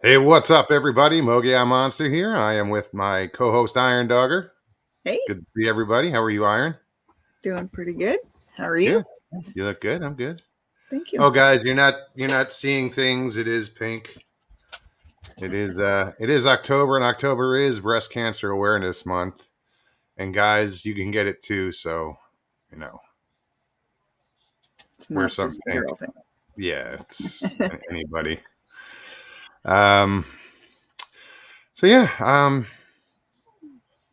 Hey, what's up, everybody? Mogia Monster here. I am with my co-host Iron Dogger. Hey, Good to see everybody. How are you, Iron? doing pretty good. How are you? Good. You look good. I'm good. Thank you. Oh, guys, you're not seeing things. It is pink. It is October, and October is Breast Cancer Awareness Month. And guys, you can get it too. So, you know, It's wear not some just a pink. girl thing. Yeah, it's anybody. Um. So yeah.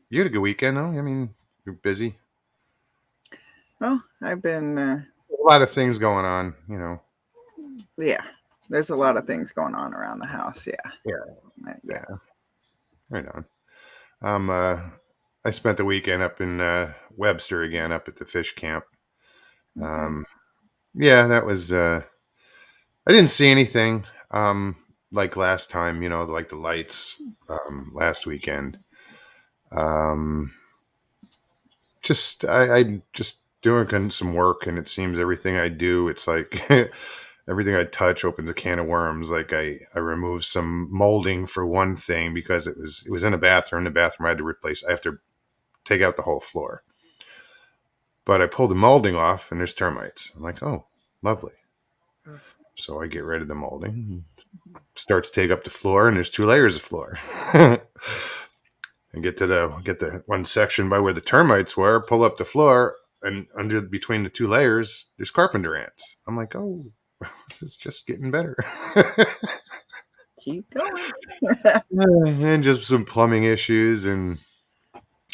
You had a good weekend, though. I mean, you're busy. Well, I've been, A lot of things going on. yeah, there's a lot of things going on around the house. Yeah. Yeah. Right on. I spent the weekend up in Webster again, up at the fish camp. Okay. Yeah, that was. I didn't see anything like last time. Like the lights last weekend. Um, I just doing some work, and it seems everything I do, it's like everything I touch opens a can of worms. Like I removed some molding for one thing because it was in a bathroom. The bathroom I had to replace. I have to take out the whole floor. But I pulled the molding off and there's termites. I'm like, oh, lovely. So I get rid of the molding, start to take up the floor, and there's 2 layers of floor. And get the one section by where the termites were, pull up the floor, and under between the 2 layers, there's carpenter ants. I'm like, oh, this is just getting better. Keep going. And just some plumbing issues,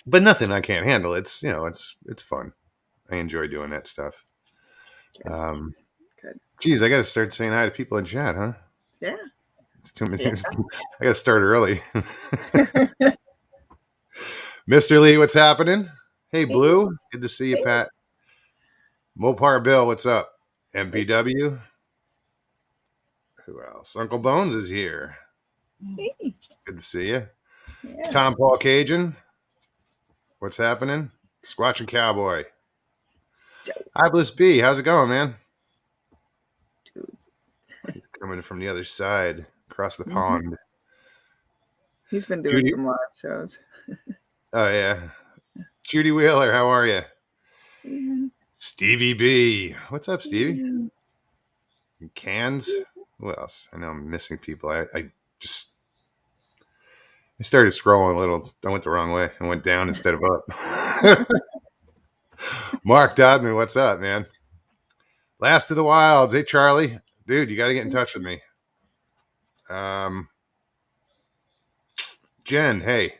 but nothing I can't handle. It's fun. I enjoy doing that stuff. Good. Um, Good. Geez, I got to start saying hi to people in chat, huh? Yeah. It's too many. Yeah. I got to start early. Mr. Lee, what's happening? Hey, Hey, Blue. Good to see you, hey, Pat. Mopar Bill, what's up? MPW. Who else? Uncle Bones is here. hey. Good to see you. Yeah. Tom Paul Cajun. What's happening? Squatching Cowboy. Iblis B. How's it going, man? Dude. He's coming from the other side, across the Mhm. pond. He's been doing Judy. some live shows. Oh, yeah. Judy Wheeler, how are you? Yeah. Stevie B. What's up, Stevie? Yeah. Cans. Who else? I know I'm missing people. I just I started scrolling a little. I went the wrong way. I went down instead of up. Mark Dodman, what's up, man? Last of the Wilds. Hey, Charlie. Dude, you got to get in touch with me. Um, Jen, hey.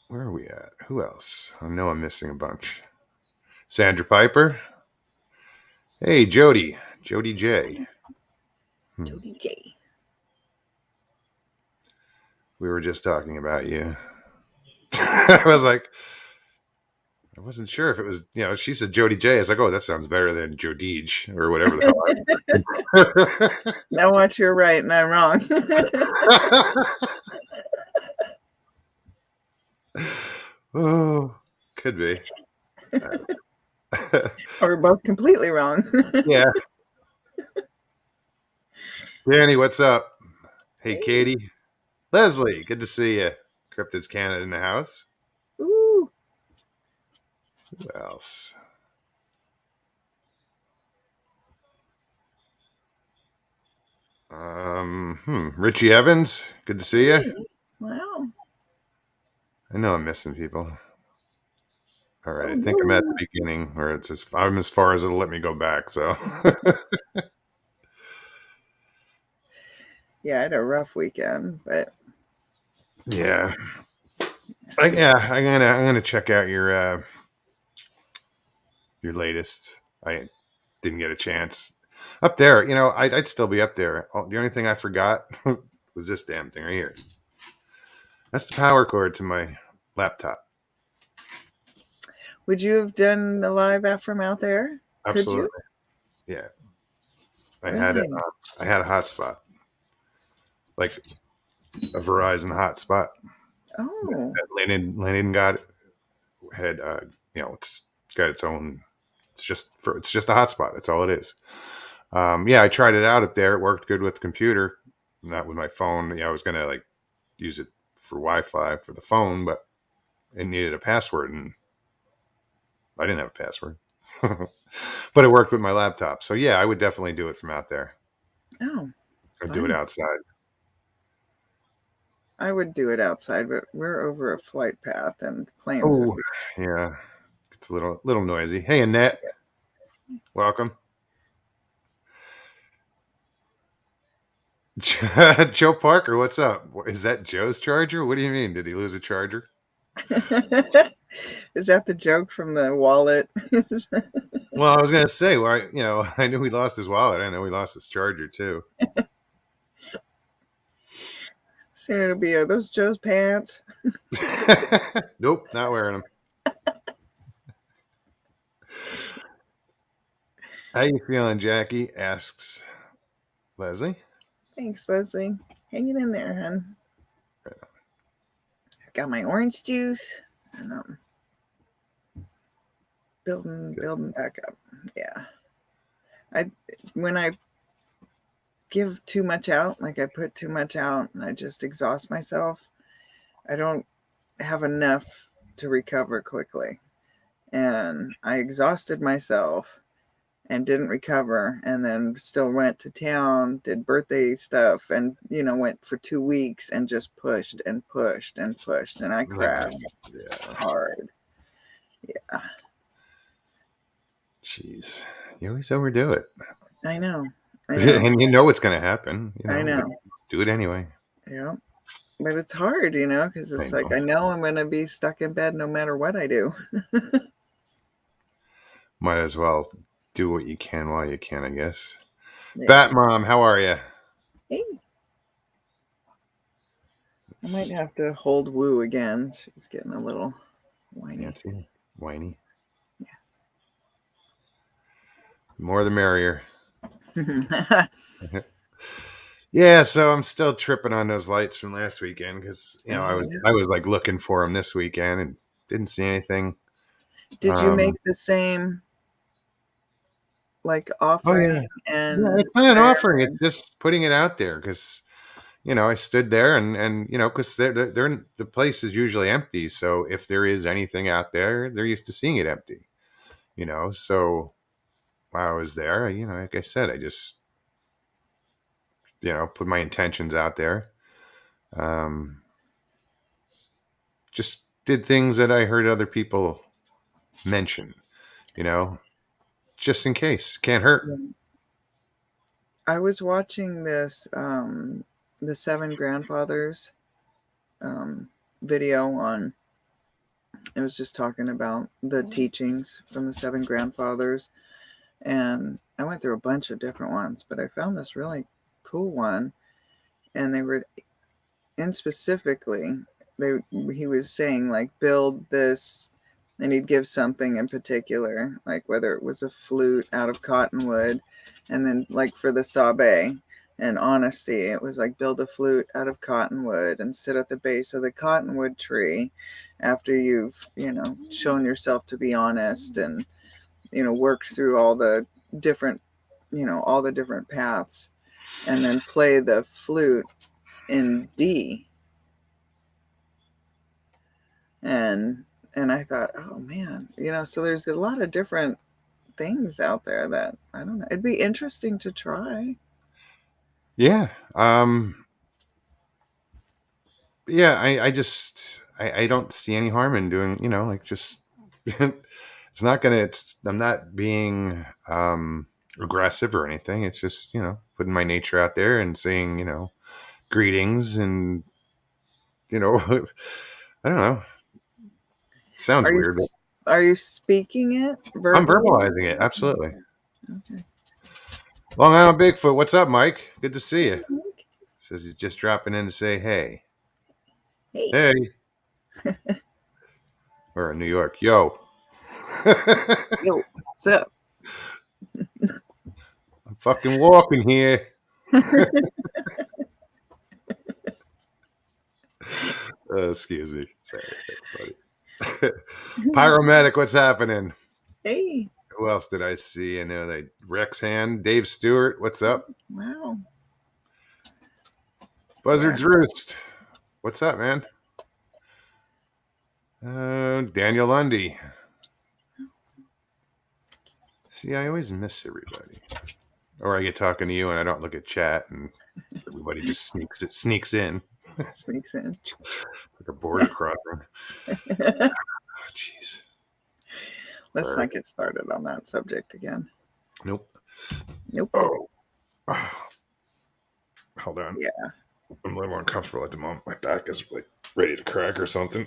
Where are we at? Who else? I know I'm missing a bunch. Sandra Piper. Hey, Jody. Jody J. Jody J. We were just talking about you. I was like, I wasn't sure if it was, she said Jody J. I was like, oh, that sounds better than Jodij or whatever the hell. Now watch, you're right and I'm wrong. Oh, could be. Or we're both completely wrong. Yeah. Danny, what's up? Hey, Hey. Katie. Leslie, good to see you. Cryptids Canada in the house. Ooh. Who else? Richie Evans, good to see you. Hey. Wow. I know I'm missing people. All right, Oh, I think I'm at no. the beginning, or I'm as far as it'll let me go back. So, Yeah, I had a rough weekend, but yeah, I'm gonna check out your latest. I didn't get a chance up there. I'd still be up there. Oh, the only thing I forgot was this damn thing right here. That's the power cord to my laptop. would you have done the live from out there? Could you? Absolutely, yeah. I had it. Really? I had a hotspot, like a Verizon hotspot. Oh, Lennon got had it's got its own. It's just a hotspot. That's all it is. Yeah, I tried it out up there. It worked good with the computer, not with my phone. Yeah, I was gonna like use it for Wi-Fi for the phone, but it needed a password, and I didn't have a password. But it worked with my laptop. So yeah, I would definitely do it from out there. Oh, I'd do it fun. outside. I would do it outside, but we're over a flight path and planes would Oh, be. yeah. It's a little noisy. Hey, Annette, welcome. Joe Parker, what's up? Is that Joe's charger? What do you mean? Did he lose a charger? Is that the joke from the wallet? Well, I was gonna say, well, I knew he lost his wallet. I know he lost his charger too. Soon it'll be, are those Joe's pants? Nope, not wearing them. How you feeling, Jackie? Asks Leslie. Thanks, Leslie. Hanging in there, hon. I got my orange juice and building back up. Yeah. When I give too much out, like I put too much out and I just exhaust myself, I don't have enough to recover quickly. And I exhausted myself and didn't recover, and then still went to town, did birthday stuff, and went for 2 weeks and just pushed and pushed and pushed, and I crashed Yeah. hard. Yeah. Jeez. You always overdo it. I know. And you know it's gonna happen. I know. Just do it anyway. Yeah. But it's hard, because it's like I know I'm going to be stuck in bed no matter what I do. Might as well do what you can while you can, I guess. Yeah. Bat Mom, how are you? Hey. I might have to hold Woo again. She's getting a little whiny. Nancy, whiny. Yeah. More the merrier. Yeah, so I'm still tripping on those lights from last weekend because I was like looking for them this weekend and didn't see anything. Did you make the same like offering? Oh, yeah. And it's not an offering; it's just putting it out there because I stood there and because they're the place is usually empty, so if there is anything out there, they're used to seeing it empty. So while I was there, like I said, I just put my intentions out there. Just did things that I heard other people mention, just in case. Can't hurt. I was watching this, the Seven Grandfathers video on, it was just talking about the teachings from the Seven Grandfathers. And I went through a bunch of different ones, but I found this really cool one. And they were, and specifically, he was saying like build this, and he'd give something in particular, like whether it was a flute out of cottonwood, and then like for the sabe and honesty, it was like build a flute out of cottonwood and sit at the base of the cottonwood tree after you've shown yourself to be honest and worked through all the different paths, and then play the flute in D. And I thought, oh man, so there's a lot of different things out there that I don't know. It'd be interesting to try. Yeah. Yeah, I don't see any harm in doing, like just I'm not being aggressive or anything. It's just, putting my nature out there and saying, greetings and I don't know. Sounds weird. Are you speaking it? Verbally? I'm verbalizing it. Absolutely. Okay. Long Island Bigfoot. What's up, Mike? Good to see you. Says he's just dropping in to say hey. Hey. We're in New York. Yo. Yo, what's up? I'm fucking walking here. Excuse me. Sorry, everybody. Pyromedic, what's happening? Hey. Who else did I see? I know they Rex Hand, Dave Stewart. What's up? Wow. Yeah. Buzzards Roost. What's up, man? Daniel Lundy. See, I always miss everybody. Or I get talking to you and I don't look at chat and everybody just sneaks in Sneaks in. like a border crossing. Oh, jeez. Let's not get started on that subject again. Nope. Nope. Oh. Hold on. Yeah. I'm a little uncomfortable at the moment. My back is like ready to crack or something.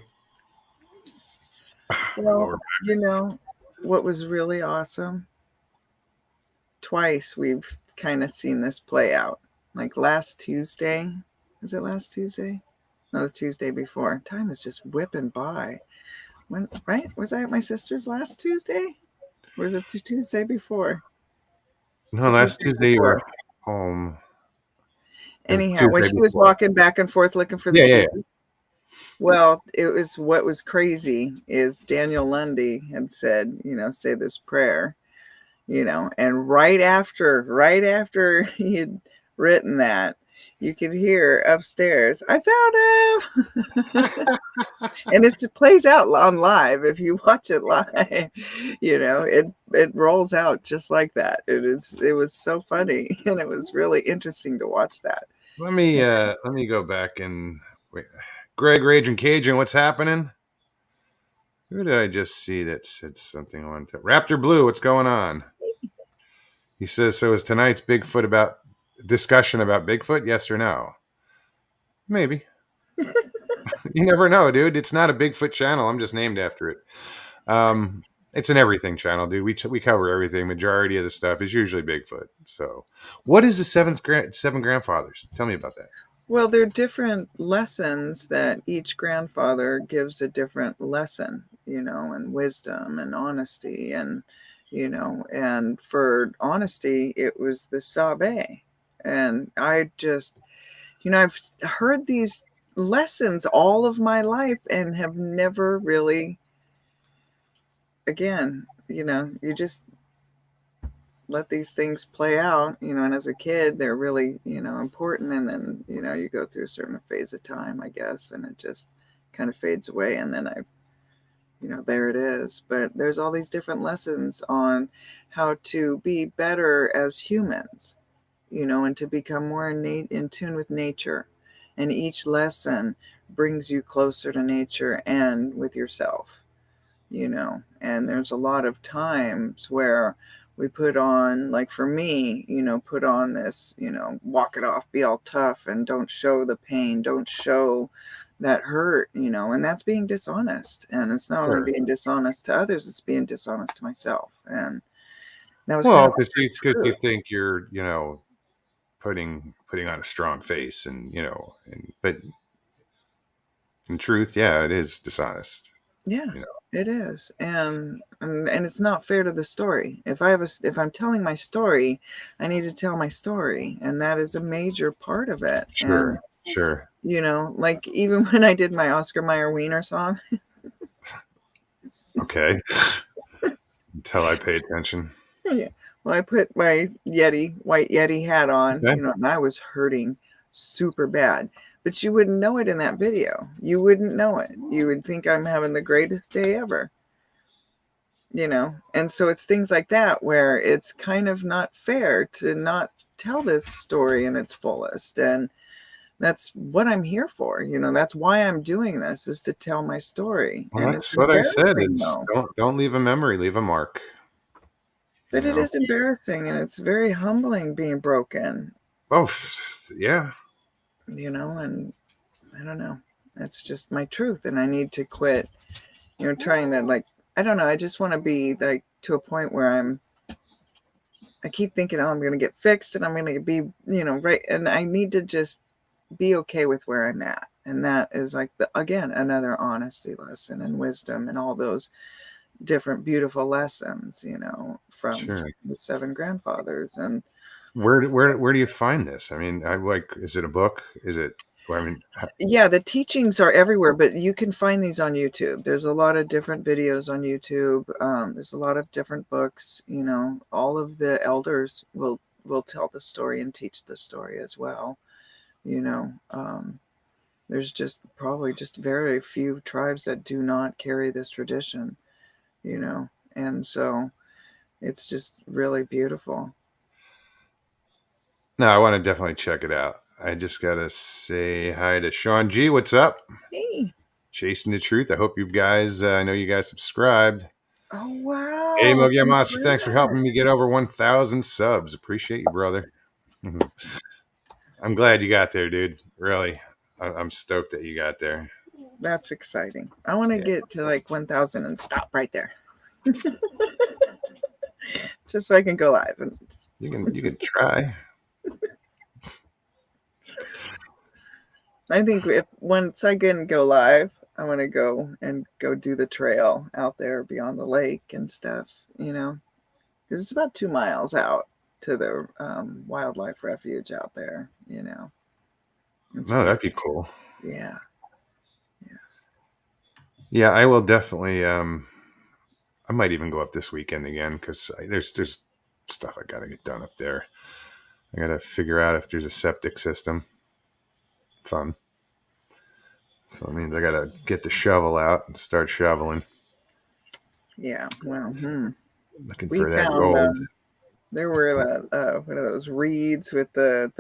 Well, you know what was really awesome? Twice we've kind of seen this play out. Like last Tuesday. Is it last Tuesday? No, the Tuesday before. Time is just whipping by. When, right? Was I at my sister's last Tuesday? Or was it the Tuesday before? No, last Tuesday you were home. Anyhow, when she was walking back and forth looking for the yeah. Well, it was what was crazy is Daniel Lundy had said, say this prayer, and right after he had written that, you could hear upstairs, I found him. And it plays out on live. If you watch it live, it rolls out just like that. It was so funny, and it was really interesting to watch that. Let me go back and wait. Greg Raging Cajun, what's happening? Who did I just see that said something on Raptor Blue? What's going on? He says, so is tonight's Bigfoot about discussion about Bigfoot? Yes or no? Maybe. You never know, dude. It's not a Bigfoot channel. I'm just named after it. It's an everything channel, dude. We cover everything. Majority of the stuff is usually Bigfoot. So, what is the seven grandfathers? Tell me about that. Well, they're different lessons that each grandfather gives a different lesson, and wisdom and honesty, and and for honesty, it was the Sabe. And I just, I've heard these lessons all of my life and have never really, again, you just let these things play out, and as a kid, they're really, important. And then, you go through a certain phase of time, I guess, and it just kind of fades away. And then there it is. But there's all these different lessons on how to be better as humans, and to become more in tune with nature. And each lesson brings you closer to nature and with yourself, and there's a lot of times where we put on, like for me, put on this, walk it off, be all tough and don't show the pain, don't show that hurt, and that's being dishonest. And it's not only being dishonest to others, it's being dishonest to myself. And that was because you think you're, putting on a strong face and, but in truth, yeah, it is dishonest. Yeah, it is. And it's not fair to the story. If I'm telling my story, I need to tell my story. And that is a major part of it. Sure. And, sure. Like even when I did my Oscar Mayer Wiener song. Okay. Until I pay attention. Yeah. Well, I put my white Yeti hat on, and I was hurting super bad. But you wouldn't know it in that video. You wouldn't know it. You would think I'm having the greatest day ever. And so it's things like that where it's kind of not fair to not tell this story in its fullest. And that's what I'm here for. That's why I'm doing this, is to tell my story. Well, and that's what I said. It's don't leave a memory, leave a mark. But it is embarrassing, and it's very humbling being broken. Oh, yeah. And I don't know. That's just my truth, and I need to quit, trying to, I don't know. I just want to be to a point where I keep thinking, oh, I'm going to get fixed and I'm going to be, right. And I need to just be okay with where I'm at. And that is again, another honesty lesson and wisdom and all those different beautiful lessons, from the seven grandfathers. And where do you find this? I mean, is it a book? Is it Well, I mean, Yeah, the teachings are everywhere, but you can find these on YouTube. There's a lot of different videos on YouTube. There's a lot of different books. You know, all of the elders will tell the story and teach the story as well. You know, there's just probably just very few tribes that do not carry this tradition. You know, and so it's just really beautiful. no, I want to definitely check it out. I just gotta say hi to Sean G. What's up? Hey, Chasing the truth. I hope you guys. I know you guys subscribed. oh Hey, wow, Mogi Monster. Thanks for congrats. helping me get over 1,000 subs. Appreciate you, brother. Mhm. I'm glad you got there, dude. Really, I'm stoked that you got there. That's exciting. I want to Yeah, get to like 1,000 and stop right there. Just so I can go live. And you can try. I think if once I can go live, I want to go and go do the trail out there beyond the lake and stuff. You know, because it's about 2 miles out to the wildlife refuge out there. You know, it's No, pretty. that'd be cool. Yeah, Yeah, I will definitely. I might even go up this weekend again because there's stuff I gotta get done up there. I gotta figure out if there's a septic system. Fun. So it means I gotta get the shovel out and start shoveling, yeah. Well, looking we for that found gold. there were what are those reeds with the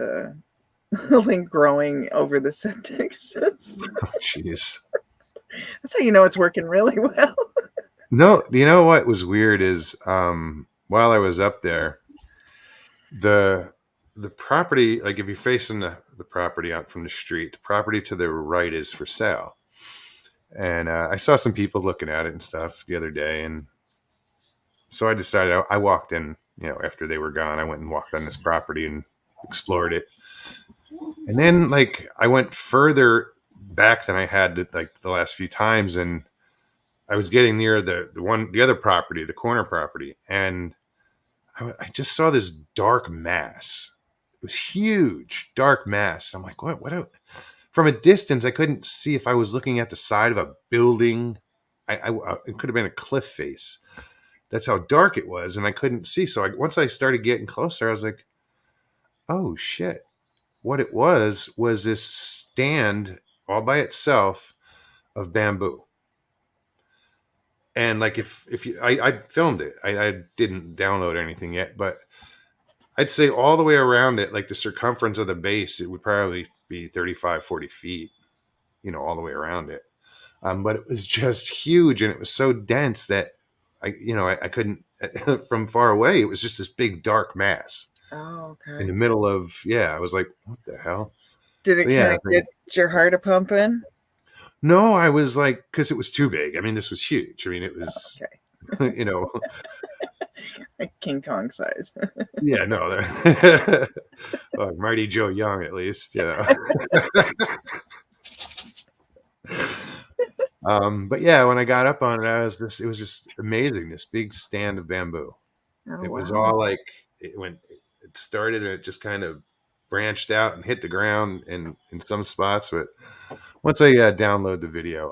thing growing over the septic system. Jeez. That's how you know it's working really well. No, you know what was weird is while I was up there, the the property, like if you're facing the property out from the street, the property to the right is for sale. And I saw some people looking at it and stuff the other day, and so I decided I walked in. After they were gone, I went and walked on this property and explored it. And then, like, I went further back than I had like the last few times, and I was getting near the other property, the corner property, and I just saw this dark mass. It was huge, dark mass. I'm like, what? From a distance, I couldn't see if I was looking at the side of a building. It could have been a cliff face. That's how dark it was, and I couldn't see. So once I started getting closer, I was like, oh shit! What it was this stand all by itself of bamboo. And like if you, I filmed it. I didn't download anything yet, but I'd say all the way around it, like the circumference of the base, it would probably be 35, 40 feet, all the way around it. But it was just huge and it was so dense that I couldn't, from far away, it was just this big dark mass Oh, in okay. the middle of, yeah, I was like, what the hell? Did So it yeah, kind of get your heart a pumping? no, I was like, because it was too big. I mean, this was huge. I mean, it was, Okay, you know, like King Kong size. yeah, no, Marty Joe Young, at least. But yeah, when I got up on it, it was just amazing. This big stand of bamboo. Oh It was wow. all like it started and it just kind of branched out and hit the ground in some spots. But once I download the video,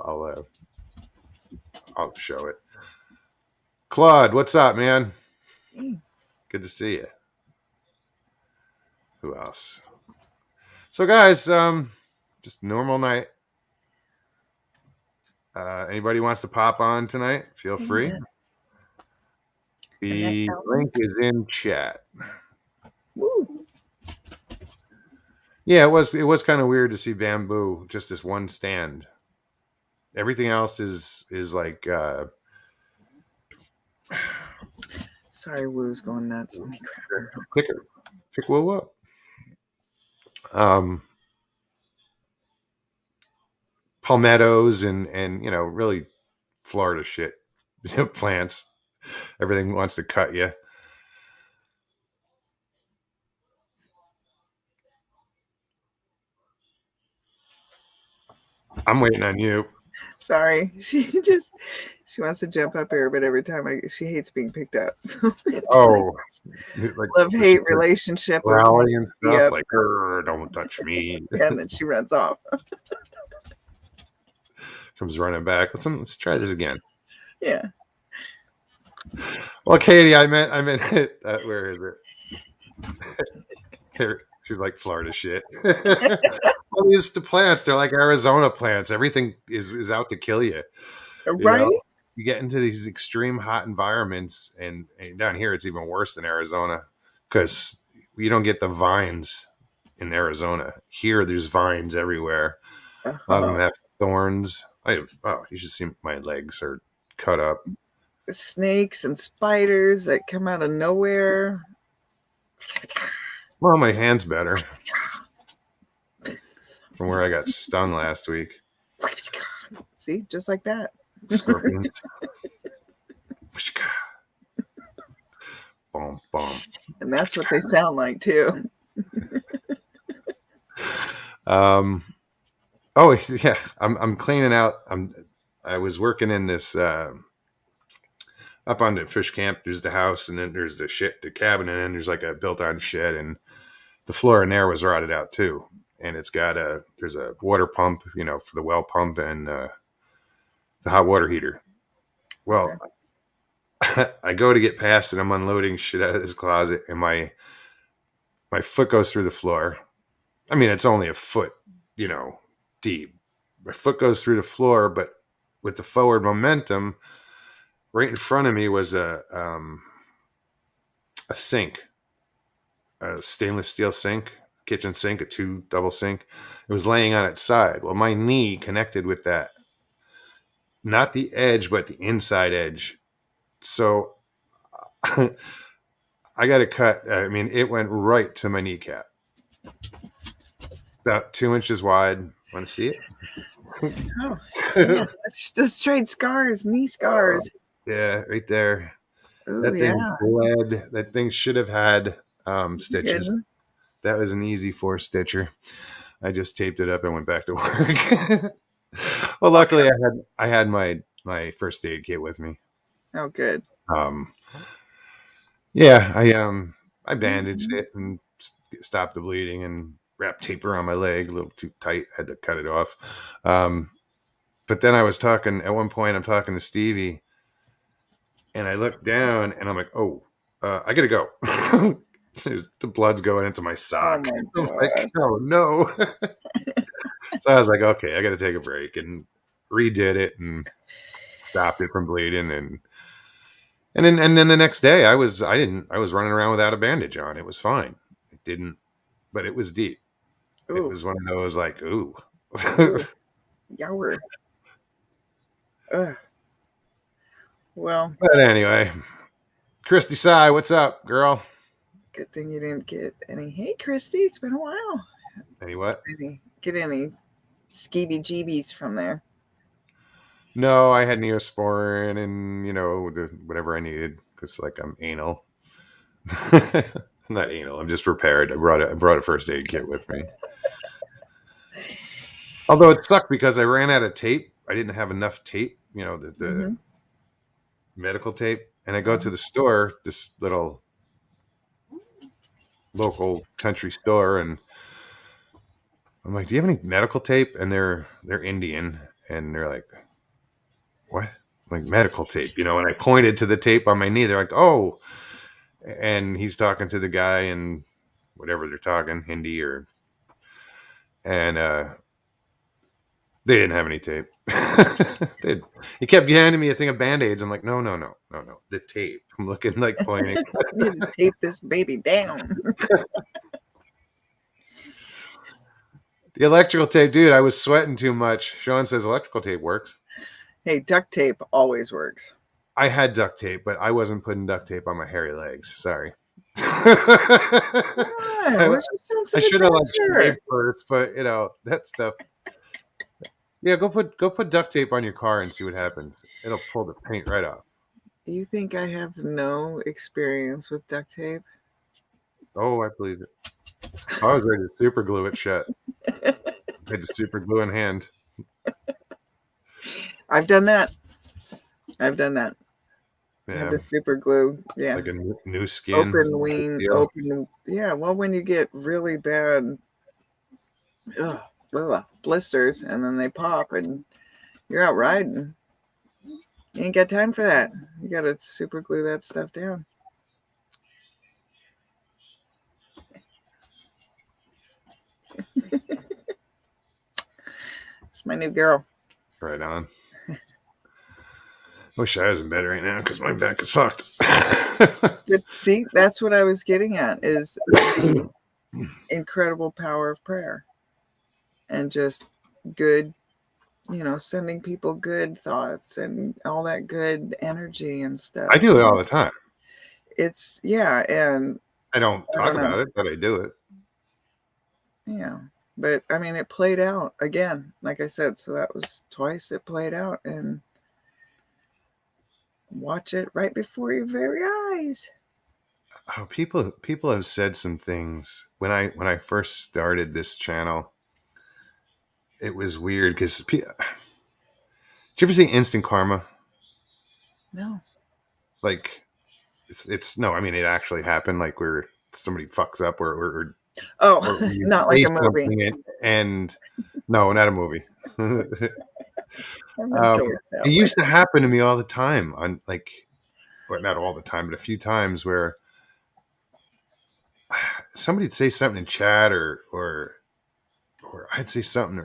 I'll show it. Claude, what's up, man? Mm. Good to see you. Who else? So, guys, just normal night. Anybody wants to pop on tonight? Feel free. Amen. And that The Elton. link is in chat. Woo. Yeah, it was kind of weird to see bamboo just as one stand. Everything else is like Sorry, Woo's going nuts. Let me grab him real quick. picker, pick whoa up. Um, Palmettos and really Florida shit. Plants. Everything wants to cut you. I'm waiting on you. Sorry. She wants to jump up here, but every time she hates being picked up. So it's like Oh, like love was she hate relationship of growling and stuff yep, like, don't touch me. and then she runs off. Comes running back. Let's try this again. Yeah. Well, Katie, I meant where is it? Here, she's like Florida shit. All these the plants, they're like Arizona plants. Everything is out to kill you. You Right? know, you get into these extreme hot environments, and down here it's even worse than Arizona because you don't get the vines in Arizona. Here, there's vines everywhere. A lot of Uh-huh. them have thorns. I have. Oh, you should see my legs are cut up. Snakes and spiders that come out of nowhere. Well, my hand's better from where I got stung last week. See, just like that. Scorpions. Boom, boom. And that's what they sound like too. Um. Oh yeah, I'm cleaning out. I was working in this up on the fish camp. There's the house, and then there's the cabin, and then there's like a built-on shed, and the floor in there was rotted out too. And it's got there's a water pump, for the well pump and the hot water heater. Well, I go to get past it. I'm unloading shit out of this closet, and my foot goes through the floor. I mean, it's only a foot, deep. My foot goes through the floor, but with the forward momentum, right in front of me was a sink, a stainless steel sink, kitchen sink, a two double sink. It was laying on its side. Well, my knee connected with that, not the edge, but the inside edge. So I got a cut. I mean, it went right to my kneecap, about 2 inches wide. Want to see it? Oh, yeah. The straight scars, knee scars. Yeah, right there. Oh, That thing yeah. bled. That thing should have had stitches. Kidding. That was an easy 4 stitcher. I just taped it up and went back to work. Well, luckily I had my first aid kit with me. Oh, good. Um, yeah, I bandaged it and stopped the bleeding and wrapped tape around my leg a little too tight. Had to cut it off. But then I was talking at one point. I'm talking to Stevie, and I looked down and I'm like, oh, I gotta go. The blood's going into my Oh sock. my I'm like, god. oh no. So I was like, okay, I gotta take a break, and redid it and stopped it from bleeding, and then the next day I was running around without a bandage on. It was fine. It didn't, but it was deep. It Ooh, was one of those like, ooh. ooh, yower. Ugh. Well, But anyway, Christy Sai, what's up, girl? good thing you didn't get any. Hey, Christy, it's been a while. Any what? Get any skeevy jeebies from there? No, I had Neosporin and whatever I needed because like I'm anal. I'm not anal. I'm just prepared. I brought a first aid kit with me. Although it sucked because I ran out of tape. I didn't have enough tape. The Mm-hmm. medical tape. And I go to the store, this little local country store, and I'm like, "Do you have any medical tape?" And they're Indian, and they're like, "What?" I'm like, medical tape, And I pointed to the tape on my knee. They're like, "Oh," and he's talking to the guy and whatever they're talking, Hindi and they didn't have any tape. He kept handing me a thing of Band-Aids. I'm like, no, no, no, no, no. The tape. I'm looking like pointing. I need to tape this baby down. The electrical tape, dude, I was sweating too much. Sean says electrical tape works. Hey, duct tape always works. I had duct tape, but I wasn't putting duct tape on my hairy legs. Sorry. Why? I, What's your sense I of should have like adventure? shaved first, but that stuff. Yeah, go put duct tape on your car and see what happens. It'll pull the paint right off. You think I have no experience with duct tape? Oh, I believe it. I was ready to super glue it shut. I had to super glue in hand. I've done that. I've done that. Had Yeah, to super glue. Yeah. like a new skin. Open Big wing, deal. open. Yeah. Well, when you get really bad blisters and then they pop and you're out riding, you ain't got time for that. You got to super glue that stuff down. It's my new girl. Right on. Wish I was in bed right now because my back is fucked. But see, that's what I was getting at is the incredible power of prayer and just good, sending people good thoughts and all that good energy and stuff. I do it all the time. It's, yeah. And I don't I talk don't know. about it, but I do it. Yeah. But I mean, it played out again, like I said. So that was twice it played out, and watch it right before your very eyes. Oh, people have said some things when I first started this channel. It was weird because did you ever see Instant Karma? No. Like it's no, I mean it actually happened. Like where somebody fucks up or Oh, you not like say a movie. something and no, not a movie. I'm into it It that way. used to happen to me all the time on like, well, not all the time, but a few times where somebody'd say something in chat or I'd say something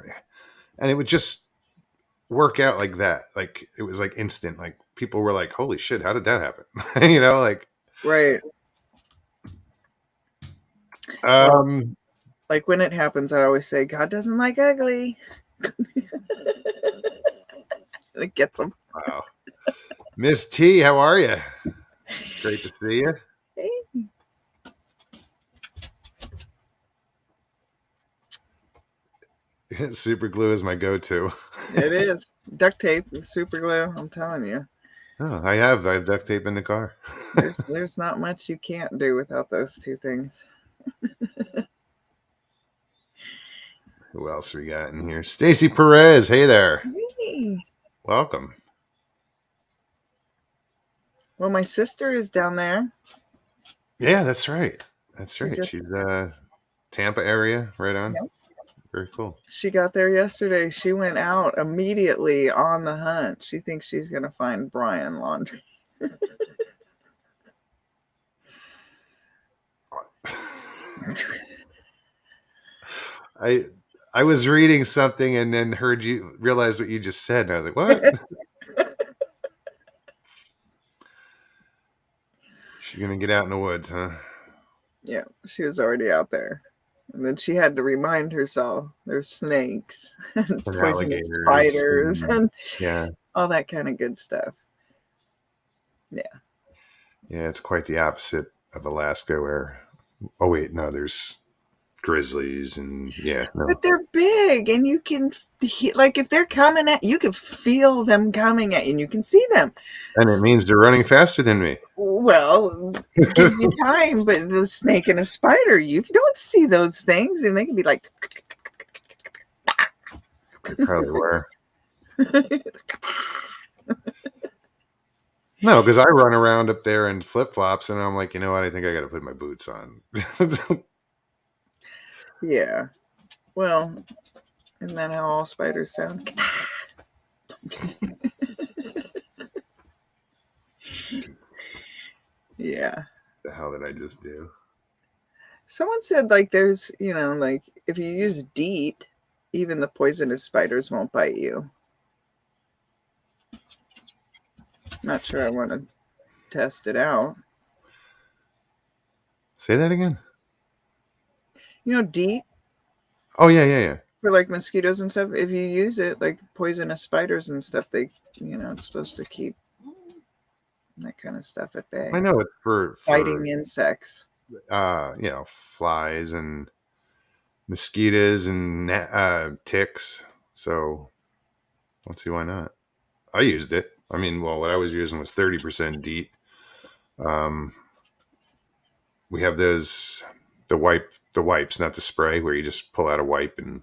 and it would just work out like that. Like it was like instant. Like people were like, "Holy shit, how did that happen?" Like Right. Well, um like when it happens, I always say, God doesn't like ugly. It gets them. wow. Miss T, how are you? Great to see you. Hey. Super glue is my go-to. It is. Duct tape, super glue. I'm telling you. Oh, I have duct tape in the car. There's not much you can't do without those two things. Who else we got in here? Stacy Perez. Hey there. Hey. Welcome. Well, my sister is down there. Yeah, that's right. That's She right. just She's Tampa area, right on. Yep. Very cool. She got there yesterday. She went out immediately on the hunt. She thinks she's gonna find Brian laundry. I was reading something and then heard you realize what you just said, and I was like, "What?" She's gonna get out in the woods, huh? Yeah, she was already out there. And then she had to remind herself there's snakes and And poisonous alligators. spiders and Yeah, all that kind of good stuff. Yeah. yeah. It's quite the opposite of Alaska, where oh wait, no, there's grizzlies and yeah, no. But they're big and you can, like, if they're coming at you, can feel them coming at you and you can see them. And it means they're running faster than me. Well, it gives you time, but the snake and a spider, you don't see those things and they can be like, They probably were. No, because I run around up there in flip flops, and I'm like, you know what? I think I got to put my boots on. yeah. Well, isn't that how all spiders sound? Yeah. The hell did I just do? Someone said, like, there's, like, if you use DEET, even the poisonous spiders won't bite you. Not sure I want to test it out. Say that again. DEET Oh yeah. for like mosquitoes and stuff. If you use it, like poisonous spiders and stuff, they, it's supposed to keep that kind of stuff at bay. I know it's for Fighting insects. Flies and mosquitoes and ticks. So let's see why not. I used it. I mean, well, what I was using was 30% DEET. We have those the wipes, not the spray, where you just pull out a wipe and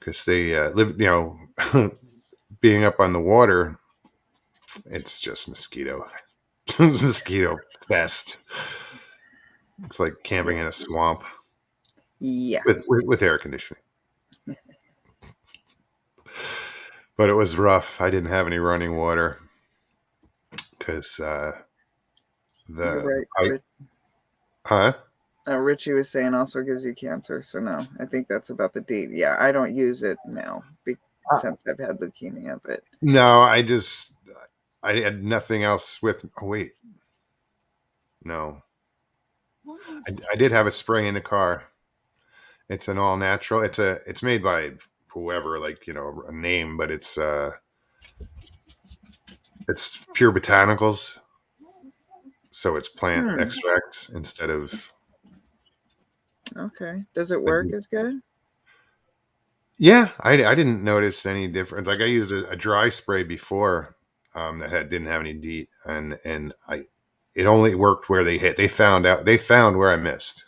because they live, being up on the water, it's just mosquito, mosquito fest. It's like camping in a swamp Yeah. with air conditioning. But it was rough. I didn't have any running water because You're the right. pipe, huh? Richie was saying also gives you cancer. So no, I think that's about the deed. Yeah, I don't use it now since I've had leukemia. But No, I had nothing else with. Oh wait, no, I did have a spray in the car. It's an all natural. It's made by whoever, like a name, but it's pure botanicals, so it's plant extracts instead of. Okay, does it work as good? Yeah, I didn't notice any difference. Like I used a dry spray before didn't have any DEET, and I it only worked where they found where I missed.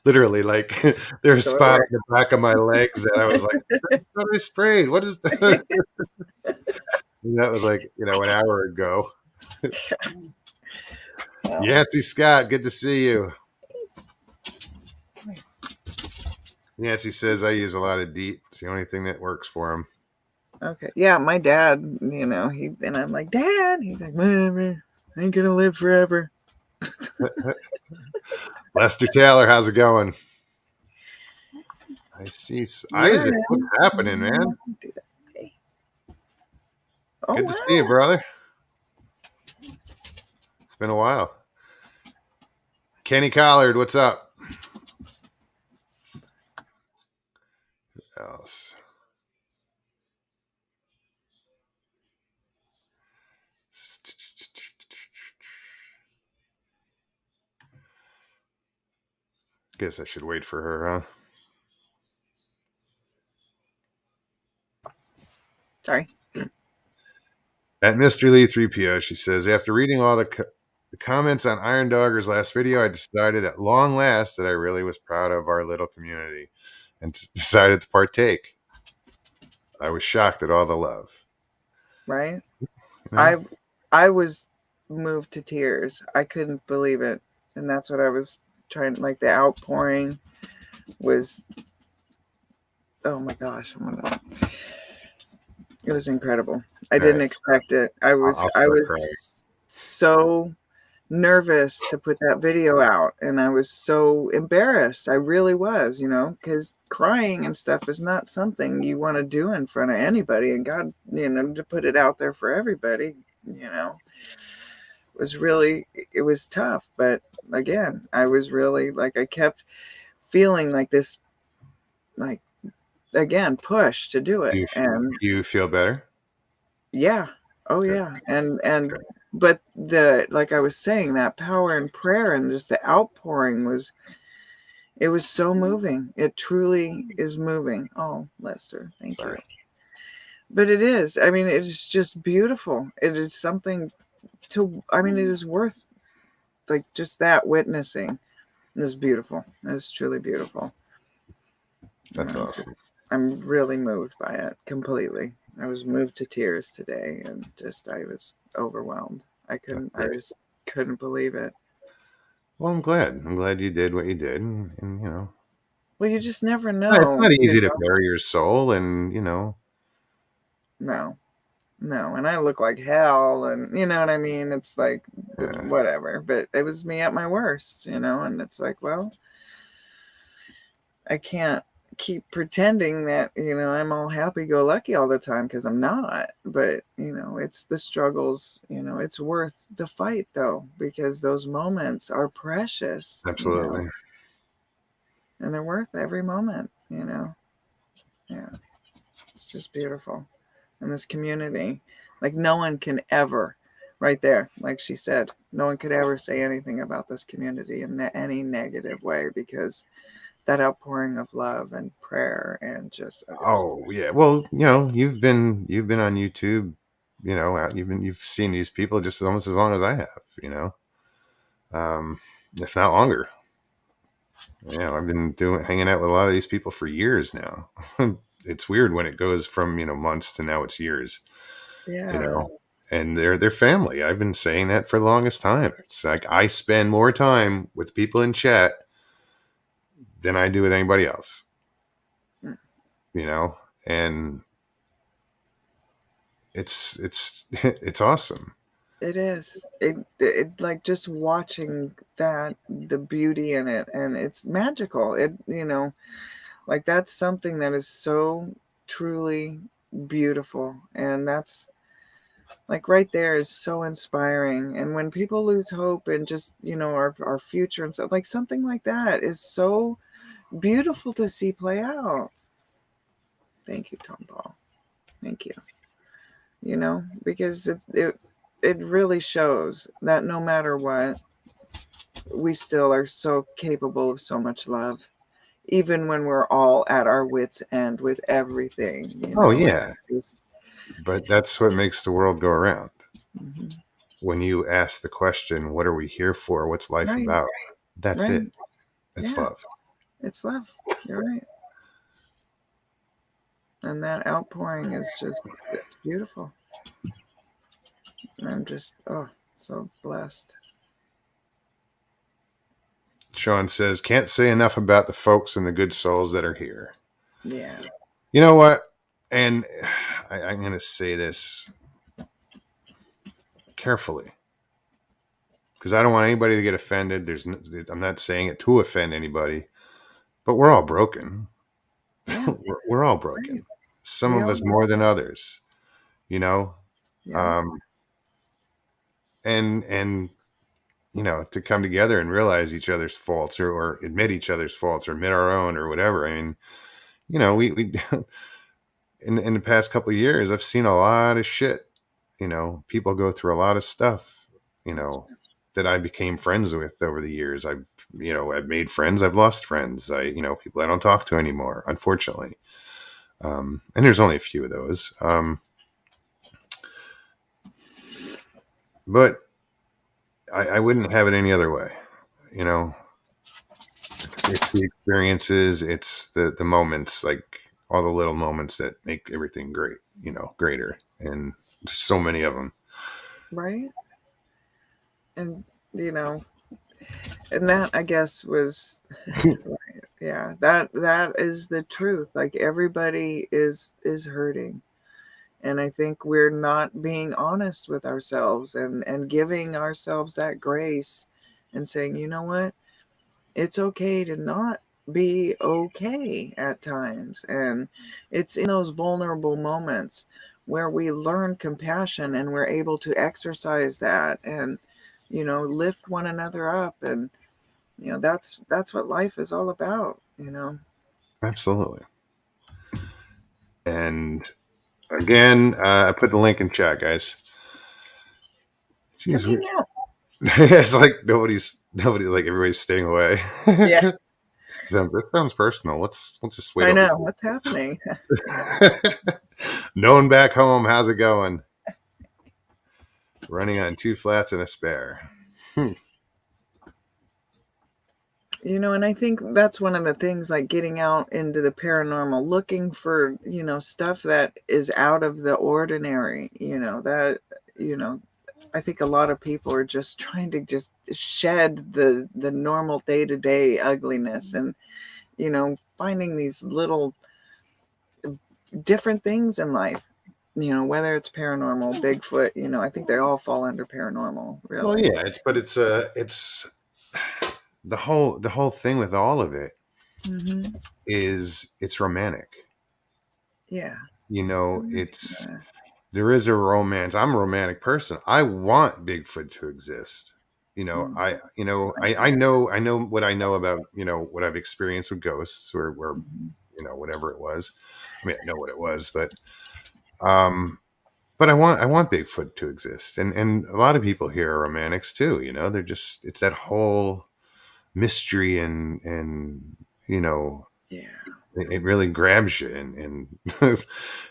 Literally, like there's a So it spot on worked. the back of my legs that I was like, what I sprayed? What is that? And that was like an hour ago. Well, Yancy Scott, good to see you. Yancy says I use a lot of DEET. It's the only thing that works for him. okay, yeah, my dad, he and I'm like, Dad. He's like, man, I ain't gonna live forever. Lester Taylor, how's it going? I see Isaac. Learning. What's happening, man? Oh Good to see you, wow. brother. It's been a while. Kenny Collard, what's up? Who else? Guess I should wait for her, huh? Sorry. At Mystery Lee 3PO, she says, after reading all the comments on Iron Dogger's last video, I decided at long last that I really was proud of our little community and decided to partake. I was shocked at all the love. Right. Yeah. I was moved to tears. I couldn't believe it, and that's what I was trying. Like the outpouring was. Oh my gosh! It was incredible. I didn't expect it. I I'll start crying. was so nervous to put that video out, and I was so embarrassed. I really was, because crying and stuff is not something you want to do in front of anybody. And God, to put it out there for everybody, it was tough. But again, I was really like, I kept feeling like this, like, again, push to do it. And Do you feel better? yeah. Oh Good. yeah. And but like I was saying, that power in prayer and just the outpouring it was so moving. It truly is moving. Oh, Lester, thank you. But it is. I mean, it is just beautiful. It is something it is worth like just that witnessing. Is beautiful. It's truly beautiful. That's awesome. I'm really moved by it completely. I was moved to tears today, and I was overwhelmed. I just couldn't believe it. Well, I'm glad. I'm glad you did what you did, and Well, you just never know. it's not easy to bare your soul, and No, and I look like hell, and you know what I mean. It's like whatever, but it was me at my worst, and it's like, well, I can't keep pretending that I'm all happy-go-lucky all the time, because I'm not. But it's the struggles. It's worth the fight, though, because those moments are precious. absolutely. And they're worth every moment. Yeah, it's just beautiful. And this community, like no one can ever, right there, like she said, no one could ever say anything about this community in any negative way, because that outpouring of love and prayer and just Oh yeah. Well, you've been on YouTube, you've seen these people just almost as long as I have, if not longer. Yeah, I've been hanging out with a lot of these people for years now. It's weird when it goes from, months to now it's years, you Yeah, know. And they're family. I've been saying that for the longest time. It's like I spend more time with people in chat than I do with anybody else, mm, you know. And it's it's awesome. it is. It like just watching that, the beauty in it, and it's magical. Like that's something that is so truly beautiful, and that's like right there is so inspiring. And when people lose hope and just our future and stuff, like something like that is so beautiful to see play out. Thank you, Tom Paul. Thank you. Because it really shows that no matter what, we still are so capable of so much love, even when we're all at our wits' end with everything. Oh It's yeah, just, but that's what makes the world go around. mhm. When you ask the question, what are we here for? What's life Right, about? That's right, it. It's yeah, love. it's love. You're right, and that outpouring is it's beautiful. I'm just so blessed. Sean says, can't say enough about the folks and the good souls that are here. Yeah, You know what? And I'm going to say this carefully because I don't want anybody to get offended. I'm not saying it to offend anybody, but we're all broken. yeah, We're all right. broken. Some We of all us more are. than others, you know? Yeah, Um, and to come together and realize each other's faults or admit each other's faults or admit our own or whatever. I mean, we in the past couple of years, I've seen a lot of shit. People go through a lot of stuff, you that's know, that I became friends with over the years. I've made friends. I've lost friends. People I don't talk to anymore, unfortunately. And there's only a few of those. But I wouldn't have it any other way. You know, it's the experiences, it's the moments, like all the little moments that make everything great, greater. And there's so many of them. right. And you know, and that I guess was yeah, that is the truth. Like everybody is hurting. And I think we're not being honest with ourselves and giving ourselves that grace and saying, you know what? It's okay to not be okay at times. And it's in those vulnerable moments where we learn compassion and we're able to exercise that and lift one another up. And that's what life is all about. Absolutely. And again, I put the link in chat, guys. Come Jeez, hang out. it's like nobody, like everybody's staying away. Yeah, That sounds personal. We'll just wait I over know what's happening. here. No one back home. How's it going? Running on two flats and a spare. And I think that's one of the things, like getting out into the paranormal, looking for, stuff that is out of the ordinary, you know, I think a lot of people are just trying to just shed the normal day-to-day ugliness and, finding these little different things in life, whether it's paranormal, Bigfoot, I think they all fall under paranormal, Well, really. yeah, it's the whole thing with all of it Hmm. is it's romantic. Yeah. It's Yeah. there is a romance. I'm a romantic person. I want Bigfoot to exist. Mm. I know what I know about, what I've experienced with ghosts or Mhm. whatever it was. I mean, I know what it was, um but I want Bigfoot to exist. And a lot of people here are romantics too, they're just it's that whole mystery and Yeah. it really grabs you and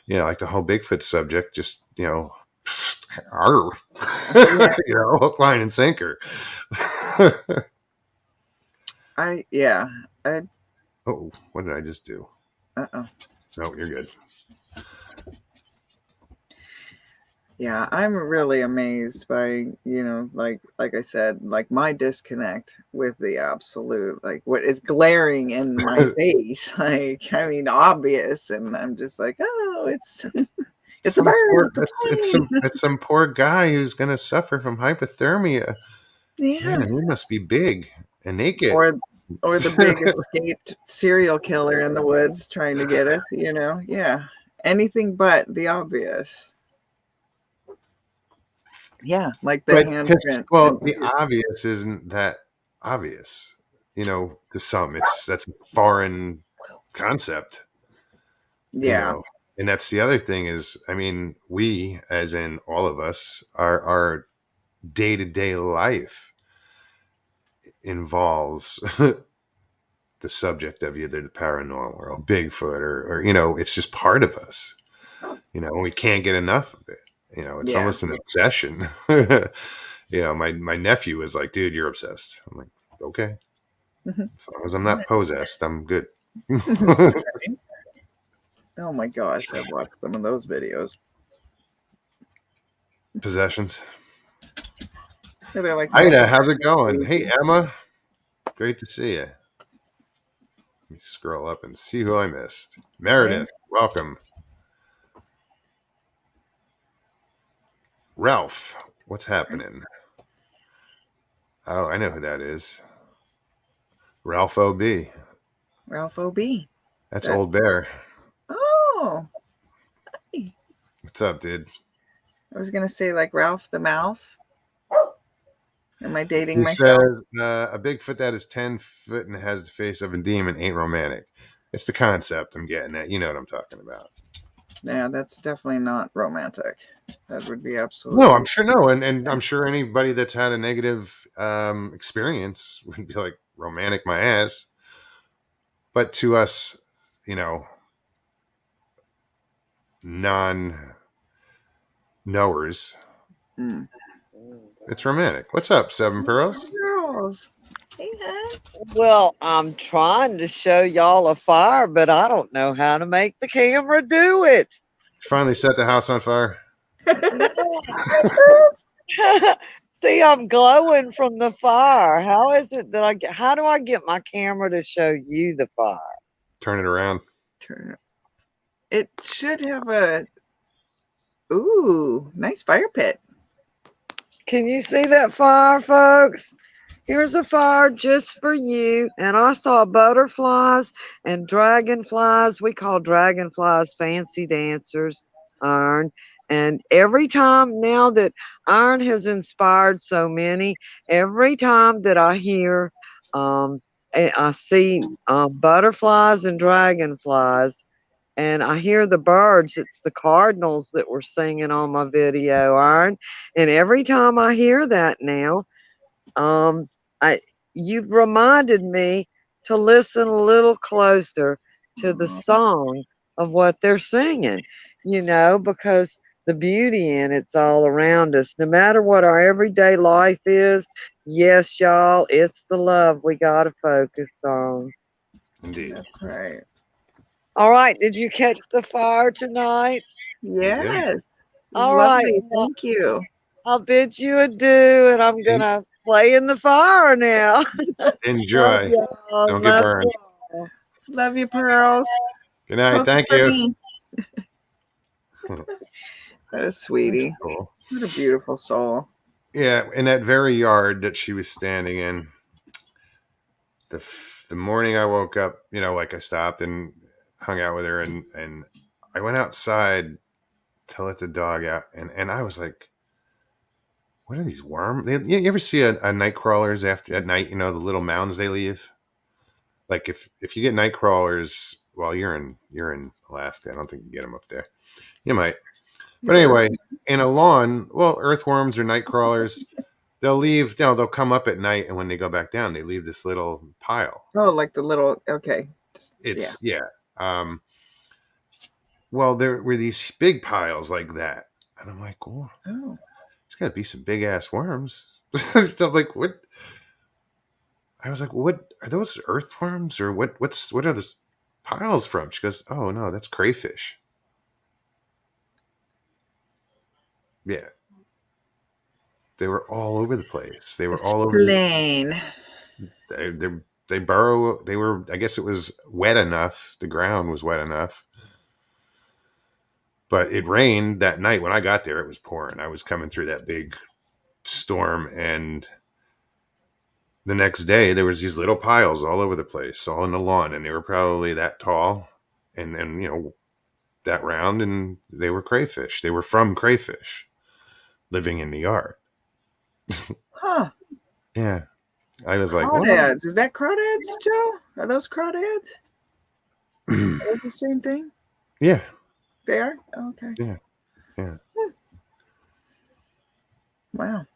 like the whole Bigfoot subject, just arr, Yeah. hook, line, and sinker. Yeah. I Oh, what did I just do? uh-uh. No, you're good. Yeah, I'm really amazed by, like I said, like my disconnect with the absolute, like what is glaring in my face. Like, I mean, obvious. And I'm just like, oh, it's it's a Some bird, poor it's a plane. it's some poor guy who's gonna suffer from hypothermia. Yeah. Man, he must be big and naked. Or the big escaped serial killer in the woods trying to get us, Yeah. Anything but the obvious. Yeah, like the But because handprint well, and the obvious isn't that obvious. To some, that's a foreign concept. you yeah. know and that's the other thing is, I mean, we, as in all of us, our day-to-day life involves the subject of either the paranormal or Bigfoot, or it's just part of us. We can't get enough of it. It's Yeah. almost an obsession. My nephew was like, dude, you're obsessed. I'm like, okay, as long as I'm not possessed, I'm good. Oh my gosh, I've watched some of those videos. Possessions. They're like Ida, messing how's it going? Hey, crazy. Emma, great to see you. Let me scroll up and see who I missed. Hey, Meredith, welcome. Ralph, what's happening? Oh, I know who that is. Ralph OB. Ralph OB. That's Old That's Bear. oh, What's up, dude? I was gonna say like Ralph the Mouth. Am I dating He myself? says a Bigfoot that is 10 foot and has the face of a demon ain't romantic. It's the concept I'm getting at. You know what I'm talking about. Yeah, that's definitely not romantic. That would be No, I'm absolutely. sure no, and I'm sure anybody that's had a negative experience would be like, romantic my ass. But to us, you know, non knowers, Mm. it's romantic. What's up, Seven Pearls? Girls. Hey, huh? Well, I'm trying to show y'all a fire, but I don't know how to make the camera do it. Finally set the house on fire. No. Hi, girls. See, I'm glowing from the fire. How is it that how do I get my camera to show you the fire? Turn it around. Turn it should have a ooh, nice fire pit. Can you see that fire, folks? Here's a fire just for you. And I saw butterflies and dragonflies. We call dragonflies fancy dancers, Iron. And every time now that Iron has inspired so many, every time that I hear, I see butterflies and dragonflies, and I hear the birds. It's the cardinals that were singing on my video, Iron. And every time I hear that now, um, I you've reminded me to listen a little closer to the Aw. song of what they're singing, because the beauty in it's all around us. No matter what our everyday life is, yes, y'all, it's the love we gotta focus on. Indeed. That's right. All right, did you catch the fire tonight? We did. Yes. It was All right, lovely. well, Thank you. I'll bid you adieu, and I'm En- gonna play in the fire now. Love Enjoy. y'all. Don't get Love burned. y'all. Love you, pearls. Good night. Poke it Thank for you. me. That is That's sweetie. cool. What a beautiful soul. Yeah, in that very yard that she was standing in, the morning I woke up, like I stopped and hung out with her, and I went outside to let the dog out, and I was like, what are these worms? You ever see a night crawlers after at night? The little mounds they leave. Like if you get night crawlers, well, you're in Alaska. I don't think you get them up there. You might, but You're anyway, in a lawn, well, earthworms or night crawlers, they'll leave. They'll come up at night, and when they go back down, they leave this little pile. oh, like the little okay. Just yeah. It's yeah. Well, there were these big piles like that, and I'm like, oh, Oh. there's got to be some big ass worms. So I'm like, what? I was like, what are those earthworms or what are those piles from? She goes, oh no, that's crayfish. Yeah. They were all over the place. They were all over Explain. they burrow. They were, I guess it was wet enough. The ground was wet enough. But it rained that night when I got there. It was pouring. I was coming through that big storm, and the next day there was these little piles all over the place, all in the lawn, and they were probably that tall and that round, and they were crayfish. They were from crayfish living in the yard. Huh. Yeah. I was like, Crawdads. Is that crawdads, Joe? Are those crawdads? Are those the same thing? yeah. They are? Oh, okay. Yeah. Yeah. Wow.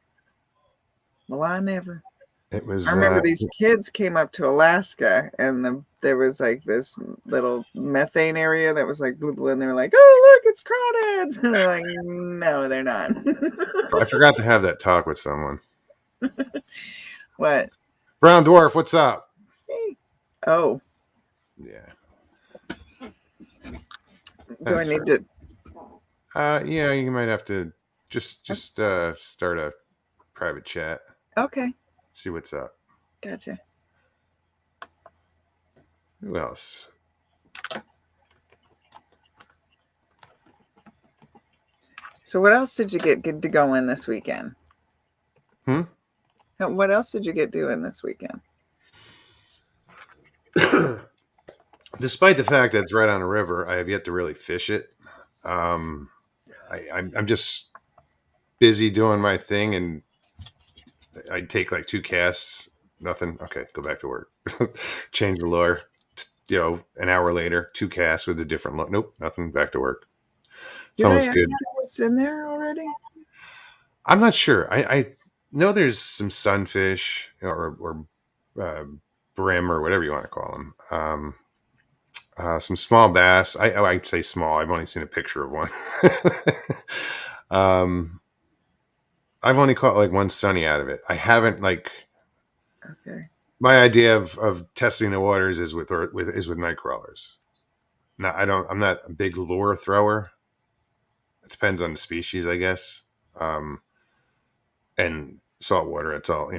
Well, I never. It was. I remember these kids came up to Alaska, and there was like this little methane area that was like blue, and they were like, "Oh, look, it's crawdads!" And they're like, "No, they're not." I forgot to have that talk with someone. What? Brown dwarf, what's up? Hey. Oh. Yeah. Do I need to? Yeah, you might have to just start a private chat. Okay. See what's up. Gotcha. Who else? So what else did you get to go in this weekend? What else did you get doing this weekend? Despite the fact that it's right on a river, I have yet to really fish it. I'm just busy doing my thing, and I take like 2 casts. Nothing. Okay, go back to work. Change the lure. An hour later, 2 casts with a different look. Nope, nothing. Back to work. It's almost good. What's in there already? I'm not sure. I know there's some sunfish or brim or whatever you want to call them. Some small bass. I'd say small. I've only seen a picture of one. I've only caught like one sunny out of it. I haven't Okay. My idea of testing the waters is with night crawlers. Now I'm not a big lure thrower. It depends on the species, I guess. And saltwater, it's all,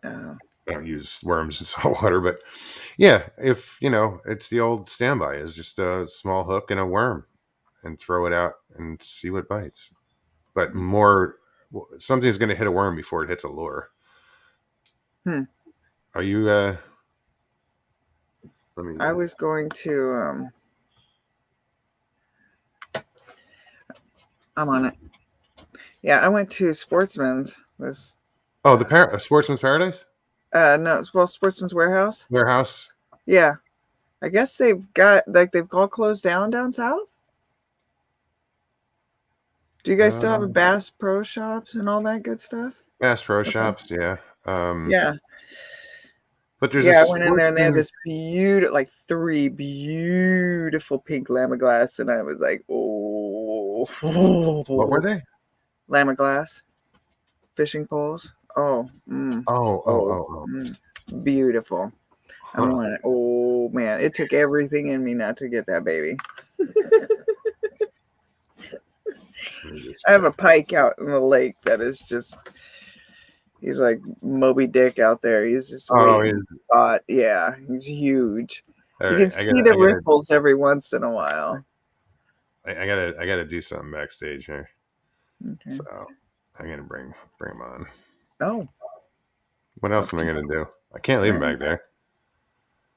I don't use worms in saltwater, but yeah, if, it's the old standby is just a small hook and a worm and throw it out and see what bites. But something's going to hit a worm before it hits a lure. Are you, I was going to, I'm on it. Yeah, I went to Sportsman's. Sportsman's Paradise? No, well, Sportsman's Warehouse. Warehouse? Yeah. I guess they've all closed down south. Do you guys still have a Bass Pro Shops and all that good stuff? Bass Pro Shops, yeah. Yeah. But there's I went in there and they had this beautiful, 3 beautiful pink Lamaglass, and I was like, oh. What were they? Lamaglass fishing poles. Beautiful. Huh. I'm like, oh man, it took everything in me not to get that baby. I have a pike out in the lake that is just, he's like Moby Dick out there. He's just spot. Yeah, he's huge. You can see the ripples every once in a while. I gotta do something backstage here. Okay. So I'm gonna bring him on. Oh. What else am I gonna do? I can't leave him back there.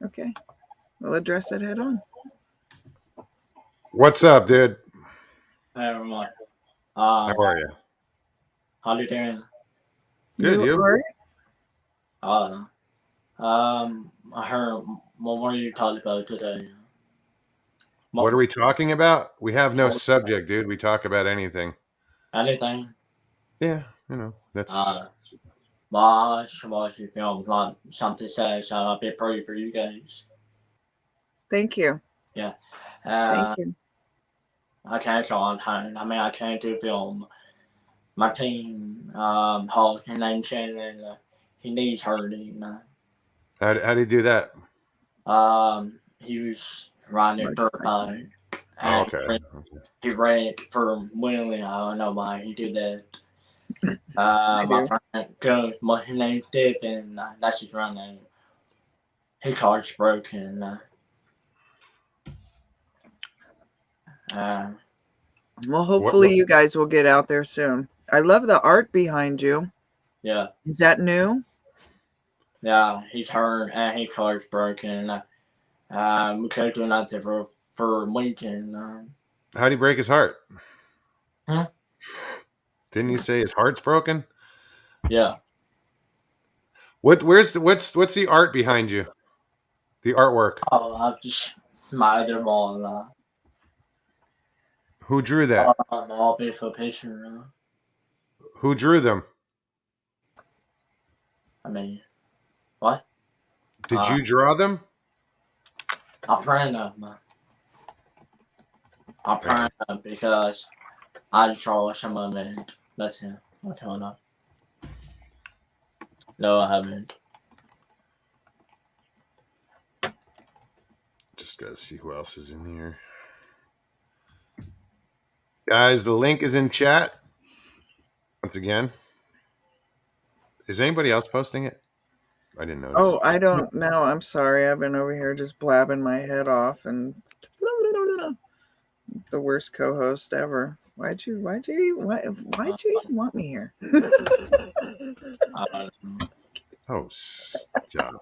Okay. We'll address it head on. What's up, dude? Hey everyone. How are you? How you doing? Good, you? I heard what were you talking about today? What are we talking about? We have no subject, dude. We talk about anything. Anything? Yeah, that's. Well, you feel something to say, so I'll be pretty for you guys. Thank you. Yeah. Thank you. I can't go on time. I mean, I can't do film. My team, Hulk, and I'm Shannon, he needs hurting. How do you do that? He was riding a dirt bike. Oh, And okay. he ran it for Willie. I don't know why he did that. I My do. friend goes, his name's Dick, and that's his real name. His car's broken. Well, hopefully you guys will get out there soon. I love the art behind you. Yeah, Is that new? he's hurt and his car's broken. We couldn't do nothing for a weekend. How'd he break his heart? Huh? Didn't he say his heart's broken? Yeah. What's the art behind you? The artwork. Oh, I just my other one. Who drew that? I'll be for picture. Who drew them? I mean, what? Did you draw them? I printed them. I printed them because I draw some of it. That's it. Okay, enough. No, I haven't. Just gotta see who else is in here. Guys, the link is in chat. Once again. Is anybody else posting it? I didn't notice. Oh, I don't know. I'm sorry. I've been over here just blabbing my head off and the worst co-host ever. Why'd you even want me here? Oh, stop.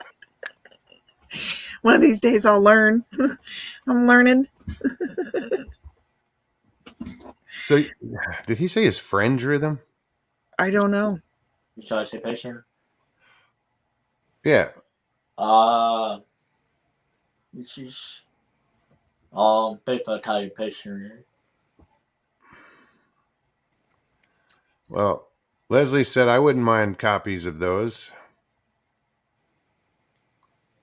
One of these days I'll learn. I'm learning. So, did he say his friend drew them? I don't know. Should I say picture? Yeah. This is Bigfoot type picture. Well, Leslie said I wouldn't mind copies of those.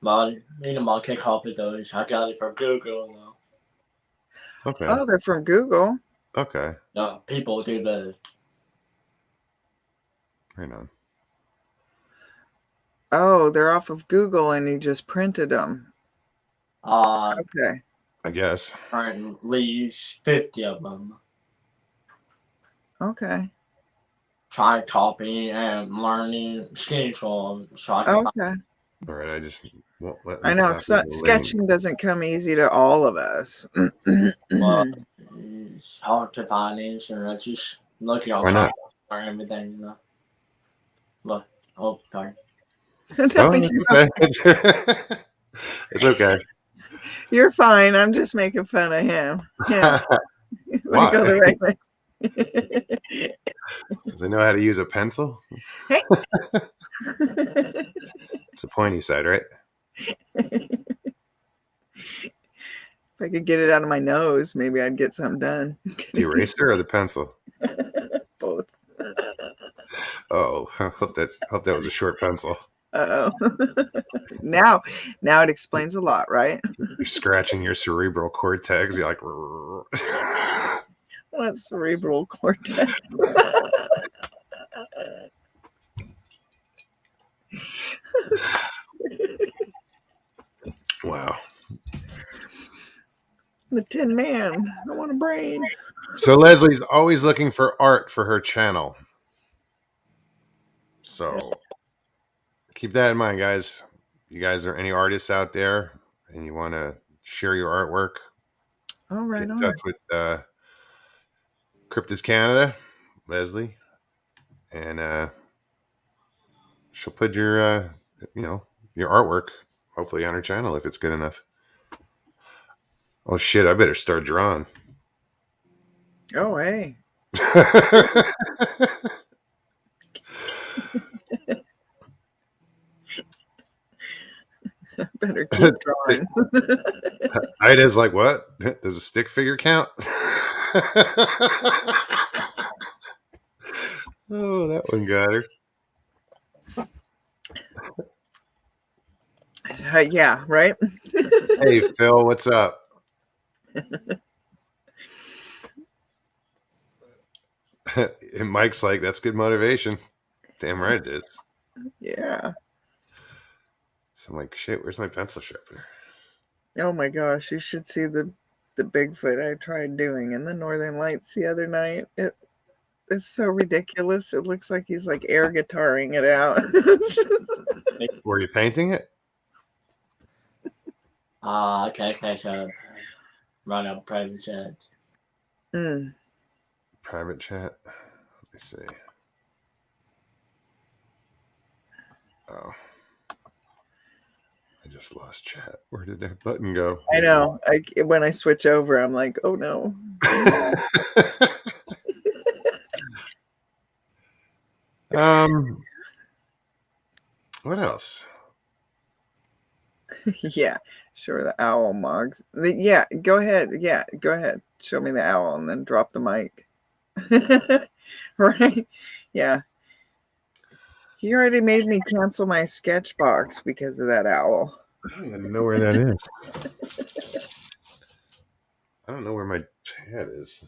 But I can't copy those. I got it from Google though. Okay. Oh, they're from Google. Okay. No, people do that. Right on. Oh, they're off of Google and you just printed them. Okay. I guess. At least 50 of them. Okay. Try copying and learning schedule. So I can Okay. All right. I just won't let I me know copy the link. sketching doesn't come easy to all of us. Well, it's hard to find answer. I just look at Why not? or everything, you know. But sorry. Oh, okay. It's okay. You're fine. I'm just making fun of him. Yeah. Why? Go the right way. Does he know how to use a pencil? Hey. It's a pointy side, right? If I could get it out of my nose, maybe I'd get something done. The eraser or the pencil? Both. Oh, I hope that was a short pencil. Uh-oh. Now it explains a lot, right? You're scratching your cerebral cortex. You're like, What cerebral cortex? wow. The Tin Man. I want a brain. So Leslie's always looking for art for her channel. So keep that in mind, guys. You guys are any artists out there and you want to share your artwork, All right. get in touch with Cryptis Canada, Leslie, and she'll put your your artwork hopefully on her channel if it's good enough. Oh shit, I better start drawing. Oh, hey. Better keep drawing. Ida's like, what? Does a stick figure count? Oh, that one got her. Yeah, right? Hey, Phil, what's up? And Mike's like, that's good motivation. Damn right it is. Yeah. So I'm like, shit, where's my pencil sharpener? Oh my gosh, you should see the Bigfoot I tried doing in the Northern Lights the other night. It's so ridiculous. It looks like he's like air guitaring it out. Were you painting it? Okay, so run a private chat. Mm. Private chat. Let me see. Oh. I just lost chat. Where did that button go? I know. When I switch over, I'm like, oh no. What else? Yeah, sure. The owl mugs. Yeah, go ahead. Yeah, go ahead. Show me the owl and then drop the mic. Right? Yeah. He already made me cancel my sketch box because of that owl. I don't even know where that is. I don't know where my chat is.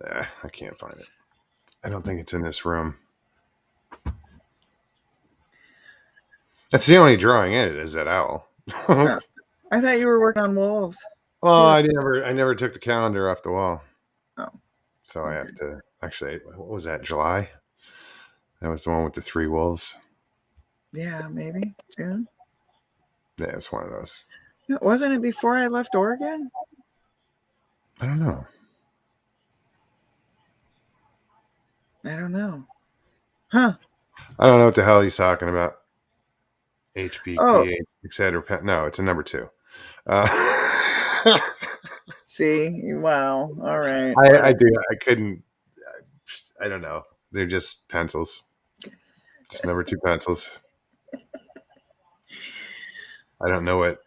I can't find it. I don't think it's in this room. That's the only drawing in it is that owl. Oh, I thought you were working on wolves. Well, I never took the calendar off the wall. Oh. So I have to actually, what was that, July? That was the one with the 3 wolves. Yeah, maybe June. Yeah, it's one of those. Wasn't it before I left Oregon? I don't know. I don't know. Huh. I don't know what the hell he's talking about. HPP, Oh. etc. No, it's a number 2. See, wow. All right. I do. I couldn't. I don't know. They're just pencils. Just number 2 pencils. I don't know what.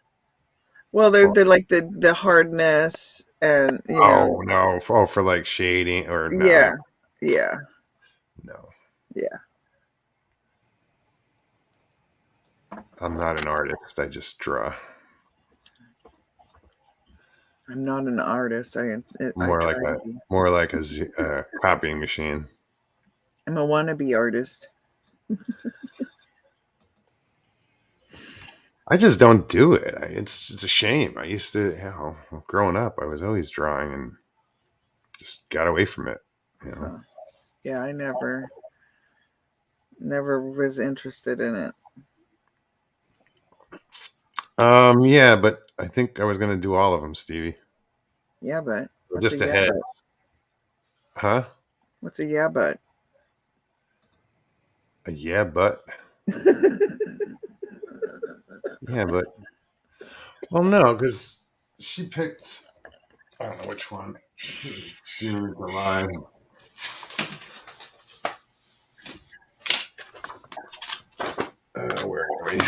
Well, they're like the hardness and you know. No. For like shading or no. Yeah. Yeah. No. Yeah. I'm not an artist. I just draw. I'm not an artist. More like a copying machine. I'm a wannabe artist. I just don't do it. It's a shame. I used to, growing up, I was always drawing and just got away from it. Yeah, I never was interested in it. Yeah, but I think I was going to do all of them, Stevie. Yeah, but Just a head. Huh? What's a yeah, but? A yeah, but. Yeah, but. Well, no, because she picked. I don't know which one. June, July. Where are we?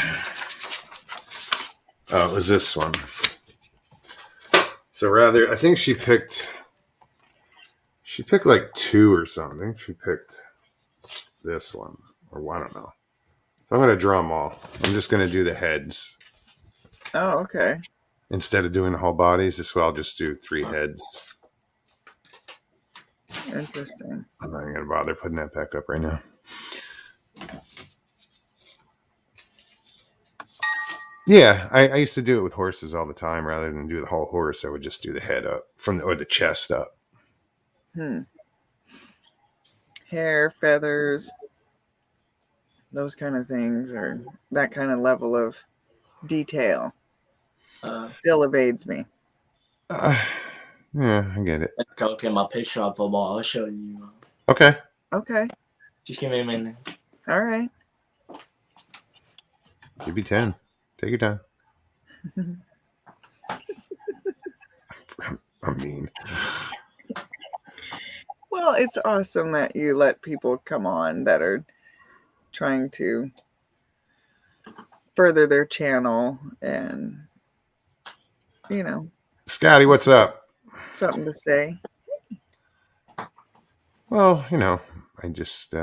Oh, it was this one. So I think she picked like 2 or something. She picked this one, or I don't know. So I'm going to draw them all. I'm just going to do the heads. Oh, okay. Instead of doing the whole bodies, this way I'll just do 3 heads. Interesting. I'm not going to bother putting that back up right now. Yeah, I used to do it with horses all the time. Rather than do the whole horse, I would just do the head up or the chest up. Hair, feathers, those kind of things, or that kind of level of detail still evades me. Yeah, I get it. Let's go get my picture up, Bobo. I'll show you. Okay. Okay. Just give me a minute. All right. Give you 10. Take your time. I'm mean. Well, it's awesome that you let people come on that are trying to further their channel and, Scotty, what's up? something to say. Well, I just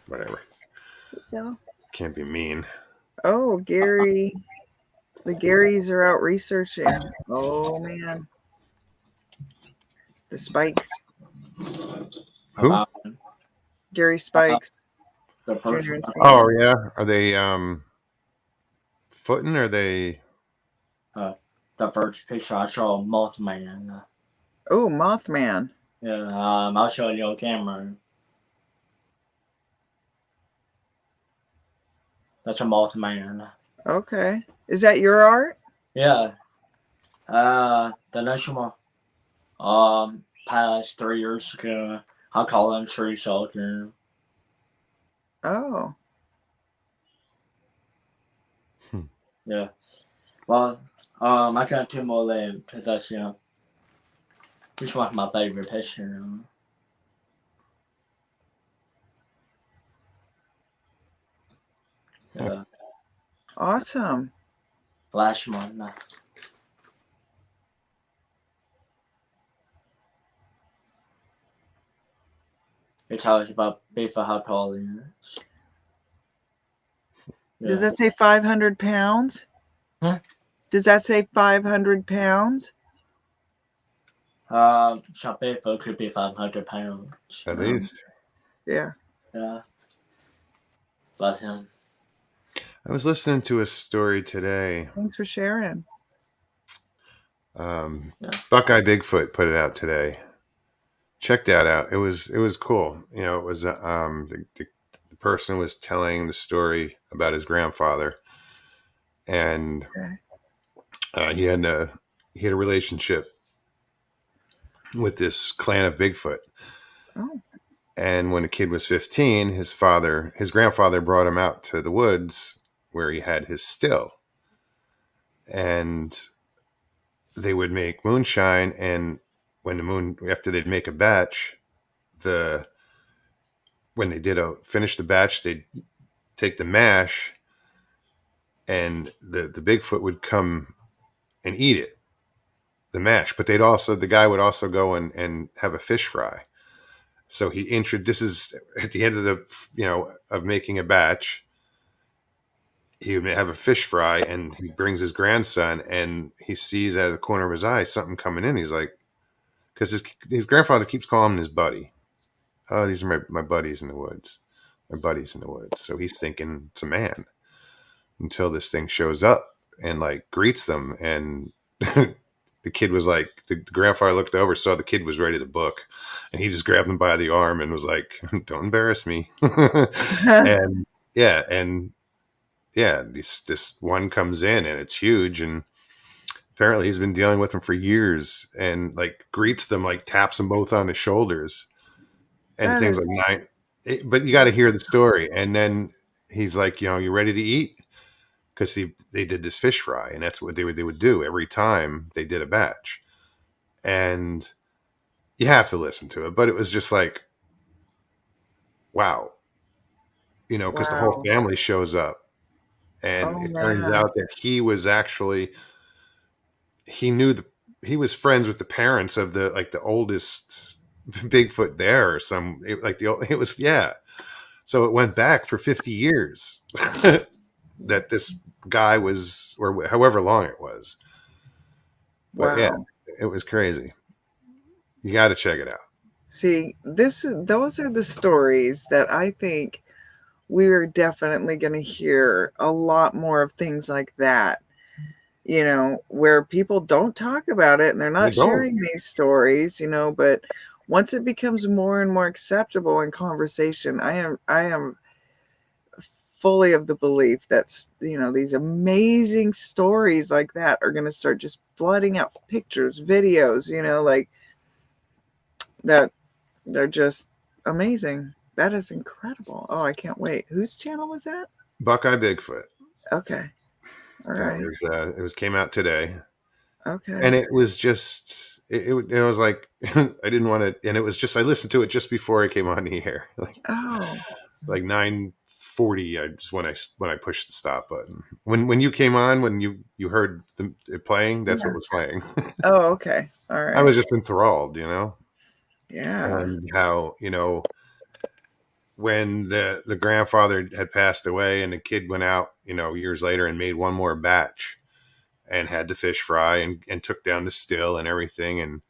whatever. Yeah. Can't be mean. Oh, Gary. The Garys are out researching. Oh, man. The spikes. Who? about Gary Spikes the Jr. person. and Senior. Oh yeah. Are they footing? Or are they? The first picture I saw, Mothman. Oh, Mothman. Yeah, I'll show you on camera. That's a Mothman. Okay. Is that your art? Yeah. The national past 3 years ago, I call him Tree Soldier. Oh. Yeah. Well, I got two more left because that's this one's my favorite picture. Yeah. Awesome. Last month. It tells about Bigfoot how tall he is. Does that say 500 pounds? Huh? Does that say 500 pounds? So Bigfoot could be 500 pounds. At least. Yeah. Yeah. Bless him. I was listening to a story today. Thanks for sharing. Buckeye Bigfoot put it out today. Check that out. It was cool. You know, it was the person was telling the story about his grandfather, and he had a relationship with this clan of Bigfoot. Oh. And when the kid was 15, his grandfather brought him out to the woods where he had his still, and they would make moonshine. And after they'd make a batch, when they finish the batch, they'd take the mash, and the Bigfoot would come and eat it, the mash. But the guy would also go and have a fish fry. So this is at the end of of making a batch. He would have a fish fry, and he brings his grandson, and he sees out of the corner of his eye something coming in. He's like, because his grandfather keeps calling him his buddy. Oh, these are my buddies in the woods. My buddies in the woods. So he's thinking it's a man until this thing shows up and like greets them. And the kid was like, the grandfather looked over, saw the kid was ready to book, and he just grabbed him by the arm and was like, "Don't embarrass me." and this one comes in, and it's huge, and apparently he's been dealing with them for years, and like greets them, like taps them both on the shoulders, and That things is- like that. But you got to hear the story, and then he's like, "You ready to eat?" Because they did this fish fry, and that's what they would do every time they did a batch, and you have to listen to it. But it was just like, wow, because the whole Wow. family shows up, and Oh, it turns man. out that he was he was friends with the parents of the oldest Bigfoot there, or so it went back for 50 years that this guy was, or however long it was. But Wow. yeah, it was crazy. You got to check it out. See, those are the stories that I think we're definitely going to hear a lot more of, things like that, where people don't talk about it and they're not They don't. sharing these stories, but once it becomes more and more acceptable in conversation, I am fully of the belief that these amazing stories like that are going to start just flooding out pictures, videos, like that. They're just amazing. That is incredible. Oh, I can't wait. Whose channel was that? Buckeye Bigfoot. Okay. All right. It came out today. Okay. And it was just, it was like, I didn't want to, and it was just, I listened to it just before I came on the air, like 9:40. When I pushed the stop button, when you came on, when you heard it playing, that's what was playing. Oh, okay. All right. I was just enthralled, Yeah. and how, when the grandfather had passed away and the kid went out, years later and made one more batch and had the fish fry and took down the still and everything. And,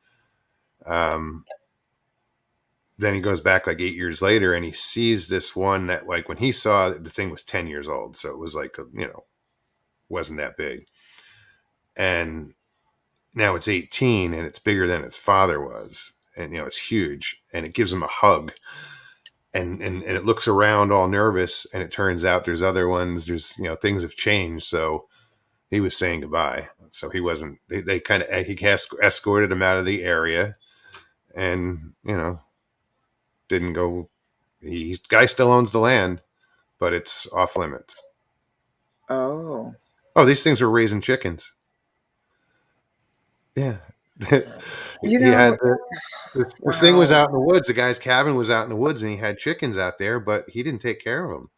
then he goes back like 8 years later and he sees this one that, like, when he saw it, the thing was 10 years old. So it was like, wasn't that big. And now it's 18 and it's bigger than its father was. And, it's huge, and it gives him a hug. And it looks around all nervous, and it turns out there's other ones. There's, things have changed. So he was saying goodbye. So he wasn't, they kind of, he escorted him out of the area and, didn't go. Guy still owns the land, but it's off limits. Oh. Oh, these things are raising chickens. Yeah. He had this thing was out in the woods. The guy's cabin was out in the woods, and he had chickens out there, but he didn't take care of them.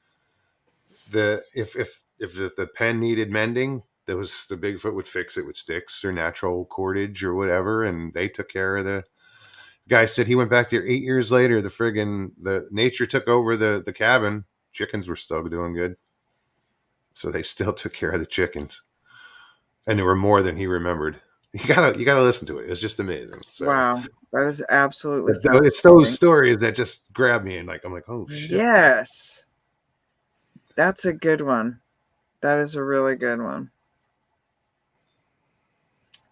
If the pen needed mending, the Bigfoot would fix it with sticks or natural cordage or whatever, and they took care of the guy. Said he went back there 8 years later. The nature took over the cabin. Chickens were still doing good, so they still took care of the chickens, and there were more than he remembered. You gotta listen to it. It's just amazing. So, wow, that is absolutely it's those stories that just grab me, and I'm like, oh shit. Yes, that's a good one. That is a really good one.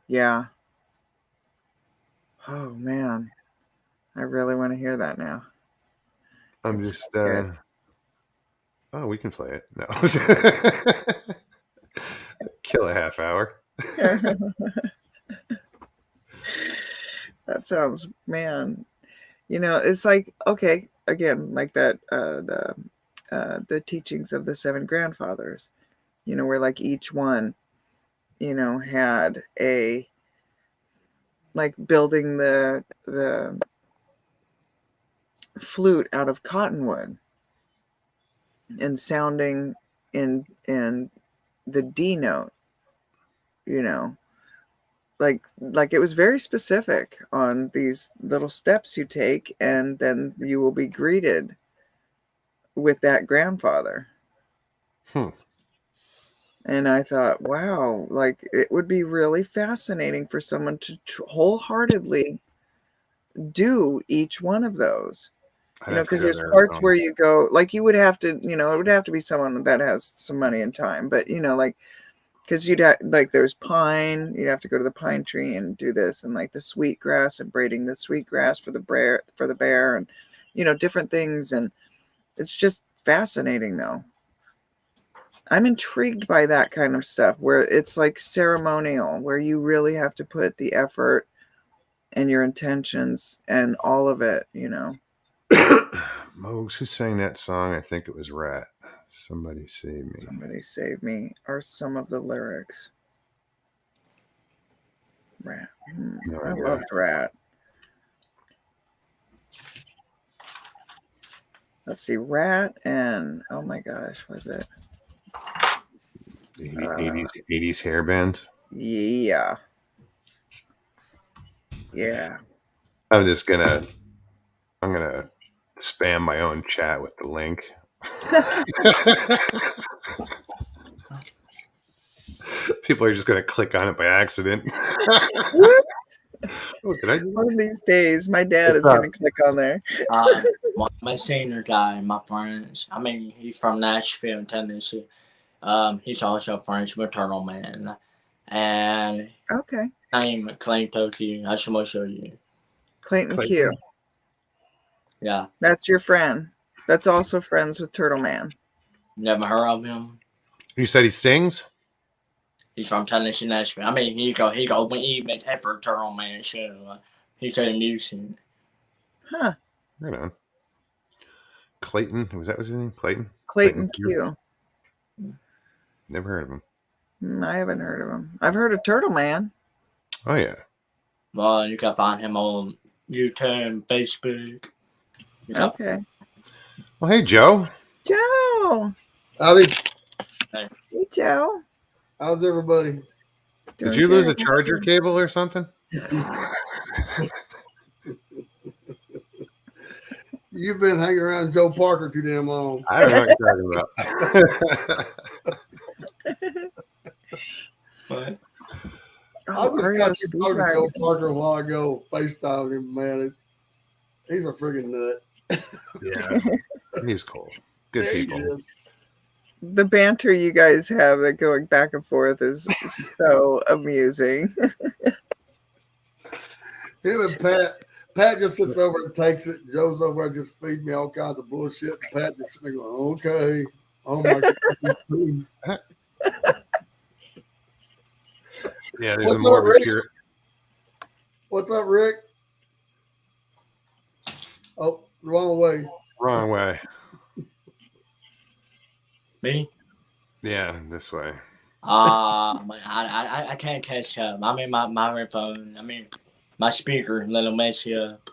Yeah. Oh man, I really want to hear that now. I'm just oh, we can play it. No. Kill a half hour. That sounds, man. It's like, okay, again, like that the teachings of the seven grandfathers, where like each one, had a, like, building the flute out of cottonwood and sounding in the D note, like it was very specific on these little steps you take, and then you will be greeted with that grandfather. And I thought, wow, like, it would be really fascinating for someone to wholeheartedly do each one of those. Because there's parts where you go, like, you would have to, it would have to be someone that has some money and time, but like, because you'd have, like, there's pine, you'd have to go to the pine tree and do this, and like the sweet grass and braiding the sweet grass for the bear, and different things, and it's just fascinating though. I'm intrigued by that kind of stuff where it's like ceremonial, where you really have to put the effort and your intentions and all of it, Mogs, who sang that song? I think it was Rat. Somebody Save Me. Somebody Save Me are some of the lyrics. Rat. I loved Rat. Let's see, Rat and, oh my gosh, was it? 80s hair bands. Yeah. I'm gonna spam my own chat with the link. People are just gonna click on it by accident. One of these days, my dad is gonna click on there. My senior guy, my friends. I mean, he's from Nashville, Tennessee. He's also friends with Turtle Man, and okay, name Clayton Q. I should show you. Clayton Q. Yeah, that's your friend. That's also friends with Turtle Man. Never heard of him. You said he sings? He's from Tennessee, Nashville. I mean, he go when he makes effort Turtle Man show. He said music. Huh. Right on. Clayton, was that his name? Clayton Q. Never heard of him. I haven't heard of him. I've heard of Turtle Man. Oh yeah. Well, you can find him on YouTube, Facebook. Okay. Well, hey, Joe. Joe. Howdy. Hey, Joe. How's everybody? Did you lose a charger cable or something? You've been hanging around Joe Parker too damn long. I don't know what you're talking about. What? I just got you talking to Joe Parker a while ago, FaceTime him, man. He's a friggin' nut. Yeah, he's cool. Good There he people. is. The banter you guys have that going back and forth is so amusing. Him and Pat. Pat just sits over and takes it. Joe's over there just feeding me all kinds of bullshit. And Pat just sitting there going, okay. Oh my God. Yeah, there's What's a more up, of a Rick? pure. What's up, Rick? Oh, wrong way. Wrong way. Me? Yeah, this way. I can't catch up. I mean, my phone. I mean, my speaker, little messy up.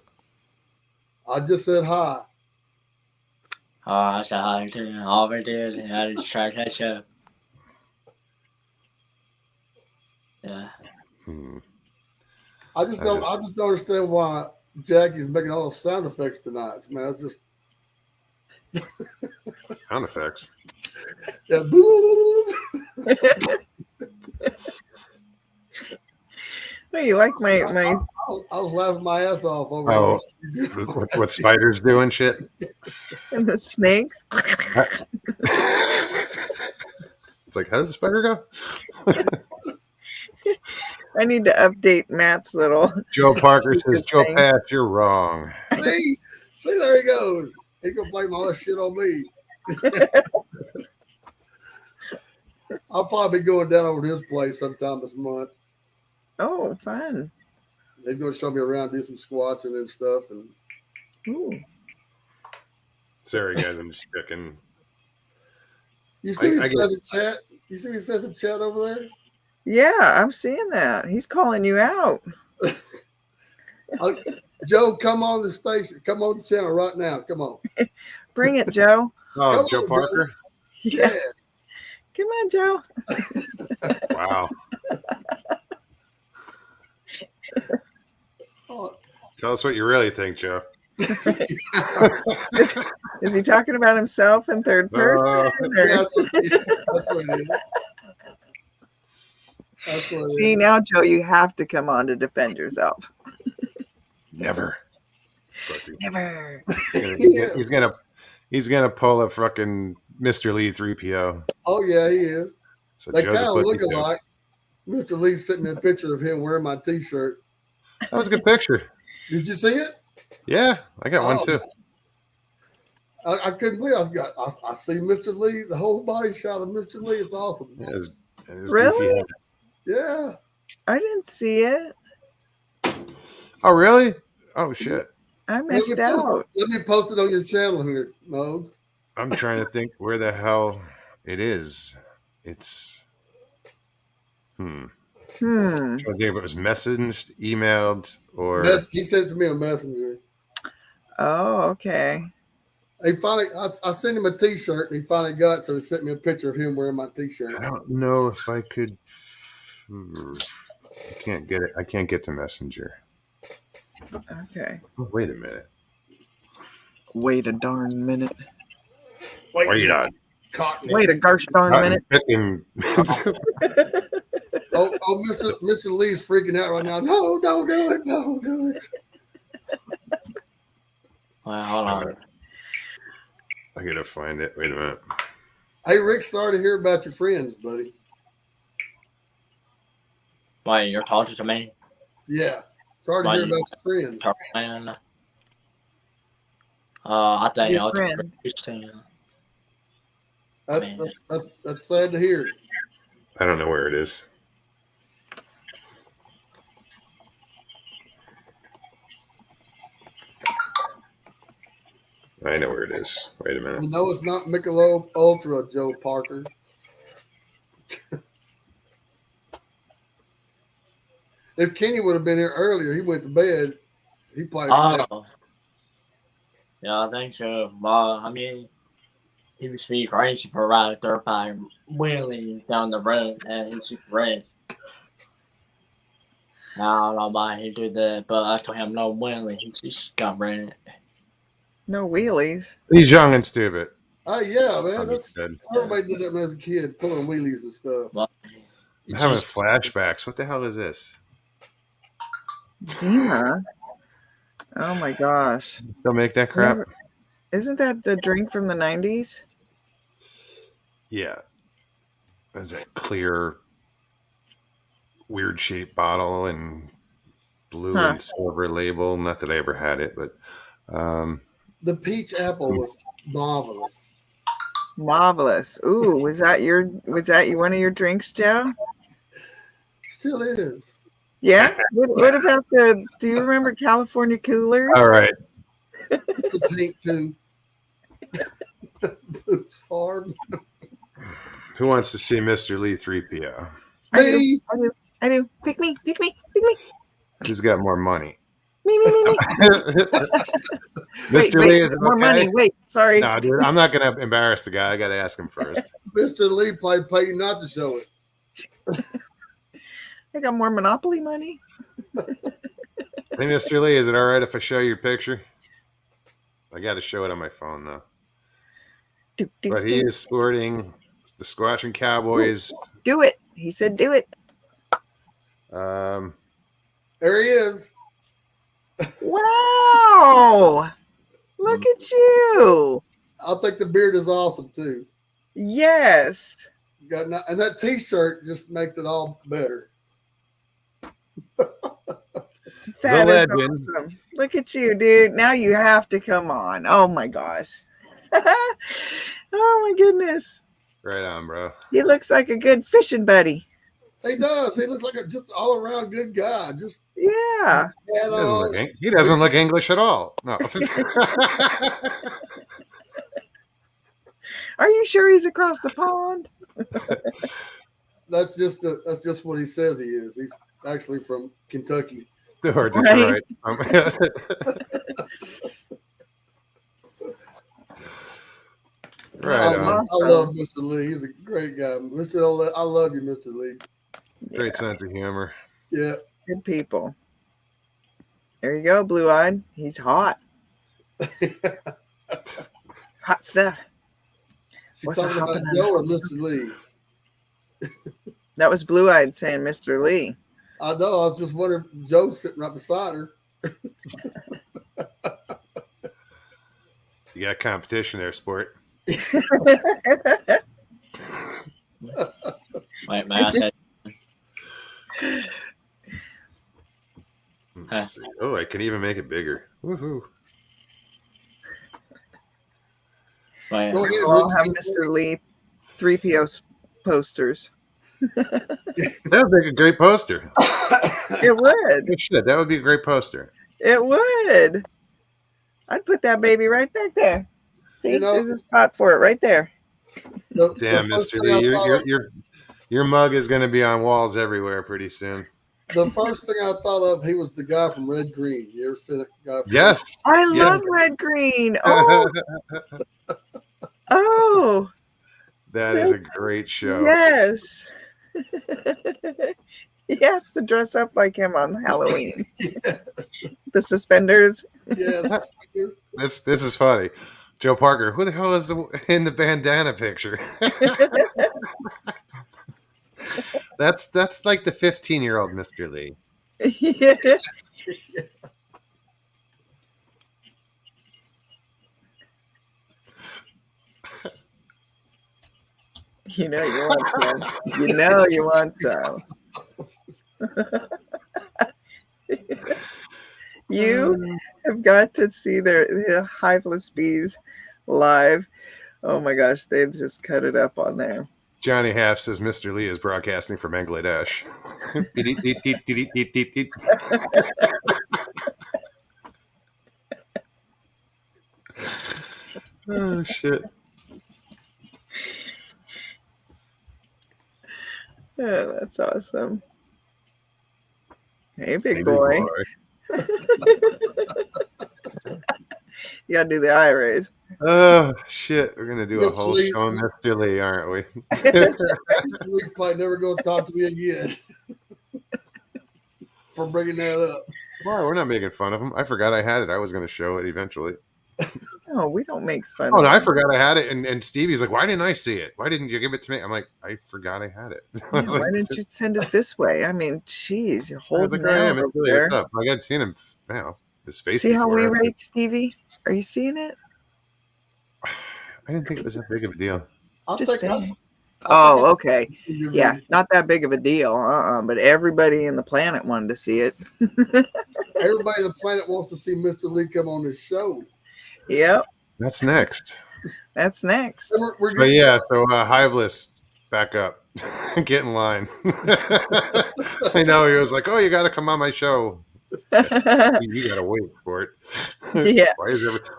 I just said hi. I said hi to you. I already did. And I just try to catch up. Yeah. Hmm. I just don't understand why Jackie's making all those sound effects tonight. Man, I just Sound effects. yeah. Oh, you like my I was laughing my ass off over Oh, here. what spiders do and shit. and the snakes? It's like, how does the spider go? I need to update Matt's little. Joe Parker says, Good Joe thing. Pass, you're wrong. See, there he goes. He gonna blame all that shit on me. I'll probably be going down over to his place sometime this month. Oh, fun. They're gonna show me around, do some squatching and stuff. And Ooh. Sorry, guys, I'm just checking. you see what I he says in chat? You see what he says in chat over there? Yeah, I'm seeing that. He's calling you out. Joe, come on the station. Come on the channel right now. Come on. Bring it, Joe. Oh, Come Joe on, Parker? Yeah. Yeah. Come on, Joe. Wow. Oh, Tell us what you really think, Joe. Is he talking about himself in third person? or- yeah, that's what it is. That's what it See, is. now, Joe, you have to come on to defend yourself. Never. Pussy. Never. He's gonna pull a fucking Mr. Lee 3PO. Oh yeah, he is. So They Joe's kind a of pussy look too. alike. Mr. Lee's sitting in a picture of him wearing my T-shirt. That was a good picture. Did you see it? Yeah, I got one Oh, too. I couldn't believe I see Mr. Lee, the whole body shot of Mr. Lee. It's awesome. Yeah, his Really? goofy head. Yeah. I didn't see it. Oh, really? Oh, shit. I missed out. Let me post it on your channel here, Mo. I'm trying to think where the hell it is. It's. Hmm. I'm trying to think if it was messaged, emailed, or. He sent it to me on Messenger. Oh, okay. He finally, I sent him a T-shirt, and he finally got it, so he sent me a picture of him wearing my T-shirt. I don't know if I could. I can't get it. I can't get to Messenger. Okay. Oh, wait a minute. Wait a darn minute. Wait on. Cotton. Wait a gosh darn minute. Oh, Mr. Lee's freaking out right now. No, don't do it. Don't do it. Well, hold on. I gotta find it. Wait a minute. Hey, Rick, sorry to hear about your friends, buddy. Wait, you're talking to me? Yeah. Sorry to Why hear you- about your friends. Turtle Man. I think Your I'll friend. That's sad to hear. I don't know where it is. I know where it is. Wait a minute. You know it's not Michelob Ultra, Joe Parker. If Kenny would have been here earlier, he went to bed. He played. Oh. Yeah, I think so. Well, I mean, he was pretty crazy for a ride there by wheeling down the road and he's just red. I don't know why he did that, but I told him no wheeling. He just got ran. No wheelies. He's young and stupid. Oh yeah, man. I'm That's dead. everybody did that when I was a kid, pulling wheelies and stuff. Well, I'm having flashbacks. What the hell is this? Zima. Oh my gosh. Still make that crap? Never- Isn't that the drink from the 90s? Yeah. That's a clear, weird shaped bottle and blue Huh. and silver label. Not that I ever had it, but The peach apple was marvelous. Marvelous. Ooh, was that one of your drinks, Joe? Still is. Yeah. What about do you remember California Coolers? all right. The pink too. Boots Farm. Who wants to see Mr. Lee 3PO? I do. Me. I do. Pick me. Who's got more money? Me. Mr. Wait, Lee, is it more okay? money. Wait, sorry. No, dude, I'm not going to embarrass the guy. I got to ask him first. Mr. Lee played pay you not to show it. I got more Monopoly money. Hey, Mr. Lee, is it all right if I show your picture? I got to show it on my phone, though. But he is sporting the Squatching Cowboys. Do it. He said do it. There he is. Wow. Look at you. I think the beard is awesome too. Yes. And that T-shirt just makes it all better. That is legend. awesome. Look at you, dude. Now you have to come on. Oh my gosh. Oh my goodness. Right on, bro. He looks like a good fishing buddy. He does. He looks like a just all around good guy. Just Yeah. He doesn't look English at all. No. Are you sure he's across the pond? that's just what he says he is. He's actually from Kentucky. Or Detroit. Right on. I love Mr. Lee. He's a great guy. I love you, Mr. Lee. Great sense of humor. Yeah. Good people. There you go, Blue Eyed. He's hot. Hot stuff. She's What's talking about happening? Joe and Mr. Lee. That was Blue Eyed saying Mr. Lee. I know. I was just wondering. Joe's sitting right beside her. You got competition there, sport. Wait, may I say? Let's see. Oh, I can even make it bigger. Woohoo. Wait, Go ahead, We'll Rick. have Mr. Lee 3PO posters. That would make a great poster. It would. Good shit. That would be a great poster. It would. I'd put that baby right back there. See, You know- there's a spot for it right there. Damn, the first Mr. thing I Lee, thought your mug is going to be on walls everywhere pretty soon. The first thing I thought of, he was the guy from Red Green. You ever see that guy? Yes. I Yes. love red green. Oh, oh, That is a great show. yes. He has to dress up like him on Halloween. The suspenders. Yes. This is funny. Joe Parker, who the hell is in the bandana picture? That's like the 15-year-old Mr. Lee. Yeah. You know you want some. You know you want some. You have got to see the Hiveless Bees live. Oh my gosh, they just cut it up on there. Johnny Half says Mr. Lee is broadcasting from Bangladesh. Oh shit. Oh, that's awesome. Hey, Hey, big boy. You gotta do the eye raise. Oh shit. We're gonna do a Mr. whole Lee. show on Mr. Lee, aren't we? Mr. Lee's probably never going to talk to me again for bringing that up. Why? We're not making fun of him. I forgot I had it. I was gonna show it eventually. No, we don't make fun Oh of no, I them. forgot I had it. And Stevie's like, why didn't I see it? Why didn't you give it to me? I'm like, I forgot I had it. I Yeah, was why like, didn't you send it this way? I mean, geez, you're I was holding like, I am. out It's over really, there. what's up? I hadn't seen him now. his face See how we before. rate Stevie? Are you seeing it? I didn't think it was that big of a deal. I Just think I- saying. I Oh, think I- okay. Yeah, not that big of a deal. But everybody in the planet wanted to see it. Everybody on the planet wants to see Mr. Lee come on this show. Yep, That's next. that's next. And we're So yeah, so Hive List, back up. Get in line. I know, he was like, oh, you got to come on my show. You got to wait for it. Yeah.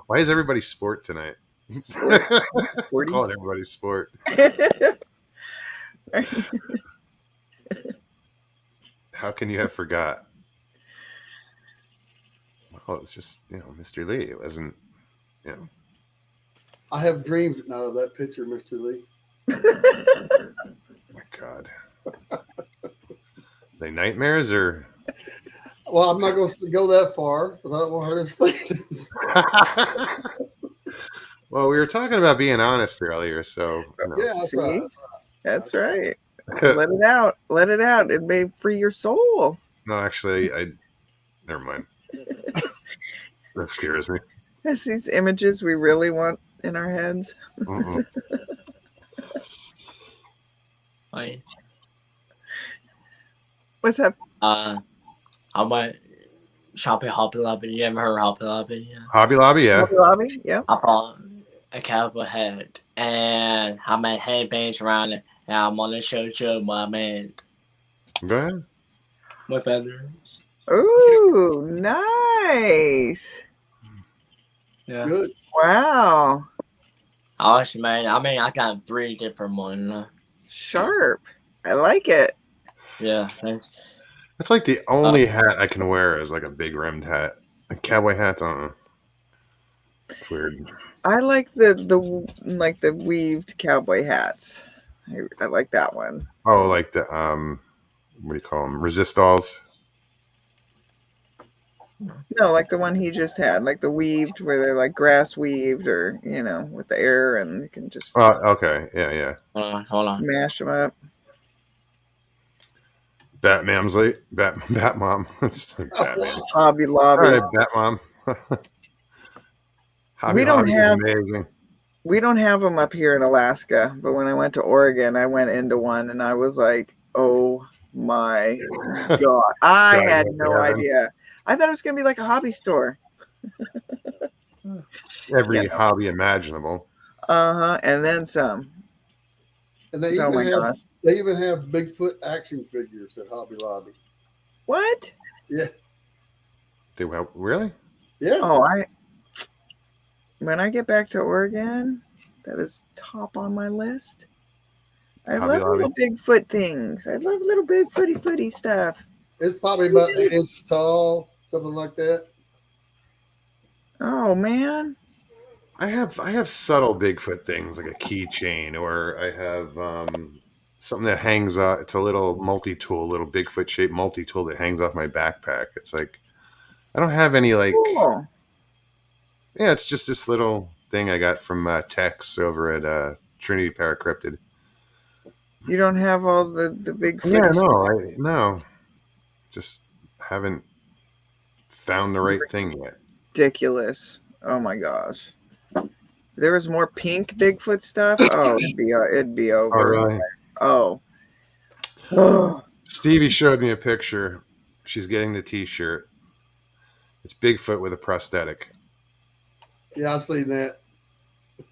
Why is everybody sport tonight? Sporty. Calling everybody sport. How can you have forgot? Well, it's just, Mr. Lee. It wasn't, I have dreams at night of that picture, Mr. Lee. my God. They nightmares or? Well, I'm not going to go that far because I don't want to hurt his feelings. Well, we were talking about being honest earlier, so. Yeah, that's See? right. That's right. Let it out. Let it out. It may free your soul. No, actually, never mind. That scares me. There's these images we really want in our heads. Mm-mm. Like, What's up? I went shopping Hobby Lobby. You ever heard of Hobby Lobby? Yeah. Hobby Lobby, yeah. Hobby Lobby? Yep. I bought a cowboy hat and I made headbands around it. And I'm gonna show you what I made Go ahead. with feathers. Ooh, nice. Yeah. Good. Wow. I actually made. I mean, I got 3 different ones. Sharp. I like it. Yeah. Thanks. It's like the only hat I can wear is like a big rimmed hat. Like cowboy hats, I don't know. It's weird. I like the weaved cowboy hats. I like that one. Oh, like the what do you call them? Resistals. No, like the one he just had, like the weaved where they're like grass weaved or, with the air and you can just Oh, okay. Yeah. Hold on. smash them up. Batman's late. Batmom. It's Batman. Hobby All Lobby. right, Batmom. Hobby We don't Lobby is have- amazing. We don't have them up here in Alaska, but when I went to Oregon, I went into one and I was like, oh my God. I God, had what no happened? idea. I thought it was going to be like a hobby store. Every Yeah. hobby imaginable. Uh-huh. And then some. And they Oh my even have gosh. they even have Bigfoot action figures at Hobby Lobby. What? Yeah. Really? Yeah. Oh, when I get back to Oregon, that is top on my list. I Hobby love little Bigfoot things. I love little footy stuff. It's probably about 8 inches tall, something like that. Oh man. I have subtle Bigfoot things like a keychain, or I have something that hangs off. It's a little multi-tool, little Bigfoot shaped multi-tool that hangs off my backpack. It's like I don't have any like. Cool. Yeah, it's just this little thing I got from Tex over at Trinity Paracryptid. You don't have all the big Yeah, footy no, just haven't found the right thing yet. ridiculous. Oh my gosh. If there was more pink Bigfoot stuff, oh, it'd be over. All right. Oh. Oh. Stevie showed me a picture. She's getting the T-shirt. It's Bigfoot with a prosthetic, Yeah, I seen that.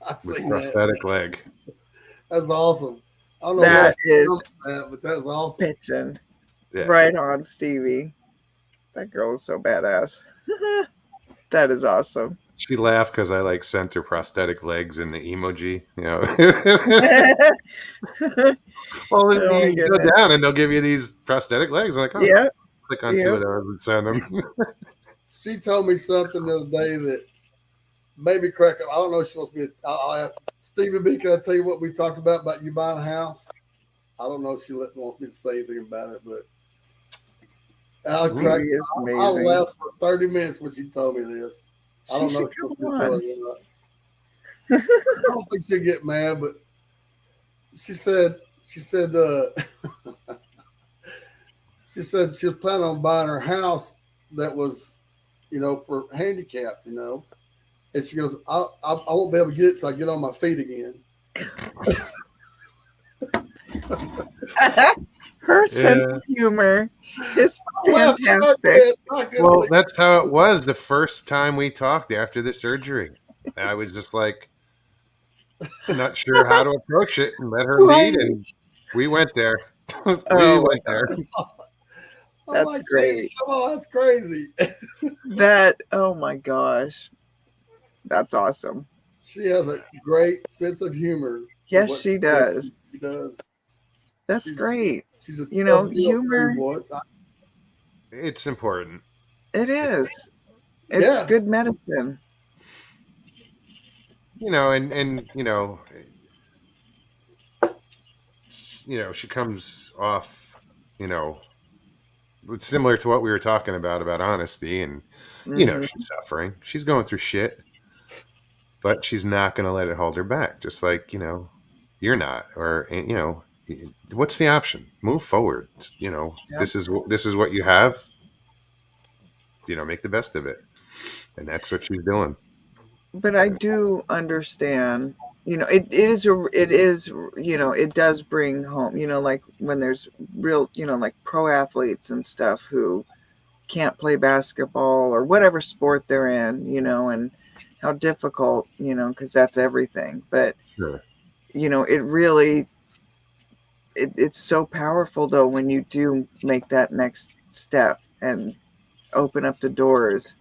I with seen that. prosthetic leg. That's awesome. I don't know That what is that, but that's awesome. bitchin'. Yeah. Right on, Stevie. That girl is so badass. That is awesome. She laughed because I like sent her prosthetic legs in the emoji. Well, Oh, my you go goodness. down and they'll give you these prosthetic legs. I'm like, oh, Yeah. click on two Yeah. of those and send them. She told me something the other day that made me crack up. I don't know if she wants me to. Stephen B, can I tell you what we talked about you buying a house? I don't know if she wants me to say anything about it, but I Stevie cracked. is I amazing. laughed for 30 minutes when she told me this. I don't She know if should she wants come me to tell on. her or not. I don't think she'll get mad, but she said she said she was planning on buying her house that was, for handicapped, And she goes, I won't be able to get it till I get on my feet again. Her sense of humor is I laughed so much, fantastic. man. I couldn't Well, believe that's how it was the first time we talked after the surgery. I was just like, not sure how to approach it and let her lead, and we went there. we Oh, went there. I'm That's like, great. come on, that's crazy. Oh my gosh. That's awesome. She has a great sense of humor. Yes, What- she does. She does. That's She- great. She's a You know, tough deal, humor- boy. It's important. It is. It's Yeah. good medicine. And she comes off, it's similar to what we were talking about honesty, and Mhm. she's suffering, she's going through shit, but she's not going to let it hold her back, just like you're not, or what's the option? Move forward. This is what you have. Make the best of it, and that's what she's doing. But I do understand, it is, it does bring home, like when there's real, like pro athletes and stuff who can't play basketball or whatever sport they're in, and how difficult, because that's everything. But, Sure. it really, it's so powerful though, when you do make that next step and open up the doors.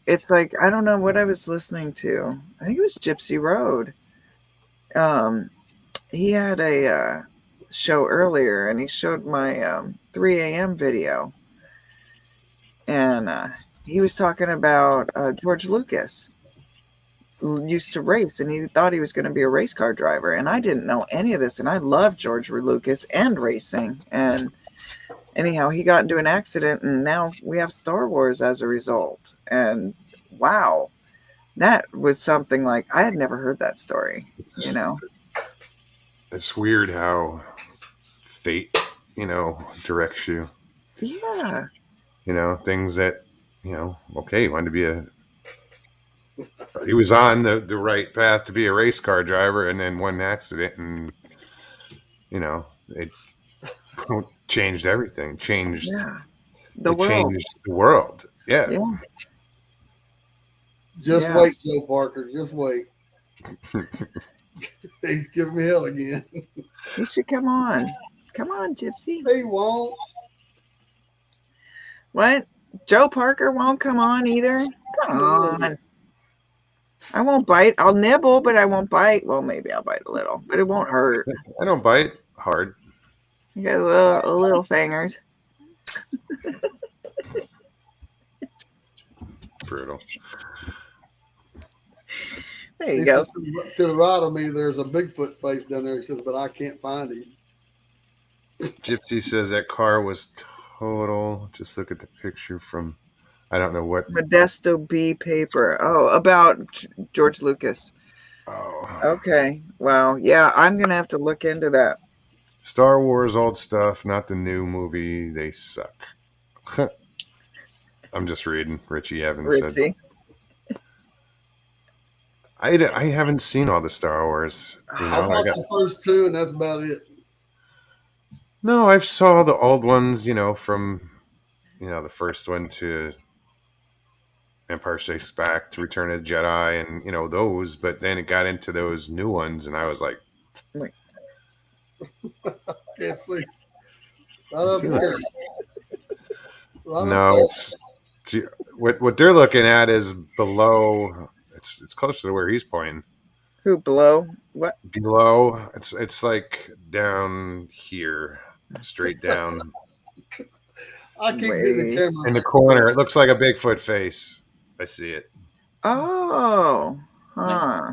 It's like, I don't know what I was listening to. I think it was Gypsy Road. He had a show earlier, and he showed my 3 a.m. video. And he was talking about George Lucas used to race, and he thought he was going to be a race car driver. And I didn't know any of this. And I love George Lucas and racing. And anyhow, he got into an accident, and now we have Star Wars as a result. And wow, that was something like I had never heard that story. It's weird how fate, directs you. Yeah. Things that, okay, he wanted to be he was on the right path to be a race car driver, and then one accident, and it changed everything. Changed the world. Changed the world. Yeah. Just Yeah. wait, Joe Parker. Just wait. He's giving me hell again. You should come on. Come on, Gypsy. He won't. What? Joe Parker won't come on either? Come on. I won't bite. I'll nibble, but I won't bite. Well, maybe I'll bite a little, but it won't hurt. I don't bite hard. You got little fingers. Brutal. There you He go. said, to the right of me, there's a Bigfoot face down there. He says, but I can't find him. Gypsy says that car was total. Just look at the picture from, I don't know what. Modesto B paper. Oh, about George Lucas. Oh. Okay. Wow. Yeah, I'm going to have to look into that. Star Wars old stuff, not the new movie. They suck. I'm just reading. Richie Evans said. Richie. I haven't seen all the Star Wars. I watched the first two, and that's about it. No, I've saw the old ones, from, the first one to Empire Strikes Back to Return of the Jedi, and, those. But then it got into those new ones, and I was like, Can't see. Right up there. Right no, up it's what they're looking at is below. It's closer to where he's pointing. Who below? What? Below, it's like down here, straight down there. I can't get the camera. in the corner. It looks like a Bigfoot face. I see it. Oh. Huh.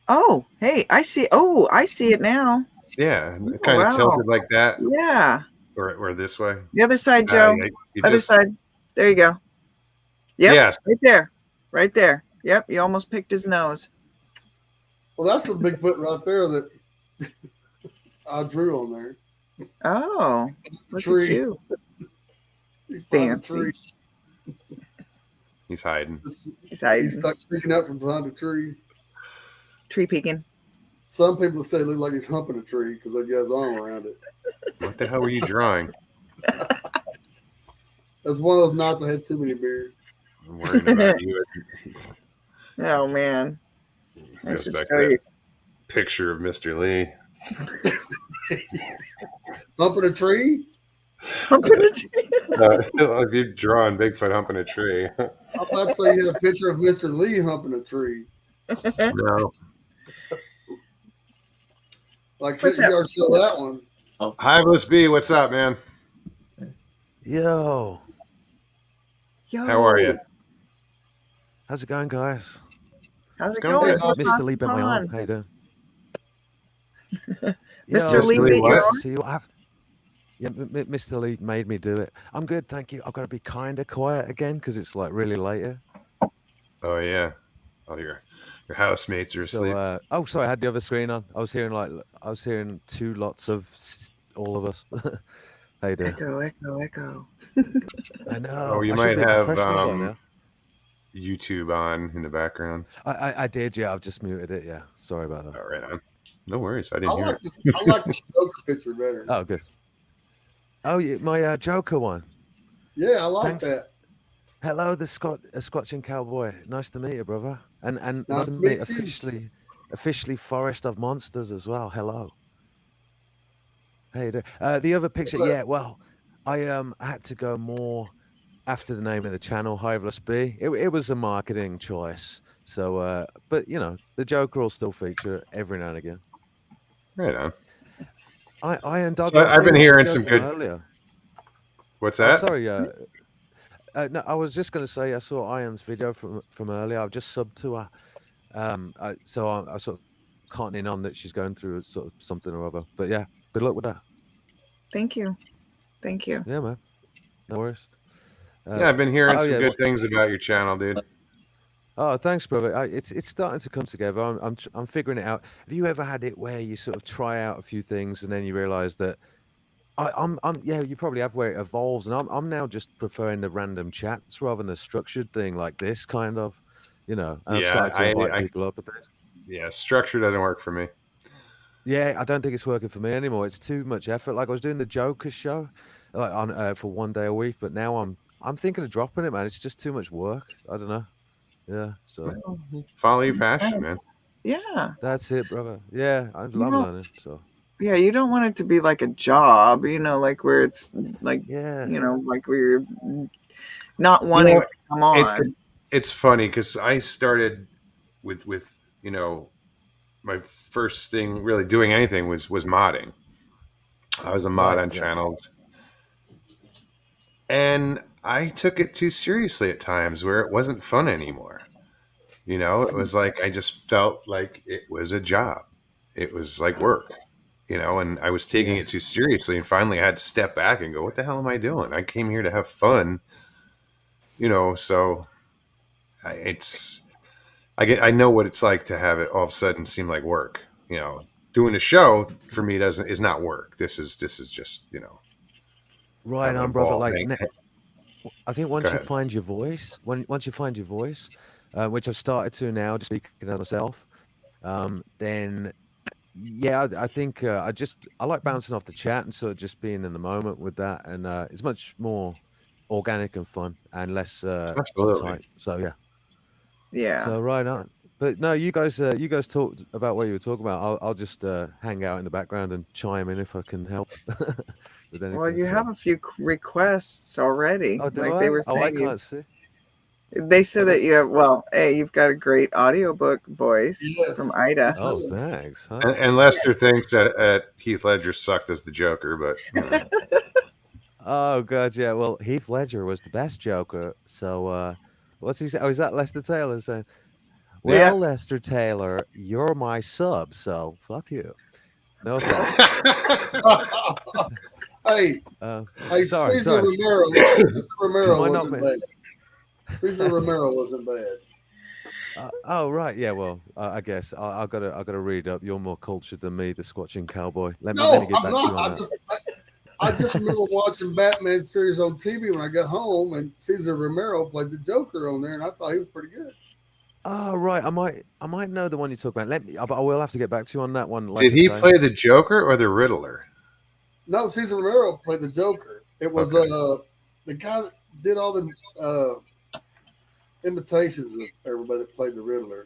Oh, hey, I see. Oh, I see it now. Yeah, kind of tilted like that, Yeah. or this way. The other side, Joe. Other side. There you go. Yep. Yes. Right there. Right there. Yep. You almost picked his nose. Well, that's the Bigfoot right there that I drew on there. Oh, look Tree. at you. He's behind a Fancy. tree. He's hiding. He's He's hiding. stuck peeking out from behind a tree. Tree peeking. Some people say it look like he's humping a tree because they've got his arm around it. What the hell were you drawing? That's one of those nights I had too many beers. I'm worrying about you. Oh man. I Goes should back show to you. that picture of Mr. Lee. Humping a tree? I'm gonna do- If you're drawing Bigfoot humping a tree. I'm about to say you had a picture of Mr. Lee humping a tree. No. Like, What's you that? already show that one. Hiveless B, what's up, man? Yo, Yo, How are you? how's it going, guys? How's it Going going? good. We're Mr. Lee having bent my arm. fun. How you doing? Mr. Lee Mr. Lee bit what? your nice to arm? see you. Yeah, Mr. Lee made me do it. I'm good, thank you. I've got to be kind of quiet again because it's like really late here. Oh yeah. Oh, your housemates are asleep. So, oh, sorry, I had the other screen on. I was hearing two lots of all of us. How you doing? Echo, echo, echo. I know. Oh, you I might should be a have professional by now. YouTube on in the background. I did, yeah. I've just muted it. Yeah, sorry about that. Oh, right on. No worries. I I didn't hear like, it. I like the Joker picture better. Oh, good. Oh, yeah, my Joker one. Yeah, I like Thanks. that. Hello, the Scotching Cowboy. Nice to meet you, brother. And Nice nice to to meet meet you. officially Forest of Monsters as well. Hello. Hey, the other picture, Hello. yeah. Well, I had to go more after the name of the channel, Hiveless B. It was a marketing choice. So, but you know, the Joker will still feature every now and again. Right on. Iron Dog. So I've been hearing some joking good- earlier. What's Oh, that? sorry. No, I was just going to say I saw Iron's video from earlier. I've just subbed to her, so I sort of counting on that she's going through sort of something or other. But yeah, good luck with that. Thank you. Thank you. Yeah, man. No worries. Yeah, I've been hearing oh, some yeah, good things about your channel, dude. Oh, thanks, brother. It's starting to come together. I'm figuring it out. Have you ever had it where you sort of try out a few things and then you realize that I'm yeah, you probably have where it evolves, and I'm now just preferring the random chats rather than a structured thing like this kind of, you know. And Yeah, I've started to invite I- people up at this. Yeah, structure doesn't work for me. Yeah, I don't think it's working for me anymore. It's too much effort. Like I was doing the Joker show, like on for one day a week, but now I'm thinking of dropping it, man. It's just too much work. I don't know. Yeah, so Follow your passion, man. Yeah. that's it, brother. Yeah, I'm know- learning. So Yeah, you don't want it to be like a job, you know, like where it's like, yeah, you know, like where you're not wanting know, to come on. It's funny because I started with you know, my first thing really doing anything was modding. I was a mod Right, on yeah. channels, and I took it too seriously at times where it wasn't fun anymore. You know, it was like I just felt like it was a job. It was like work, you know, and I was taking it too seriously. And finally, I had to step back and go, "What the hell am I doing? I came here to have fun." You know, so I know what it's like to have it all of a sudden seem like work. You know, doing a show for me is not work. This is just, you know, right having a on, brother. ball. Like Hey, I think once Go you ahead. find your voice, once you find your voice, which I've started to now, just speaking of myself, then yeah, I think I like bouncing off the chat and sort of just being in the moment with that, and it's much more organic and fun and less Absolutely. uptight. So yeah, Yeah. so right on. But no, you guys talked about what you were talking about. I'll just hang out in the background and chime in if I can help. With anything, Well, you so. have a few requests already. Oh, do like I? they were Oh, I saying, can't see. they said that you have. Well, hey, you've got a great audiobook voice Yes. from Ida. Oh, thanks. Huh? And Lester thinks that Heath Ledger sucked as the Joker, but you know. Oh god, yeah. Well, Heath Ledger was the best Joker. So what's he say? Oh, is that Lester Taylor saying? Well, Yeah. Lester Taylor, you're my sub, so fuck you. No thanks. Hey, hey, sorry, Cesar sorry. Romero. Romero Might not wasn't be- bad. Cesar Romero wasn't bad. Oh right, yeah. Well, I guess I gotta read up. You're more cultured than me, the Squatching Cowboy. Let me No, get I'm back to you not. on I'm that. just, I just remember watching Batman series on TV when I got home, and Cesar Romero played the Joker on there, and I thought he was pretty good. Oh right, I might know the one you talk about. But I will have to get back to you on that one. Like Did I he say. play the Joker or the Riddler? No, Cesar Romero played the Joker. It was Okay. the guy that did all the imitations of everybody that played the Riddler.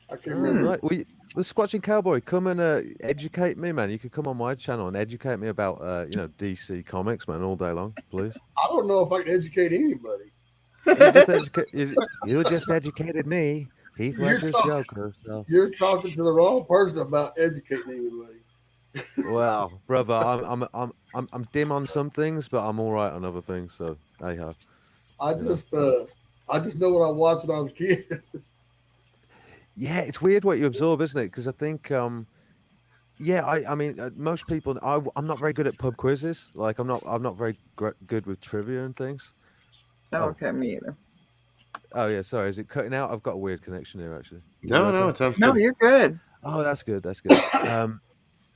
I can't Oh, remember. right. Well, Squatching Cowboy, come and educate me, man. You could come on my channel and educate me about DC Comics, man, all day long, please. I don't know if I can educate anybody. You just educated me, Heath You're Ledger's talking- Joker. So. You're talking to the wrong person about educating anybody. Well, brother, I'm dim on some things, but I'm all right on other things. So hey ho. I just know what I watched when I was a kid. Yeah, it's weird what you absorb, isn't it? Because I think, yeah, I mean, most people, I'm not very good at pub quizzes. Like, I'm not very good with trivia and things. Oh, Oh. okay, me either. Oh yeah, sorry, is it cutting out? I've got a weird connection here, actually. No, You no, okay? it sounds No, good. you're good. Oh, that's good. That's good.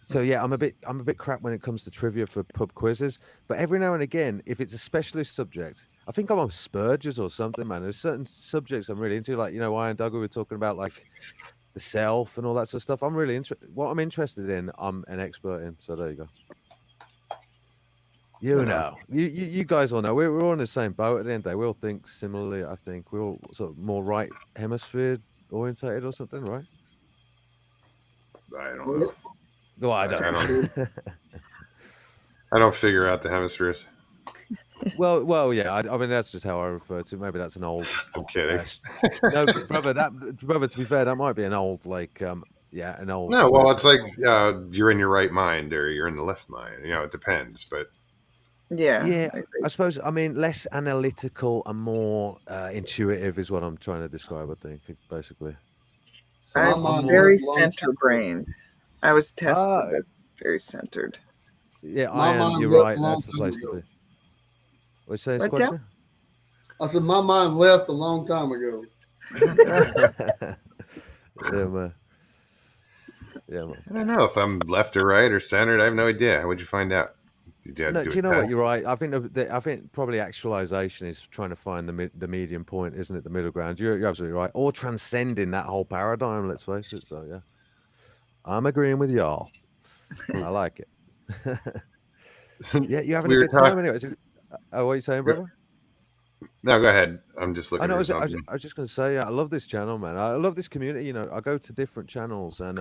So yeah, I'm a bit crap when it comes to trivia for pub quizzes. But every now and again, if it's a specialist subject, I think I'm on Spurgers or something, man. There's certain subjects I'm really into, like Iron Dog, we were talking about, like the self and all that sort of stuff. I'm really interested. What I'm interested in, I'm an expert in. So there you go. You guys all know we're all in the same boat at the end of the day. We all think similarly. I think we're all sort of more right hemisphere orientated or something, right? I don't know. Well, I I don't. I don't figure out the hemispheres. Well, yeah. I mean, that's just how I refer to it. Maybe that's an old. I'm kidding. No, brother. Brother. To be fair, that might be an old, like, yeah, an old. No, well, it's like you're in your right mind or you're in the left mind. It depends. But Yeah. Yeah, I agree. I suppose. I mean, less analytical and more intuitive is what I'm trying to describe. I think, basically. So I'm I'm very long- center-brained. I was tested Ah. as very centered. yeah, My I am. mind You're left right. a long That's the time place to ago. be. What you say, What, Joe? Squatcher? I said my mind left a long time ago. Yeah, man. Yeah, man. I don't know if I'm left or right or centered. I have no idea. How would you find out? Did you have No, to do do you a know what? test? You're right. I think probably actualization is trying to find the medium point, isn't it? The middle ground. You're absolutely right. Or transcending that whole paradigm. Let's face it. So yeah, I'm agreeing with y'all. I like it. Yeah, you having We a were good time talk- anyway. What are you saying, brother? No, go ahead. I'm just I looking know. for I was something. just going to say, I love this channel, man. I love this community. I go to different channels, and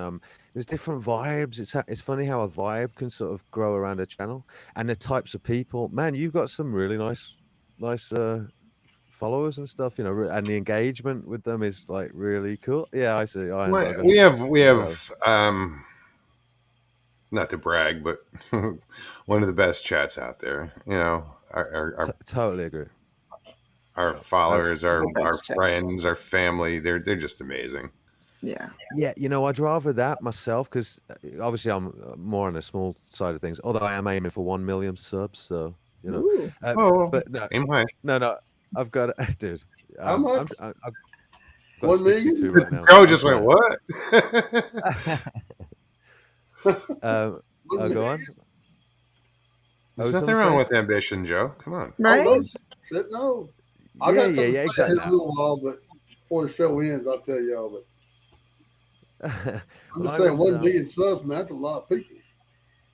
there's different vibes. It's funny how a vibe can sort of grow around a channel, and the types of people. Man, you've got some really nice followers and stuff. And the engagement with them is like really cool. Yeah, I see. We have not to brag, but one of the best chats out there. Totally agree. Our followers, our The best chat. friends, our family, they're just amazing. Yeah. Yeah, I'd rather that myself because obviously I'm more on the small side of things. Although I am aiming for 1 million subs, so Ooh. But no, Aim high. I've got dude. How much? I've got 1 million? 62 right now. Joe just went, I'm what? trying. Go on. There's Oh, nothing someone wrong says- with ambition, Joe. Come on. Right? Oh, no, shit, no. I Yeah, got something yeah, to say exactly. in a little while, but before the show ends, I'll tell y'all. But I'm Well, just I saying, was, 1 million subs, man, that's a lot of people.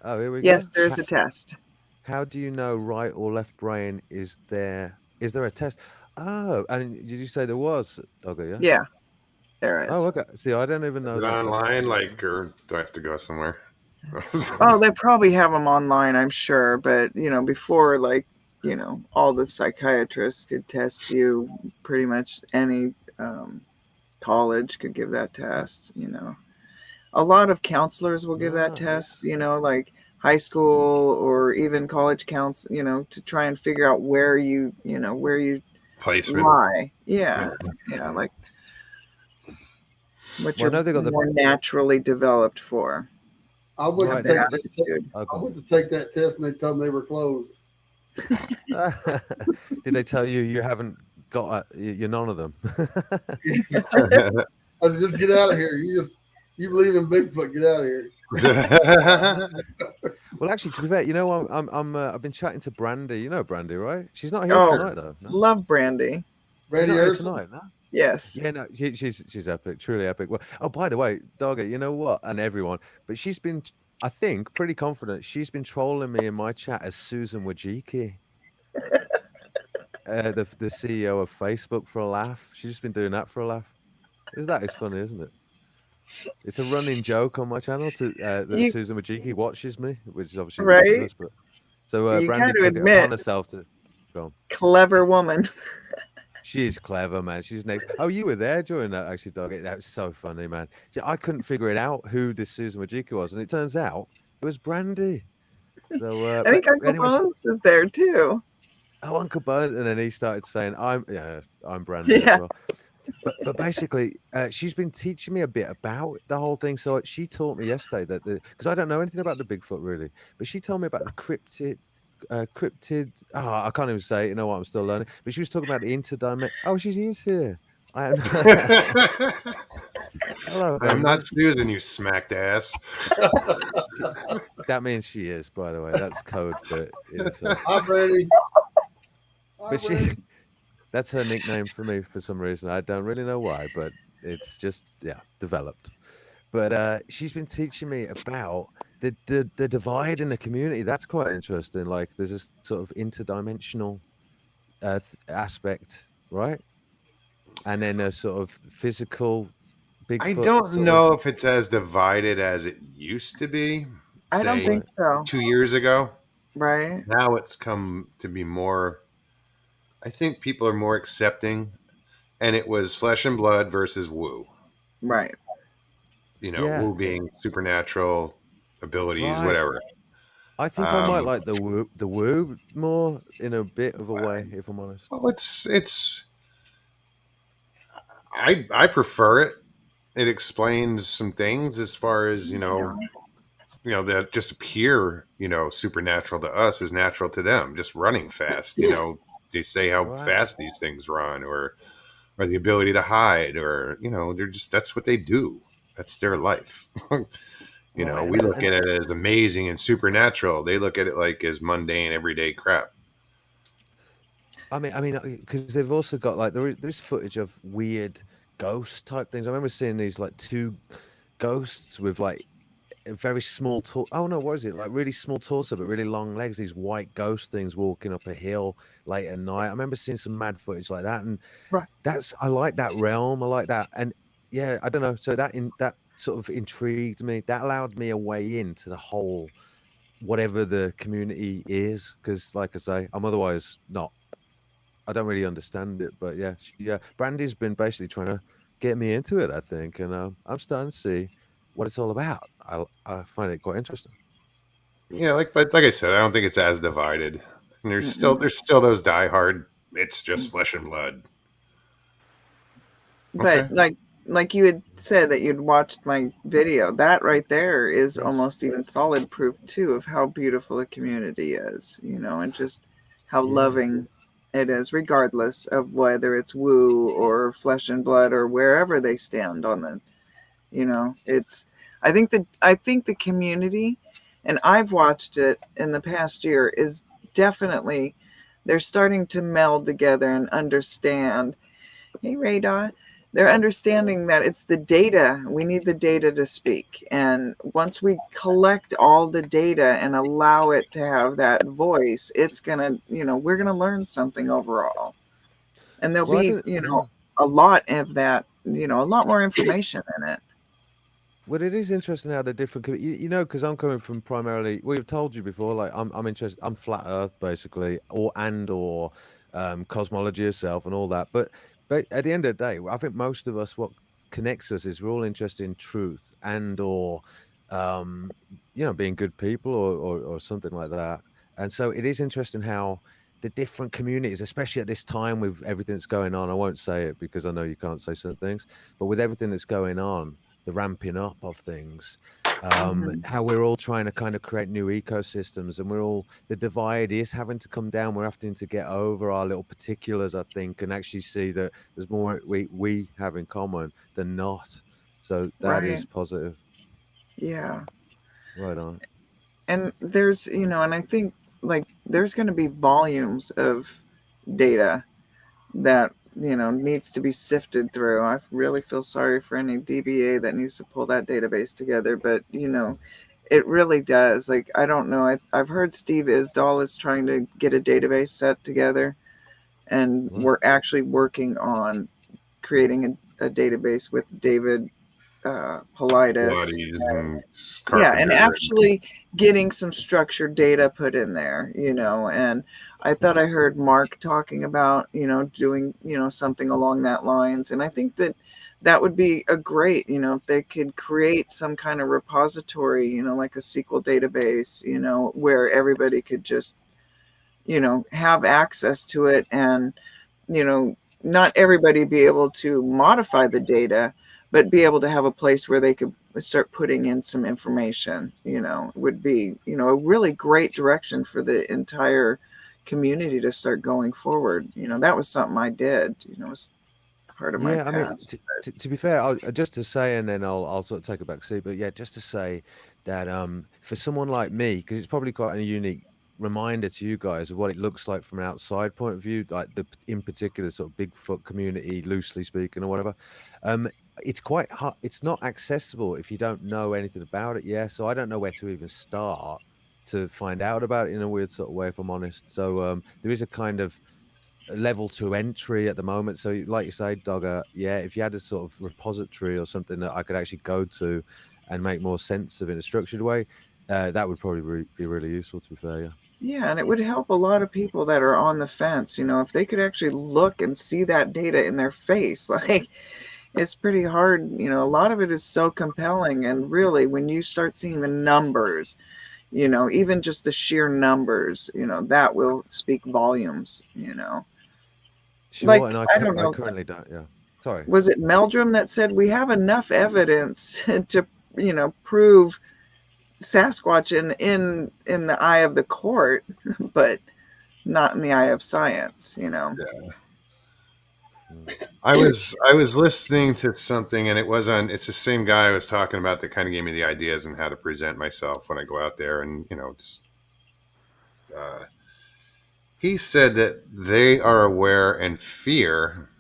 Oh, here we Yes, go. there's a test. How do you know right or left brain? Is there a test? Oh, and did you say there was? Okay, yeah. Yeah. There is. Oh, okay. See, I don't even know Is it that. online, or do I have to go somewhere? Oh, they probably have them online, I'm sure. But, before, all the psychiatrists could test you, pretty much any college could give that test, A lot of counselors will give that Ah. test, like high school or even college to try and figure out where you Placement. lie. Yeah. Yeah. Like what Well, I know they you're got the- more naturally developed for. I went, Right, to That take, attitude. I Okay. went to take that test and they told me they were closed. Did they tell you haven't got you're none of them? I said, just get out of here. You believe in Bigfoot? Get out of here. Well, actually, to be fair, you know, I've been chatting to Brandy. You know Brandy, right? She's not here Oh, tonight, though. No? love Brandy. She's Randy not here Erson. tonight, no? Yes. Yeah, no, she's epic, truly epic. Well, oh, by the way, Dogger, you know what? And everyone, but she's been, I think, pretty confident. She's been trolling me in my chat as Susan Wojcicki, the CEO of Facebook, for a laugh. She's just been doing that for a laugh. That is funny, isn't it? It's a running joke on my channel that You- Susan Wojcicki watches me, which is obviously Right. ridiculous. But so You Brandy gotta took it admit- upon herself to go on. Clever woman. She's clever, man. She's next. Oh, you were there during that, actually, Dog. That was so funny, man. I couldn't figure it out who this Susan Wojcicki was, and it turns out it was Brandy. So I think but Uncle anyway, Bones was there too. oh, Uncle Bones, and then he started saying, I'm Brandy as Yeah. well. But basically, she's been teaching me a bit about the whole thing. So she taught me yesterday that because I don't know anything about the Bigfoot really, but she told me about the cryptid. I can't even say it. You know what? I'm still learning. But she was talking about the interdimension. Oh, she's here. I am. Hello. I'm Brandy. not Susan, you smacked ass. That means she is, by the way. That's code for it. I'm ready. But she, that's her nickname for me for some reason. I don't really know why, but it's just developed. But she's been teaching me about the divide in the community. That's quite interesting. Like there's this sort of interdimensional aspect, right? And then a sort of physical Bigfoot. I don't sort know of- if it's as divided as it used to be. I don't say, think so. 2 years ago. Right? Now it's come to be more. I think people are more accepting, and it was flesh and blood versus woo. Right. You know, Yeah. woo being supernatural abilities, Right. whatever. I think I might Um, like the woo more in a bit of a way, if I'm honest. Well, it's. I prefer it. It explains some things as far as that just appear supernatural to us is natural to them. Just running fast, they say how Right. fast these things run, or the ability to hide, or they're just that's what they do. That's their life. Right, We look at it as amazing and supernatural. They look at it like as mundane, everyday crap. I mean, because they've also got like there's footage of weird ghost type things. I remember seeing these like two ghosts with like a very small oh no, what is it? Like really small torso but really long legs. These white ghost things walking up a hill late at night. I remember seeing some mad footage like that, and Right. I like that realm. I like that, and yeah, I don't know. So that sort of intrigued me. That allowed me a way into the whole whatever the community is, because like I say, I'm otherwise not. I don't really understand it, but yeah, Brandy's been basically trying to get me into it, I think, and I'm starting to see what it's all about. I find it quite interesting. Yeah, but like I said, I don't think it's as divided. And there's still those diehard. It's just flesh and blood. But Okay. like you had said that you'd watched my video, that right there is Yes. almost even solid proof too of how beautiful the community is, and just how Yeah. loving it is, regardless of whether it's woo or flesh and blood or wherever they stand on the, it's. I think the community, and I've watched it in the past year, is definitely they're starting to meld together and understand. Hey, Radar. They're understanding that it's the data. We need the data to speak. And once we collect all the data and allow it to have that voice, it's going to, we're going to learn something overall. And there'll Well, I be, didn't- a lot of that, a lot more information in it. Well, it is interesting how the different, because I'm coming from primarily. We've told you before, like I'm interested. I'm flat Earth basically, or cosmology itself and all that. But at the end of the day, I think most of us, what connects us is we're all interested in truth or being good people or something like that. And so it is interesting how the different communities, especially at this time with everything that's going on. I won't say it because I know you can't say certain things, but with everything that's going on, the ramping up of things, how we're all trying to kind of create new ecosystems, and the divide is having to come down. We're having to get over our little particulars, I think, and actually see that there's more we have in common than not. So that is Right. positive. Yeah. Right on. And there's, and I think like there's going to be volumes of data that, needs to be sifted through. I really feel sorry for any DBA that needs to pull that database together, but, it really does. Like, I don't know. I've heard Steve Isdall is trying to get a database set together, and Right. we're actually working on creating a database with David Politis. Pilates and Yeah, and Carpenter. actually getting some structured data put in there, and I thought I heard Mark talking about, doing, something along that lines. And I think that would be a great, if they could create some kind of repository, like a SQL database, where everybody could just, have access to it, and, not everybody be able to modify the data, but be able to have a place where they could start putting in some information, would be, a really great direction for the entire community to start going forward. That was something I did, was part of my Yeah, I mean, past. to be fair, just to say, and then I'll sort of take a back seat. But yeah, just to say that for someone like me, because it's probably quite a unique reminder to you guys of what it looks like from an outside point of view, like in particular sort of Bigfoot community, loosely speaking, or whatever. Um, it's quite hard. It's not accessible if you don't know anything about it. Yeah, so I don't know where to even start to find out about it in a weird sort of way, if I'm honest. So there is a kind of level 2 entry at the moment. So, like you say, Dogger, yeah, if you had a sort of repository or something that I could actually go to and make more sense of in a structured way, that would probably be really useful, to be fair. Yeah. Yeah, and it would help a lot of people that are on the fence, if they could actually look and see that data in their face. Like, it's pretty hard, a lot of it is so compelling. And really, when you start seeing the numbers, even just the sheer numbers, that will speak volumes. Sure, Like, and I don't I know, currently don't. Yeah. Sorry. was it Meldrum that said we have enough evidence to, prove Sasquatch in the eye of the court, but not in the eye of science, I was listening to something, and it's the same guy I was talking about that kind of gave me the ideas on how to present myself when I go out there, and just he said that they are aware and fear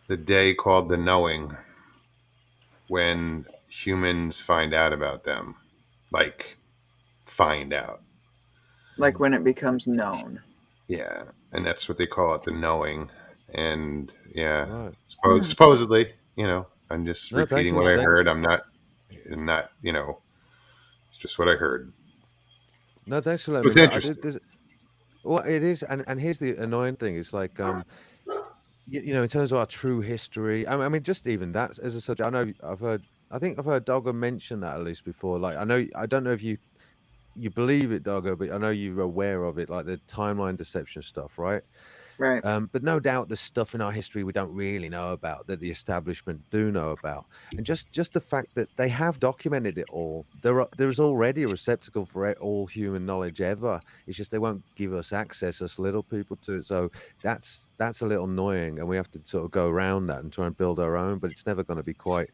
the day called the knowing, when humans find out about them, like find out. like when it becomes known. Yeah, and that's what they call it, the knowing. And yeah, Right. supposedly, I'm just No, thank repeating you. what I Thank- heard. I'm not, it's just what I heard. No, thanks for So letting it's me know. interesting. Well, it is, and here's the annoying thing: it's like, in terms of our true history. I mean, just even that as a subject. I think I've heard Dogger mention that at least before. Like, I don't know if you believe it, Dogger, but I know you're aware of it, like the timeline deception stuff, right? Right. But no doubt there's stuff in our history we don't really know about that the establishment do know about, and just the fact that they have documented it all. There's already a receptacle for all human knowledge ever. It's just they won't give us access, us little people, to it. So that's a little annoying, and we have to sort of go around that and try and build our own. But it's never going to be quite.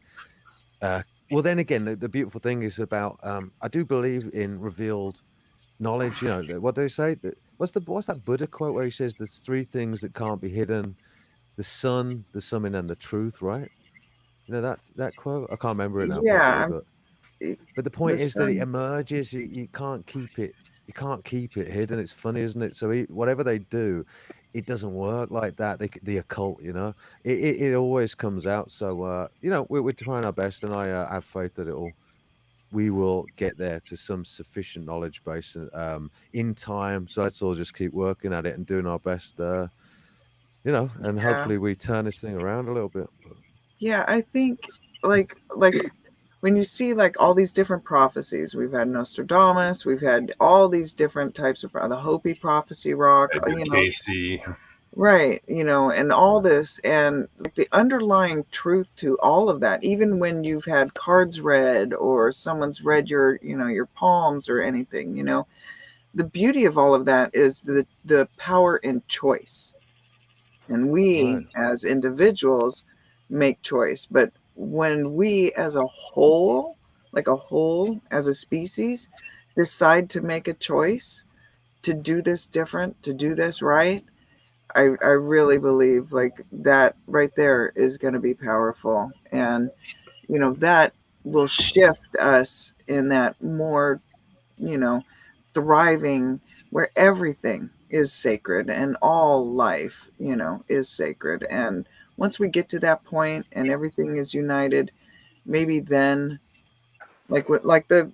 Well, then again, the beautiful thing is about I do believe in revealed knowledge. What do they say? What's that Buddha quote where he says there's 3 things that can't be hidden: the sun, the summon, and the truth, right? That quote? I can't remember it now Yeah. properly, but the point The is that it sun. emerges. You can't keep it. You can't keep it hidden. It's funny, isn't it? So whatever they do, it doesn't work like that. The occult, it always comes out. So we're trying our best, and I have faith that we will get there to some sufficient knowledge base in time. So let's all just keep working at it and doing our best, and Yeah. hopefully we turn this thing around a little bit. Yeah, I think like when you see like all these different prophecies, we've had Nostradamus, we've had all these different types of the Hopi prophecy rock, Edgar Casey. right, and all this, and like the underlying truth to all of that, even when you've had cards read or someone's read your your palms or anything, the beauty of all of that is the power in choice. And we Right. as individuals make choice, but when we as a whole, as a species, decide to make a choice to do this different, to do this right, I really believe like that right there is going to be powerful. And, that will shift us in that more, thriving where everything is sacred and all life, is sacred. And once we get to that point and everything is united, maybe then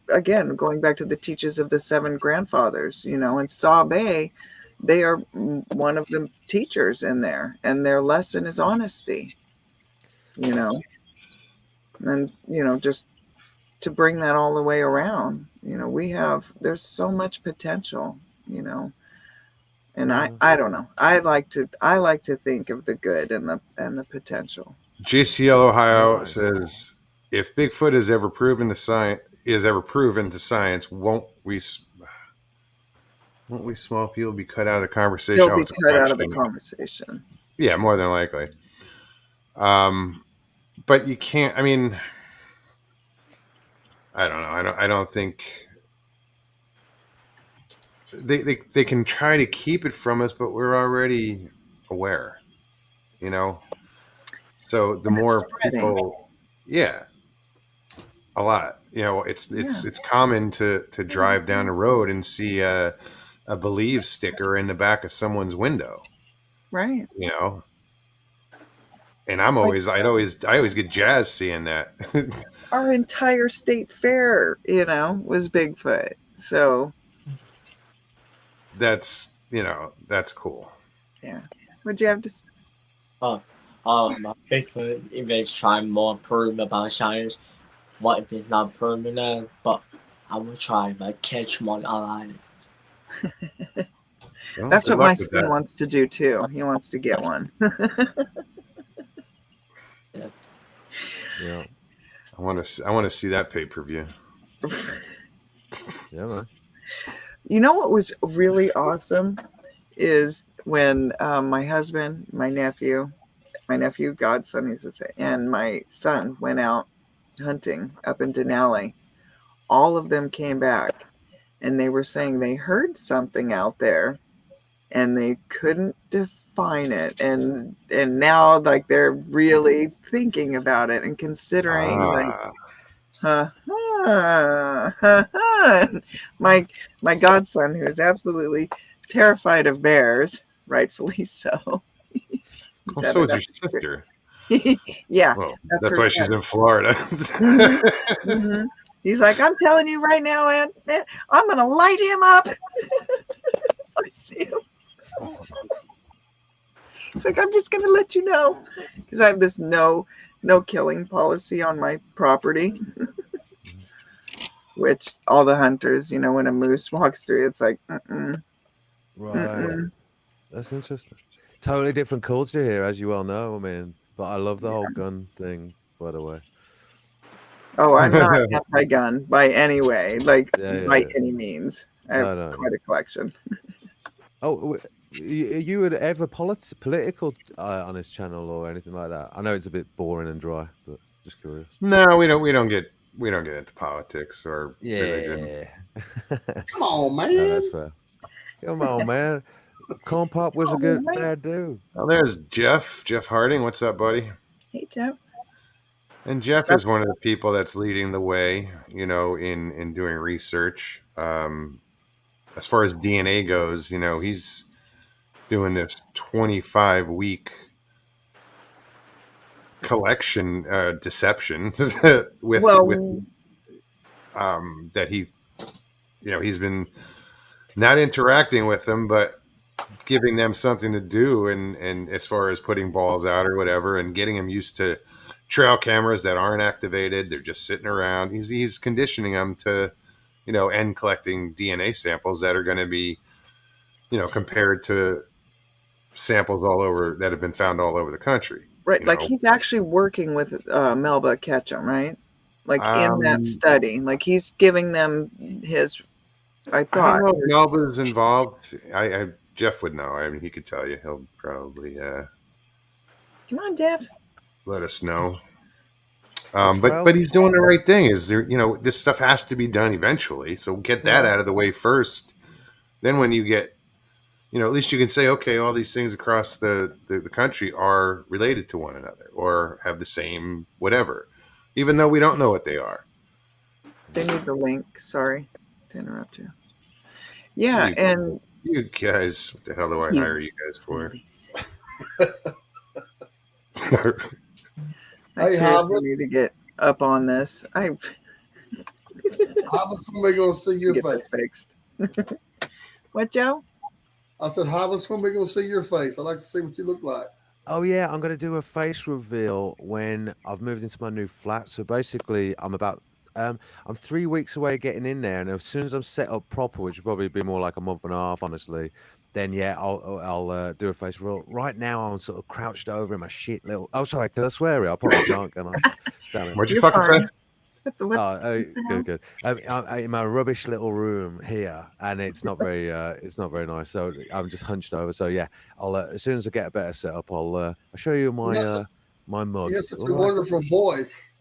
again going back to the teachers of the seven grandfathers, in Saw Bay, they are one of the teachers in there, and their lesson is honesty, and just to bring that all the way around, there's so much potential, and I don't know, I like to think of the good and the potential. JCL Ohio Right. says, if Bigfoot is ever proven to science, won't we small people be cut out of the conversation? They'll Oh, be it's a cut out of the question. conversation. Yeah, more than likely. But you can't. I mean, I don't know. I don't think they can try to keep it from us, but we're already aware. So the And it's more spreading. people, yeah, a lot. It's common to drive down the road and see a "Believe" sticker in the back of someone's window. Right. And I always get jazzed seeing that. Our entire state fair, was Bigfoot. So That's cool. yeah. What'd you have to say? My Bigfoot is trying more prove about science. What if it's not proven that? But I will try if I catch one alive. Well, That's good what my luck with son that. wants to do too. He wants to get one. Yeah. I want to see that pay-per-view. Yeah, man. You know what was really awesome is when my husband, my nephew, godson, he's to say, and my son went out hunting up in Denali. All of them came back, and they were saying they heard something out there, and they couldn't define it. And now, like, they're really thinking about it and considering, my godson, who is absolutely terrified of bears, rightfully so. So is your sister. Yeah, Well, that's that's her why she's son. in Florida. Mhm. He's like, I'm telling you right now, Aunt, I'm gonna light him up. I see him. It's like, I'm just gonna let you know, because I have this no killing policy on my property. Which all the hunters, when a moose walks through, it's like, Right. mm-mm. That's interesting. Totally different culture here, as you well know. I mean, but I love the whole gun thing, by the way. Oh, I'm not anti-gun by any way, by any means. I have No. quite a collection. Oh, you would ever political on this channel or anything like that? I know it's a bit boring and dry, but just curious. No, we don't get into politics or religion. Yeah. Come on, man. No, that's fair. Come on, man. Corn Pop was a good bad dude. Well, there's Jeff Harding. What's up, buddy? Hey, Jeff. And Jeff is one of the people that's leading the way, in doing research. As far as DNA goes, he's doing this 25-week collection deception with that he's been not interacting with them, but giving them something to do, and as far as putting balls out or whatever, and getting them used to trail cameras that aren't activated. They're just sitting around. He's conditioning them to, and collecting DNA samples that are going to be, compared to samples all over that have been found all over the country. Right, like he's actually working with Melba Ketchum, right? Like in that study, like he's giving them his. I thought I don't know if Melba's involved. Jeff would know. I mean, he could tell you. He'll probably come on, Jeff. let us know. But he's doing the right thing. Is there, this stuff has to be done eventually. So get that Yeah. out of the way first. Then when you get, at least you can say, okay, all these things across the country are related to one another or have the same whatever, even though we don't know what they are. They need the link. Sorry to interrupt you. Yeah, and You guys, what the hell do I hire you guys for? I Hey, seriously Howard. need to get up on this. I How much when we gonna see your get face? this fixed. What, Joe? I said, how much when we gonna see your face? I'd like to see what you look like. Oh yeah, I'm gonna do a face reveal when I've moved into my new flat. So basically, I'm 3 weeks away getting in there, and as soon as I'm set up proper, which will probably be more like a month and a half, honestly, then yeah, I'll do a face reveal. Right now, I'm sort of crouched over in my shit little. Oh, sorry, can I swear it? I probably can't, can I? Damn it. What'd you You're fucking fine. say? Good. I'm in my rubbish little room here, and it's not very nice. So I'm just hunched over. So yeah, I'll as soon as I get a better setup, I'll show you my my mug. You have such All a right? wonderful voice.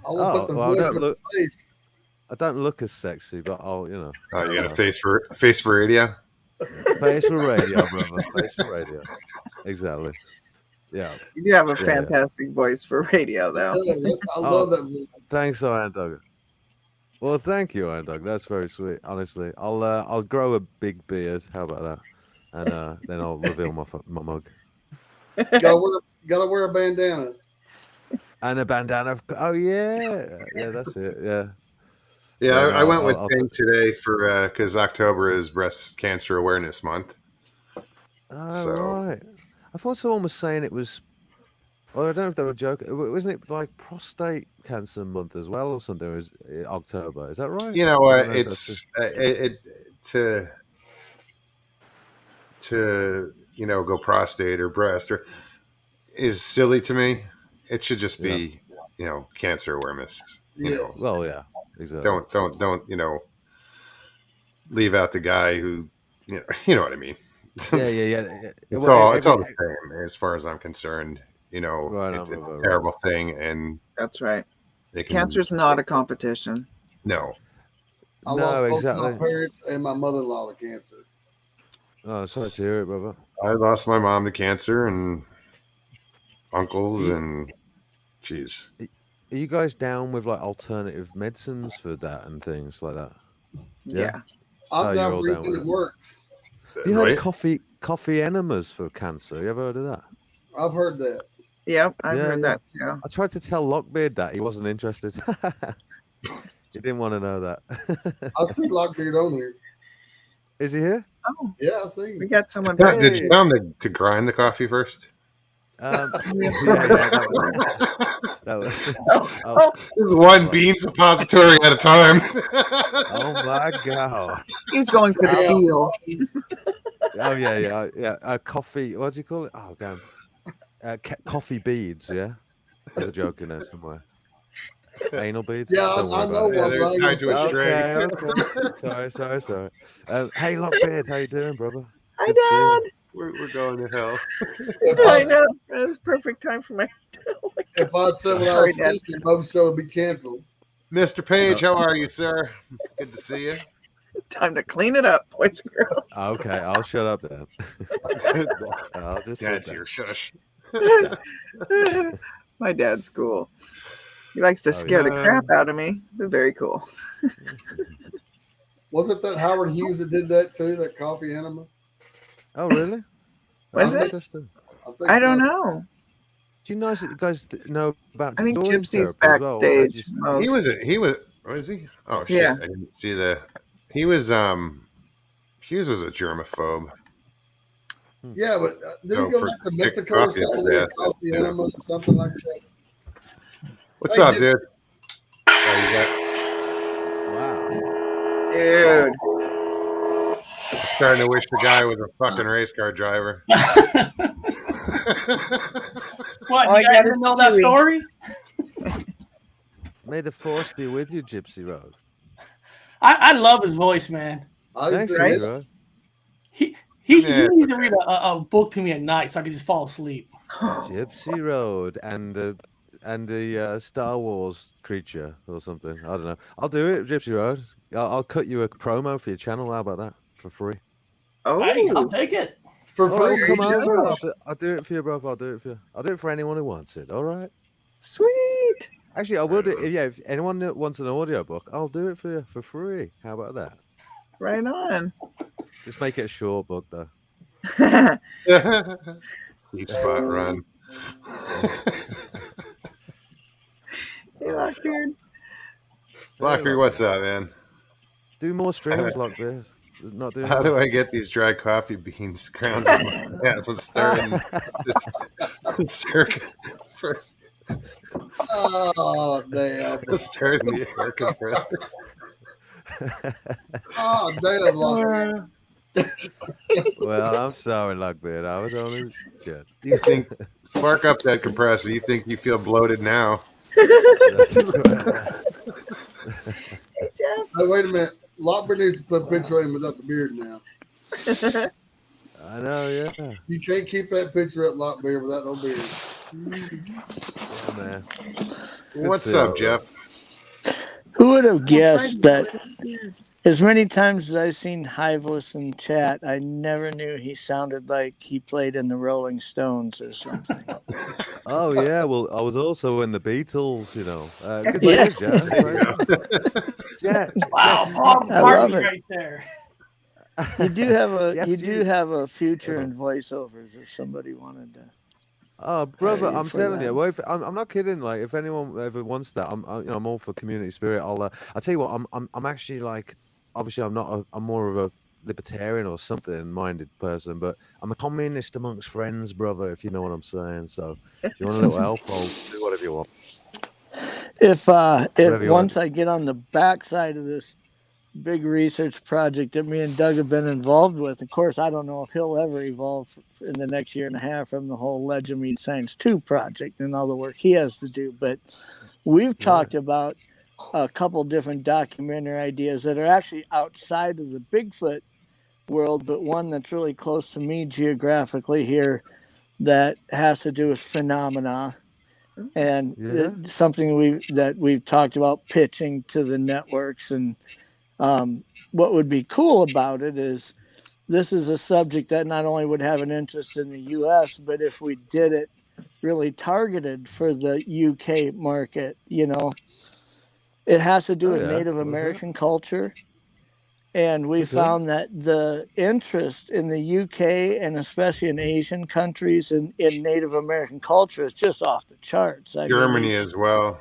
I will put the well, I voice don't with look- the face. I don't look as sexy, but I'll Oh, you got a face for radio? face for radio, brother. Face for radio. Exactly. Yeah. You do have a Yeah. fantastic voice for radio, though. Yeah, I love that voice. Thanks, Iron Dog. Well, thank you, Iron Dog. That's very sweet. Honestly, I'll grow a big beard. How about that? And then I'll reveal my mug Gotta wear a bandana. and a bandana. Oh yeah, that's it. Yeah. Yeah, Yeah, I went with I'll Pink today for because October is Breast Cancer Awareness Month. Oh, So- right. I thought someone was saying it was. Well, I don't know if they were joking. Wasn't it like prostate cancer month as well or something? It was October. Is that right? You know I what? don't know if that's It's to go prostate or breast or is silly to me. It should just be cancer awareness. Yes. Well, yeah, exactly. Don't leave out the guy who you know what I mean. Yeah. It's Well, all every- the same as far as I'm concerned. Right, it's a right. terrible thing, and That's right. they can Cancer's not a competition. no. I lost No, both exactly. my parents and my mother-in-law to cancer. Oh, sorry to hear it, brother. I lost my mom to cancer and uncles and geez. Are you guys down with like alternative medicines for that and things like that? Yeah. Oh, I'm you're down all for down anything with that it. works. Have you heard Right? of coffee enemas for cancer? You ever heard of that? I've heard that. Yep. I've Yeah, heard yeah. that too. I tried to tell Lockbeard that he wasn't interested. He didn't want to know that. I see Lockbeard on here. Is he here? Oh, Yeah, I see. we got someone. Did Hey. you tell him to grind the coffee first? That was. Oh, This is one bean suppository at a time. Oh my god! he's going for the Yeah. deal. Oh yeah. Coffee. What do you call it? Oh damn. Coffee beads. Yeah. There's a joke in there somewhere. Anal beads. Yeah, Don't worry I about know it. Yeah, one. they're but I tied to a ain't string. Okay. Sorry. Hey, Lockbeard, how you doing, brother? Hi, Good to see you. Dad. We're going to hell. If I I, know. It's perfect time for my. if I said what I Sorry, was Dad. thinking, most show would be canceled. Mr. Page, how are you, sir? Good to see you. Time to clean it up, boys and girls. Okay, I'll shut up then. I'll just sit Dad's down. here. Shush. My dad's cool. He likes to Oh, scare the yeah. crap out of me, but very cool. Wasn't that Howard Hughes that did that too? That coffee enema? Oh, really? Was Oh, it? Interesting. think I don't so. know. Do you guys know about? I think drawing Gypsy's therapy as well, or they backstage. just- most. He was. Was he? Oh shit! Yeah. I didn't see the. He was. Hughes was a germaphobe. Yeah, but did So he go for back to stick Mexico or coffee up something? his With ass, coffee yeah. enema or something like that? What's Hey, up, dude. dude? Oh, you got Wow. Dude. starting to wish the guy was a fucking race car driver. What? All I You guys got didn't is know that Chewy. story? May the force be with you, Gypsy Road. I love his voice, man. I Thanks, agree. Right? Gypsy Road. He Yeah. needs to read a book to me at night so I can just fall asleep. Gypsy Road and the and the Star Wars creature or something. I don't know. I'll do it, Gypsy Road. I'll cut you a promo for your channel. How about that? For free. Hey, I'll Oh, take it. For Oh, free. come yeah. over. I'll do it for you, bro. I'll do it for you. I'll do it for anyone who wants it. All right. sweet. Actually, I will do. Yeah, if anyone that wants an audiobook, I'll do it for you for free. How about that? Right on. Just make it a short book, though. Sweet spot run. Hey, Lockbeard. Locker, what's up, man? Do more streams like this. Not doing. How do I get these dry coffee beans grounds in my hands? I'm starting this circuit first. Oh damn. Starting the air compressor. Oh damn. Locker. Well, I'm sorry, Lockbeard. I was only good. You think spark up that compressor? You think you feel bloated now? Hey, Jeff. Hey, wait a minute. Lockbeard needs to put a picture of him without the beard now. I know, yeah. You can't keep that picture up, Lockbeard, without no beard. Yeah, man. What's see how up, it was. Jeff? Who would have guessed that as many times as I've seen Hiveless in chat, I never knew he sounded like he played in the Rolling Stones or something. Oh yeah, well, I was also in the Beatles, you know. Good Yeah. to Jeff. Jeff, Wow, Paul I love McCartney it. right there. You do have a Jeff, you do do you- have a future in voiceovers if somebody wanted to. Oh, brother, Ready I'm for telling that. you. Well, I'm not kidding. Like, if anyone ever wants that, I'm all for community spirit. I'll tell you what. I'm actually like, obviously, I'm more of a libertarian or something minded person, but I'm a communist amongst friends, brother. If you know what I'm saying. So, if you want a little help, I'll do whatever you want. If Whatever you want. once I get on the backside of this big research project that me and Doug have been involved with, of course, I don't know if he'll ever evolve in the next year and a half from the whole Legend Meet Science 2 project and all the work he has to do. But we've talked about a couple different documentary ideas that are actually outside of the Bigfoot world, but one that's really close to me geographically here that has to do with phenomena. And Yeah. something we've talked about pitching to the networks. And what would be cool about it is this is a subject that not only would have an interest in the U.S., but if we did it really targeted for the UK market, you know, it has to do Oh, with yeah. Native What is it? American culture. And we Okay. found that the interest in the UK and especially in Asian countries in Native American culture is just off the charts. I mean, Germany as well.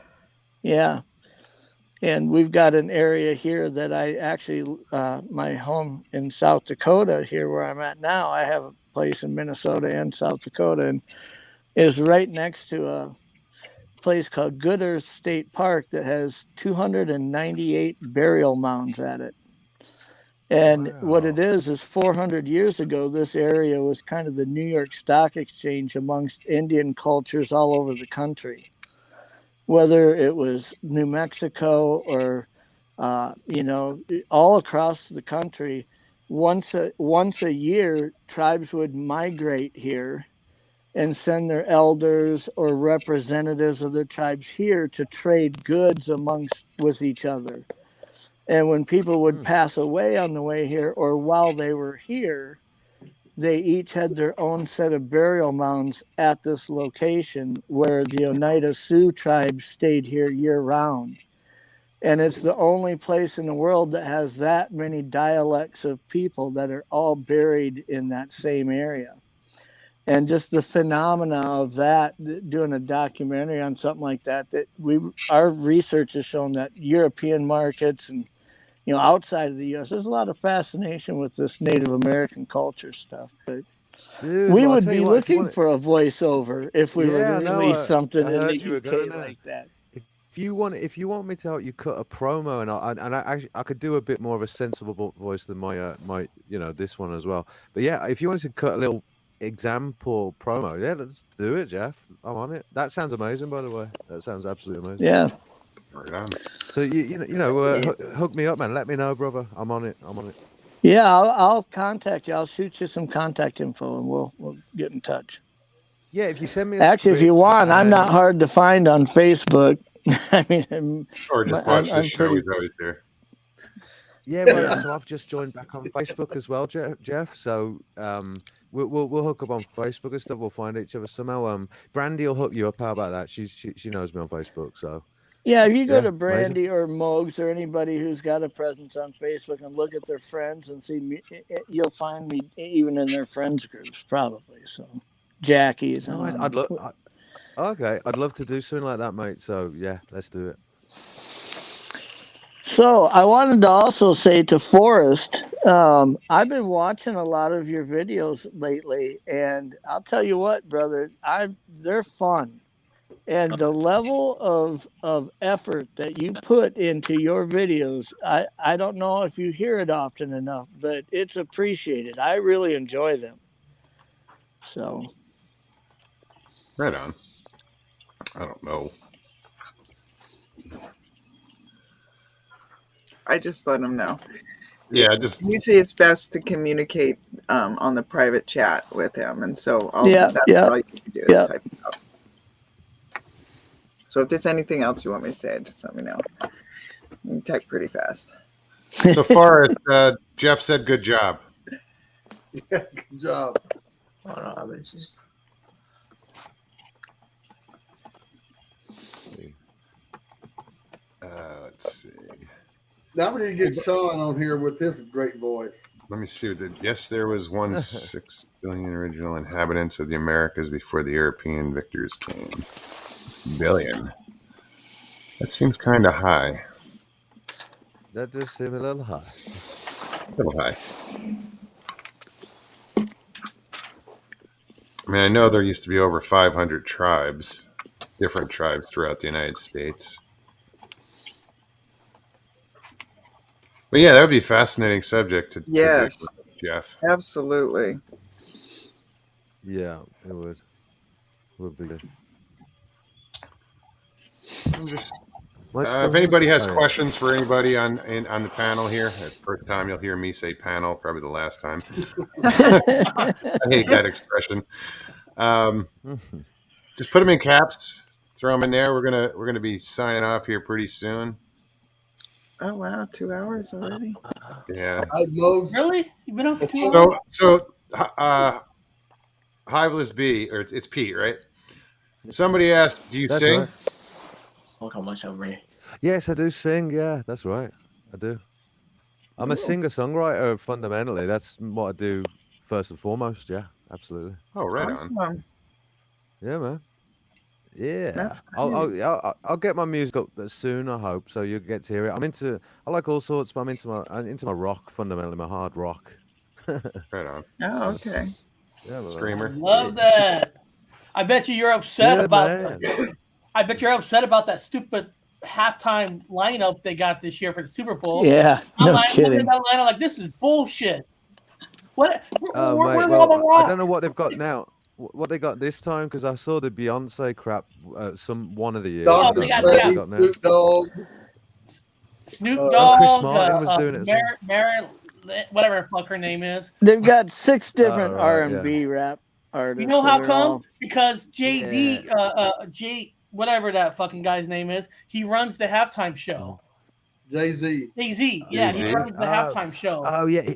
yeah. And we've got an area here that I actually, my home in South Dakota, here where I'm at now, I have a place in Minnesota and South Dakota, and is right next to a place called Good Earth State Park that has 298 burial mounds at it. And what it is 400 years ago, this area was kind of the New York Stock Exchange amongst Indian cultures all over the country. Whether it was New Mexico or, you know, all across the country, once a year, tribes would migrate here and send their elders or representatives of their tribes here to trade goods with each other. And when people would pass away on the way here or while they were here, they each had their own set of burial mounds at this location where the Oneida Sioux tribe stayed here year round. And it's the only place in the world that has that many dialects of people that are all buried in that same area. And just the phenomena of that, doing a documentary on something like that, our research has shown that European markets and, you know, outside of the U.S., there's a lot of fascination with this Native American culture stuff. But Dude, we well, I'll would tell be you what, if you looking want- for a voiceover if we were Yeah, to no, release something I in heard the you were UK going there. like that. If you want me to help you cut a promo, and I could do a bit more of a sensible voice than my you know, this one as well. But yeah, if you wanted to cut a little example promo, yeah, let's do it, Jeff. I'm on it. That sounds amazing, by the way. That sounds absolutely amazing. Yeah. Right on. So hook me up, man. Let me know, brother. I'm on it. I'm on it. Yeah, I'll contact you. I'll shoot you some contact info and we'll get in touch. Yeah, if you send me a Actually, if you script want, I'm not and- hard to find on Facebook. I mean, Or just I'm- watch I'm the show. pretty- He's always there. Yeah, well, so I've just joined back on Facebook as well, Jeff. So we'll hook up on Facebook and stuff. We'll find each other somehow. Brandy will hook you up. How about that? She knows me on Facebook, so yeah, if you go Yeah, to amazing. Brandy or Mogs or anybody who's got a presence on Facebook and look at their friends and see me, you'll find me even in their friends groups, probably. So Jackie's. no, I'd love. Okay, I'd love to do something like that, mate. So yeah, let's do it. So I wanted to also say to Forrest, I've been watching a lot of your videos lately, and I'll tell you what, brother, they're fun, and the level of effort that you put into your videos, I don't know if you hear it often enough, but it's appreciated. I really enjoy them. So Right on. I don't know. I just let him know. Yeah, just Usually it's best to communicate on the private chat with him. And so that's all you can do is type it up. So if there's anything else you want me to say, just let me know. You type pretty fast. so far as Jeff said, good job. Yeah, good job. Hold on, it's just Let's see. Now we need to get Sean on here with his great voice. Let me see. Yes, there was 1/6 billion original inhabitants of the Americas before the European victors came. Billion. That seems kind of high. That does seem a little high. A little high. I mean, I know there used to be over 500 tribes, different tribes throughout the United States. But yeah, that would be a fascinating subject to Yes. do, Jeff. Absolutely. Yeah, it would. Would be good. I'm just, Much if fun. anybody has Oh, yeah. questions for anybody on the panel here, it's the first time you'll hear me say panel, probably the last time. I hate that expression. Just put them in caps, throw them in there. We're gonna be signing off here pretty soon. Oh wow, 2 hours already. Yeah. Hey, Mogs. Really? You've been up for 2 hours? So Hiveless B, or it's Pete, right? Somebody asked, "Do you That's sing?" right. look how much over here. Yes, I do sing. Yeah, that's right. I do. I'm a singer-songwriter fundamentally. That's what I do first and foremost. Yeah, absolutely. Oh, right on. Awesome. Yeah, man. Yeah, That's I'll get my music up soon. I hope so. You'll get to hear it. I like all sorts, but I'm into my rock fundamentally, my hard rock. Right on. Oh, okay. Yeah, man. Streamer. Love that. I bet you're upset Yeah, about. man. I bet you're upset about that stupid halftime lineup they got this year for the Super Bowl. yeah, I'm no like, looking kidding. at that lineup like this is bullshit. What? Oh, Where's mate, all the well, I rock? don't know what they've got now. What they got this time? Because I saw the Beyonce crap one of the years. Oh, I Dr. they don't got- know what Dre, they got now. Snoop Dogg. Snoop Oh, Dogg, Chris Martin was doing it as well. Mary, whatever the fuck her name is. They've got 6 different right, R&B rap artists. You know that how are come? all- Because JD, J, whatever that fucking guy's name is, he runs the halftime show. Jay-Z. Jay-Z, yeah, Jay-Z? he runs the halftime show. Oh yeah,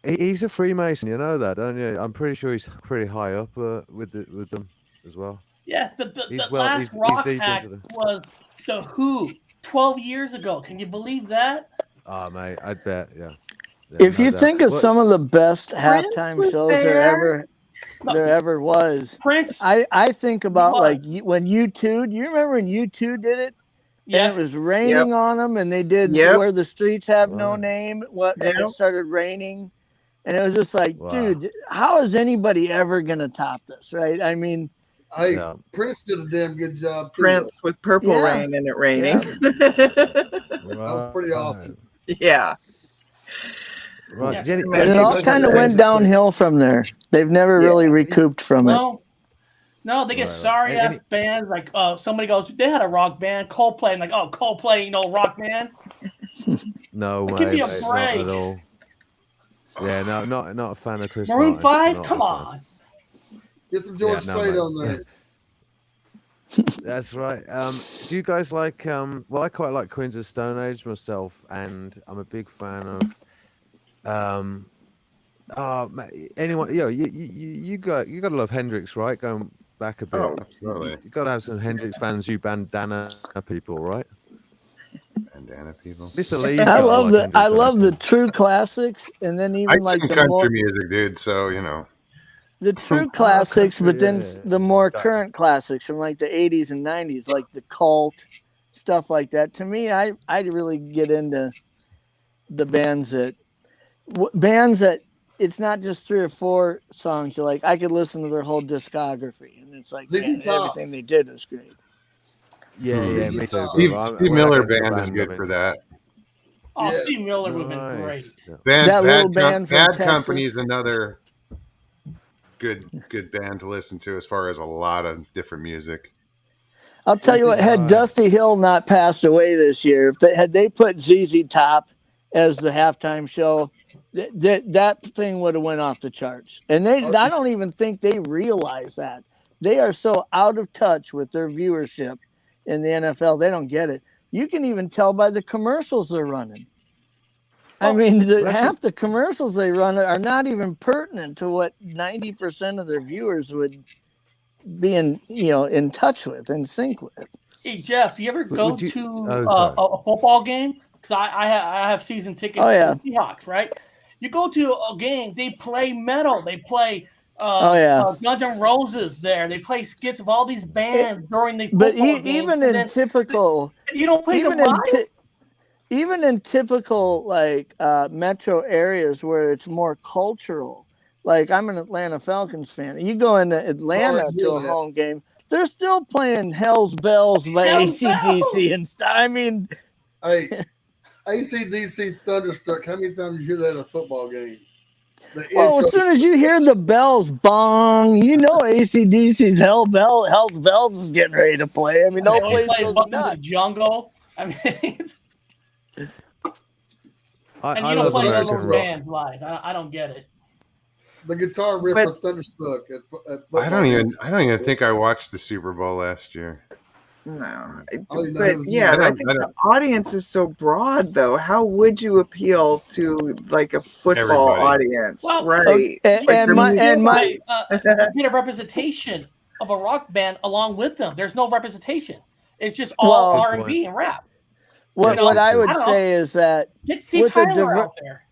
he's a Freemason. You know that, don't you? I'm pretty sure he's pretty high up with them as well. Yeah, the He's last he's rock deep act into the- was The Who 12 years ago. Can you believe that? Oh mate, I bet. Yeah. If no you doubt. think of Well, some of the best Prince halftime was shows there. there ever was, Prince, I think about like was. when U2. Do you remember when U2 did it? yes, And it was raining on them, and they did Yep. Where the Streets Have No Right. Name. And Yep. it started raining, and it was just like, Wow. dude, how is anybody ever gonna top this? Right? I mean, Hey, Yeah. Prince did a damn good job too. Prince with Purple Yeah. Rain and it raining. That was pretty awesome. Yeah. Right. Yeah. Jenny, and it all Everybody kind of knows went it. downhill from there. They've never Yeah. really recouped from it. No, they get Right, right. sorry ass And- bands like somebody goes, they had a rock band, Coldplay, and like, oh, Coldplay, you know, rock band. No, Give me a mate, not break. at all. Yeah, no, not a fan of Chris Maroon Martin. 5, Not come a fan. on. Get some George no, Strait mate. on there. That's right. Do you guys like? Well, I quite like Queens of Stone Age myself, and I'm a big fan of. Anyone? You got to love Hendrix, right? Going back a bit. Oh, absolutely. You got to have some Hendrix fans. You bandana people, right? Bandana people. Mr. Lee's I got a love lot the of Hendrix I on love it. the true classics, and then I even like sing the country more music, dude. So you know. the true classics, country, but then yeah. the more Got it. current classics from like the 80s and 90s, like the Cult, stuff like that. To me, I really get into the bands that it's not just 3 or 4 songs. You're like, I could listen to their whole discography, and it's like, ZZ man, Top. everything they did was great. Yeah, ZZ me too. Top. brother. Steve When I Miller get to a Band is band, good I'm for into- that. Oh, Yeah. Steve Miller would have been great. Nice. Yeah. That little band from Bad Texas. Company is another good band to listen to as far as a lot of different music. I'll tell you what, had Right. Dusty Hill not passed away this year, had they put ZZ Top as the halftime show, that thing would have went off the charts. And I don't even think they realize that. They are so out of touch with their viewership in the NFL. They don't get it. You can even tell by the commercials they're running. I mean, half the commercials they run are not even pertinent to what 90% of their viewers would be in touch with, in sync with. Hey Jeff, you ever go Would you- to sorry. a football game? Because I have season tickets Oh, yeah. for the Seahawks, right? You go to a game, they play metal, they play Guns N' Roses there, they play skits of all these bands during the football But game. even and in then typical, you don't play them even in live? even in typical like metro areas where it's more cultural, like I'm an Atlanta Falcons fan. You go into Atlanta Oh, I to hear a that. home game, they're still playing Hell's Bells by Hell's AC/DC and stuff. I mean, Hey, AC/DC Thunderstruck. How many times you hear that at a football game? The well, intro. as soon as you hear the bells bong, you know AC/DC's Hell's Bells is getting ready to play. I mean, no They only place play goes Welcome to the nuts. Jungle. I mean, and I you don't love play American those rock. bands live. I don't get it. The guitar riff But- of Thunderstruck. At I football don't games. even think I watched the Super Bowl last year. No, Oh, you know, but it was- yeah, I I don't- think I the don't- audience is so broad, though. How would you appeal to like a football Everybody. audience, Well, right? And Like, my Get a representation of a rock band along with them. There's no representation. It's just all Well- R&B and rap. what know, I would I don't say is that Get Steve With a Tyler out there.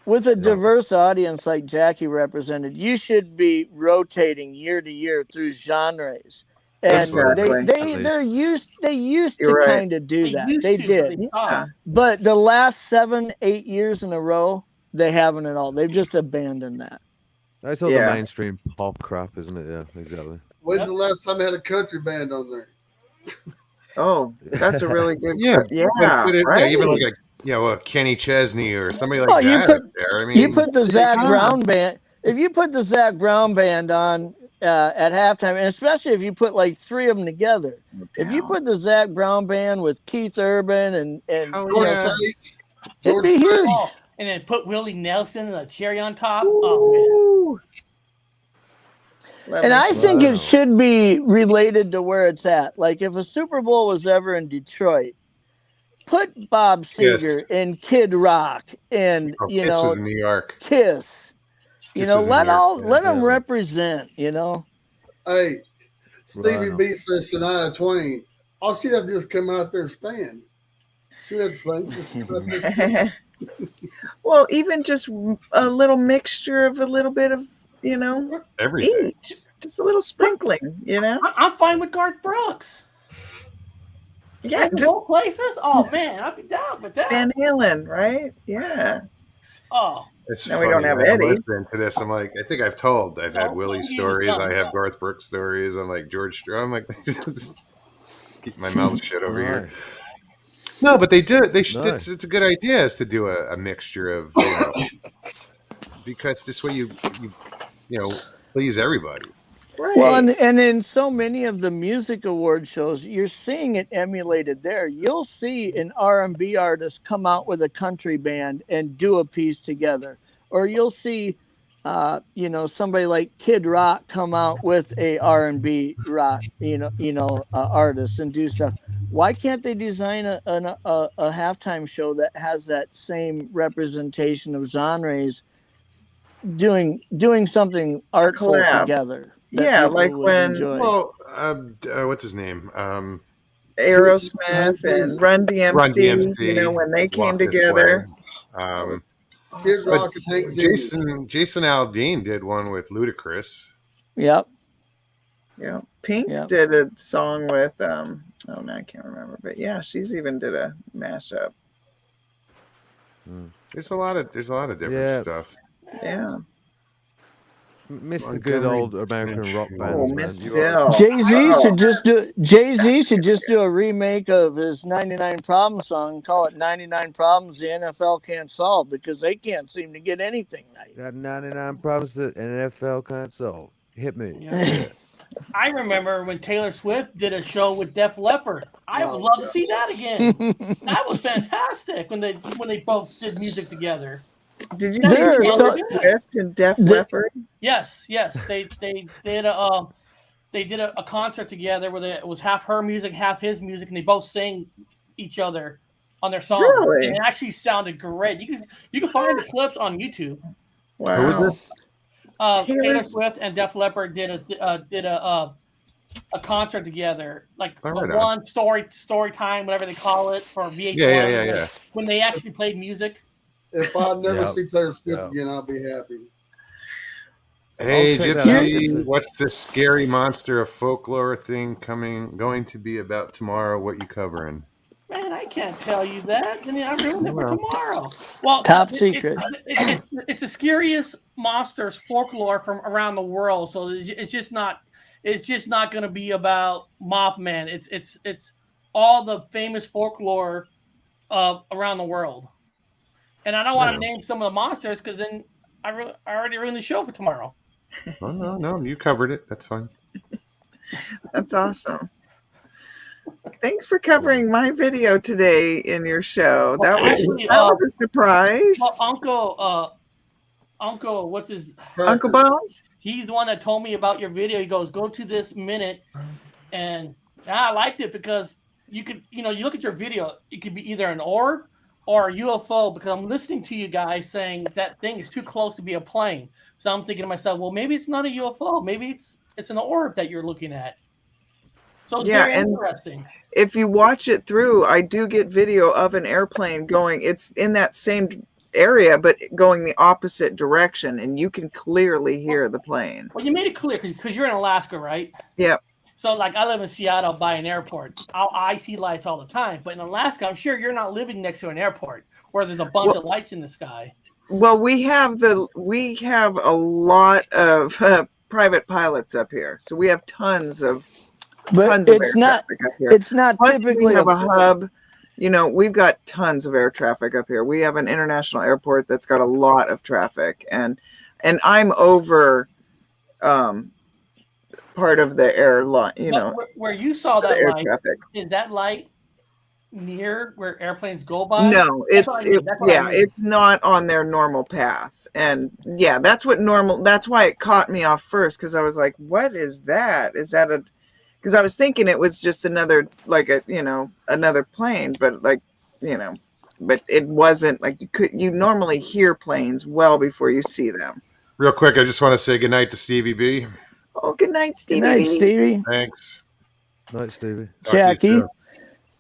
with a diverse audience like Jackie represented, you should be rotating year to year through genres. And Exactly. they used You're to right. kind of do that. They did. Yeah. But the last 7-8 years in a row, they haven't at all. They've just abandoned that. That's all Yeah. the mainstream pop crap, isn't it? Yeah, exactly. When's the last time they had a country band on there? Oh, that's a really good. Yeah, yeah, But right. even like Kenny Chesney or somebody like Well, you that put- up there. I mean, You put the Zach Yeah. Brown band. If you put the Zach Brown band on at halftime, and especially if you put like 3 of them together, if you Down. put the Zach Brown band with Keith Urban and Oh, George yeah. Strait. it'd George be Strait. huge. Oh, and then put Willie Nelson and the cherry on top. Oh Ooh. Let And me I see. think Wow. it should be related to where it's at. Like if a Super Bowl was ever in Detroit, put Bob Yes. Seger and Kid Rock and Oh, you Kiss know was in New York. Kiss. You Kiss know, was in let New York, let them yeah. represent. You know, Hey, Stevie Right. B says Shania Twain. All she has to do is come out there and stand. She had to sing. Just come out there and stand. Well, even just a little mixture of a little bit of Everything. each, just a little sprinkling. I'm fine with Garth Brooks. Yeah, Just just both places. Oh man, I'd be down with that. Van Halen, right? Yeah. Oh, It's No, we funny. don't have I'm Eddie. listening to this. I'm like, I think I've had Oh, Willie he's stories. done, I have yeah. Garth Brooks stories. I'm like George Strait. I'm like, just keep my mouth shut over here. Right. No, but they do. They should. No. It's a good idea is to do a mixture of because this way you please everybody. Right. well, and in so many of the music award shows, you're seeing it emulated there. You'll see an R&B artist come out with a country band and do a piece together, or you'll see somebody like Kid Rock come out with a R&B rock, artist and do stuff. Why can't they design a halftime show that has that same representation of genres doing something artful collab. together? Yeah, like when well, what's his name? Aerosmith and Run DMC, Run DMC, when they came Walk This together. Way. Kid But Rock and Hank Jr. Jason Aldean did one with Ludacris. Yep. Yeah, Pink did a song with no, I can't remember, but yeah, she's even did a mashup. There's a lot of different stuff. Yeah. Miss the good old American rock bands, man. Miss Dill. Jay-Z should just do a remake of his 99 Problems song, call it 99 Problems the NFL Can't Solve, because they can't seem to get anything right. Got 99 problems that NFL can't solve. Hit me. Yeah. I remember when Taylor Swift did a show with Def Leppard. I would love to see that again. That was fantastic when they both did music together. Did you see Taylor Swift and Def Leppard? Yes. They did a concert together where it was half her music, half his music, and they both sang each other on their song. Really? And it actually sounded great. You can find the clips on YouTube. Wow. Who was it? Taylor Swift and Def Leppard did a concert together, like one story time, whatever they call it, for VH1. Yeah. When they actually played music. If I never see Taylor Swift again, I'll be happy. Hey, Gypsy, what's the scary monster of folklore thing going to be about tomorrow? What you covering? Man, I can't tell you that. I mean, I ruined it for tomorrow. Well, top secret. It's the scariest monsters folklore from around the world. So it's just not going to be about Mothman. It's all the famous folklore around the world. And I don't want to name some of the monsters because then I already ruined the show for tomorrow. Oh, no, you covered it. That's fine. That's awesome. Thanks for covering my video today in your show. That was a surprise. Well, Uncle, what's his Uncle Bones? He's the one that told me about your video. He goes, "Go to this minute," and I liked it because you could, you look at your video. It could be either an orb or a UFO, because I'm listening to you guys saying that thing is too close to be a plane. So I'm thinking to myself, well, maybe it's not a UFO. Maybe it's an orb that you're looking at. So it's very interesting. If you watch it through, I do get video of an airplane going. It's in that same area, but going the opposite direction, and you can clearly hear the plane. Well, you made it clear because you're in Alaska, right? Yep. So, like, I live in Seattle by an airport. I see lights all the time. But in Alaska, I'm sure you're not living next to an airport where there's a bunch of lights in the sky. Well, we have a lot of private pilots up here, so we have tons of air traffic up here. It's not Plus, typically we have a hub. We've got tons of air traffic up here. We have an international airport that's got a lot of traffic, and I'm over part of the airline. Where you saw that air light, traffic. Is that light near where airplanes go by? No, it's not on their normal path. And yeah, that's why it caught me off first, because I was like, what is that? Is that because I was thinking it was just another, like another plane, but but it wasn't. Like you normally hear planes well before you see them. Real quick, I just want to say goodnight to Stevie B. Oh, good night, Stevie. Good night, Stevie. Thanks. Night, Stevie. Jackie,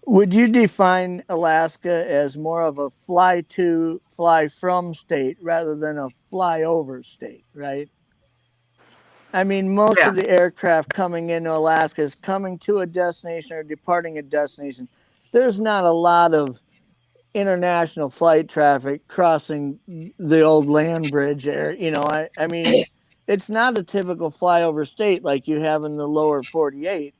would you define Alaska as more of a fly to, fly from state rather than a fly over state, right? I mean, most of the aircraft coming into Alaska is coming to a destination or departing a destination. There's not a lot of international flight traffic crossing the old land bridge there. I mean, it's not a typical flyover state like you have in the lower 48.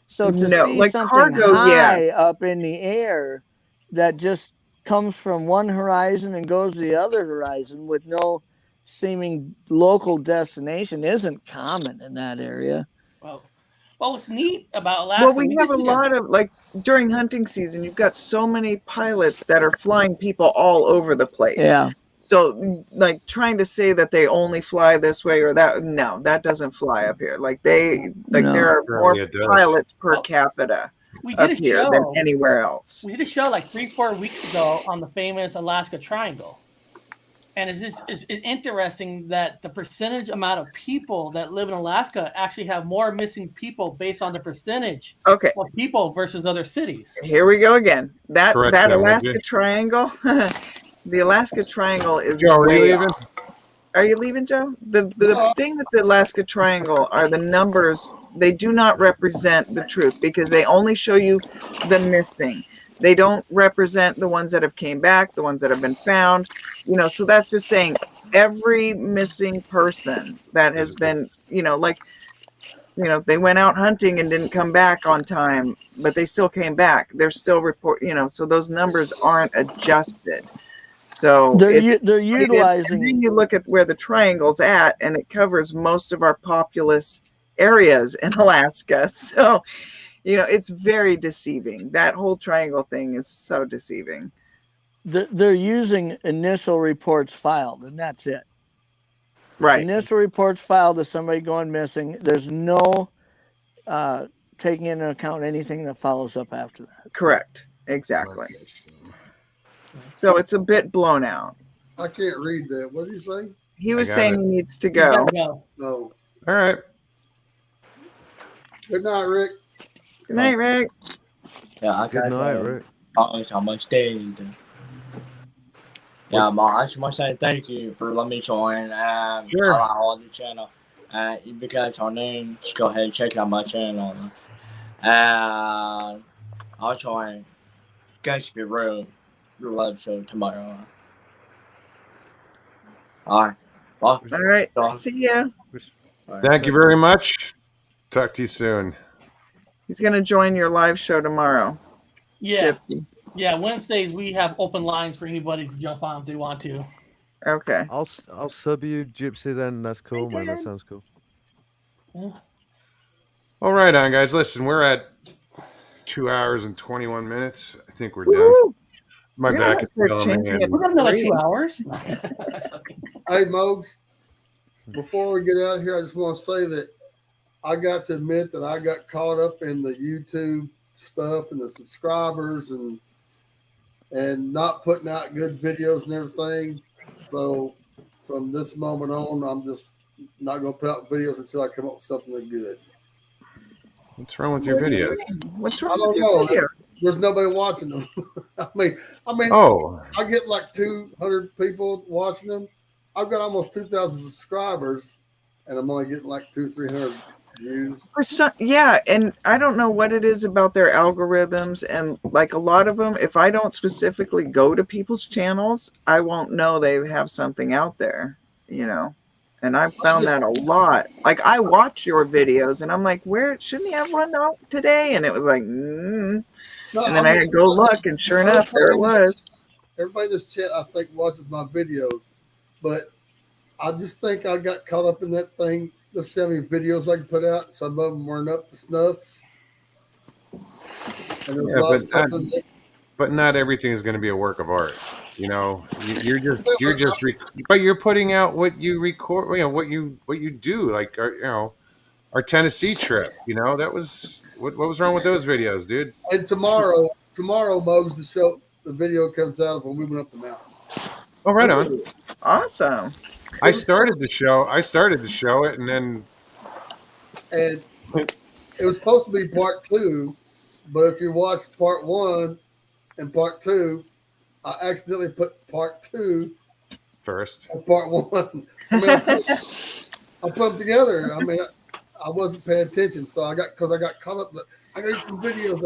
So to see like something cargo, high up in the air that just comes from one horizon and goes to the other horizon with no seeming local destination isn't common in that area. Well, what's neat about Alaska? Well, we have a lot of, like, during hunting season, you've got so many pilots that are flying people all over the place. Yeah. So like trying to say that they only fly this way or that, no, that doesn't fly up here. Like there are more Apparently it does. pilots per capita We up did a here than show. anywhere else. We did a show like 3-4 weeks ago on the famous Alaska Triangle. And it's interesting that the percentage amount of people that live in Alaska actually have more missing people based on the percentage Okay, of people versus other cities. here we go again. That Correct that them, would Alaska you? Triangle, the Alaska Triangle is Joe, are you way leaving? off. Are you leaving, Joe? The thing with the Alaska Triangle are the numbers. They do not represent the truth because they only show you the missing. They don't represent the ones that have came back, the ones that have been found. So that's just saying every missing person that has been, they went out hunting and didn't come back on time, but they still came back. They're still so those numbers aren't adjusted. So They're utilizing. And then you look at where the triangle's at, and it covers most of our populous areas in Alaska. So, it's very deceiving. That whole triangle thing is so deceiving. They're using initial reports filed, and that's it. Right. Initial reports filed of somebody going missing. There's no taking into account anything that follows up after that. Correct. Exactly. So it's a bit blown out. I can't read that. What did he say? He was got saying it. he needs to go. No. All right. Good night, Rick. Good night, Rick. Yeah, I Good got night, Rick. on my stage. Yeah, I just want to say thank you for letting me join. Sure. On the channel. If you guys are new, just go ahead and check out my channel. And I'll join Guys Be Real, your live show tomorrow. All right. Well, All right. John. See ya. Thank you very much. Talk to you soon. He's going to join your live show tomorrow. Yeah. Gypsy. Yeah. Wednesdays, we have open lines for anybody to jump on if they want to. Okay. I'll sub you, Gypsy. Then that's cool, man. That sounds cool. Yeah. All right, on guys. Listen, we're at 2 hours and 21 minutes. I think we're done. Woo! My Yeah, back is we're killing me. changing it. We got another Great. 2 hours. Hey, Mogs, before we get out of here, I just want to say that I got to admit that I got caught up in the YouTube stuff and the subscribers and not putting out good videos and everything. So from this moment on, I'm just not going to put out videos until I come up with something that's good. What's wrong with your videos? What's I wrong don't with your know. videos? There's nobody watching them. I mean, Oh, I get like 200 people watching them. I've got almost 2,000 subscribers, and I'm only getting like 200-300 views. For some, yeah, and I don't know what it is about their algorithms, and like a lot of them, if I don't specifically go to people's channels, I won't know they have something out there, And I've found that a lot. Like I watch your videos, and I'm like, "Where shouldn't you have one out today?" And it was like, No, and then I go look, and sure enough, there it was. Everybody in this chat, I think, watches my videos, but I just think I got caught up in that thing. Let's see how many videos I can put out. Some of them weren't up to snuff. And there's Yeah, a lot of but stuff that- in there. but not everything is going to be a work of art. But you're putting out what you record. What you do. Like our Tennessee trip. That was what was wrong with those videos, dude? And tomorrow, Mogs, the video comes out of when we went up the mountain. Oh, right on. Awesome. I started to show it, and then And it was supposed to be part 2, but if you watch part 1 and part 2, I accidentally put part 2 first. on part 1. I put them together. I mean, I wasn't paying attention, so I got caught up. I got some videos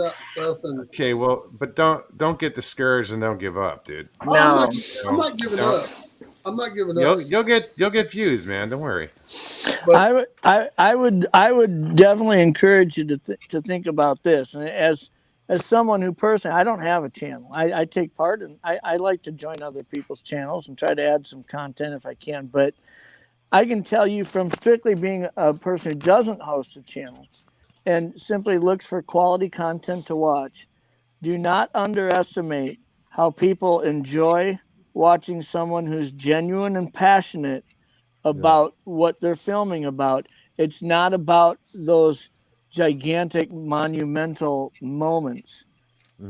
out, stuff, and Okay, well, but don't get discouraged and don't give up, dude. No. I'm not giving up. I'm not giving up. You'll get views, man. Don't worry. But I would definitely encourage you to think about this. And as someone who personally, I don't have a channel. I take part and I like to join other people's channels and try to add some content if I can. But I can tell you from strictly being a person who doesn't host a channel and simply looks for quality content to watch, do not underestimate how people enjoy watching someone who's genuine and passionate about what they're filming about. It's not about those gigantic monumental moments.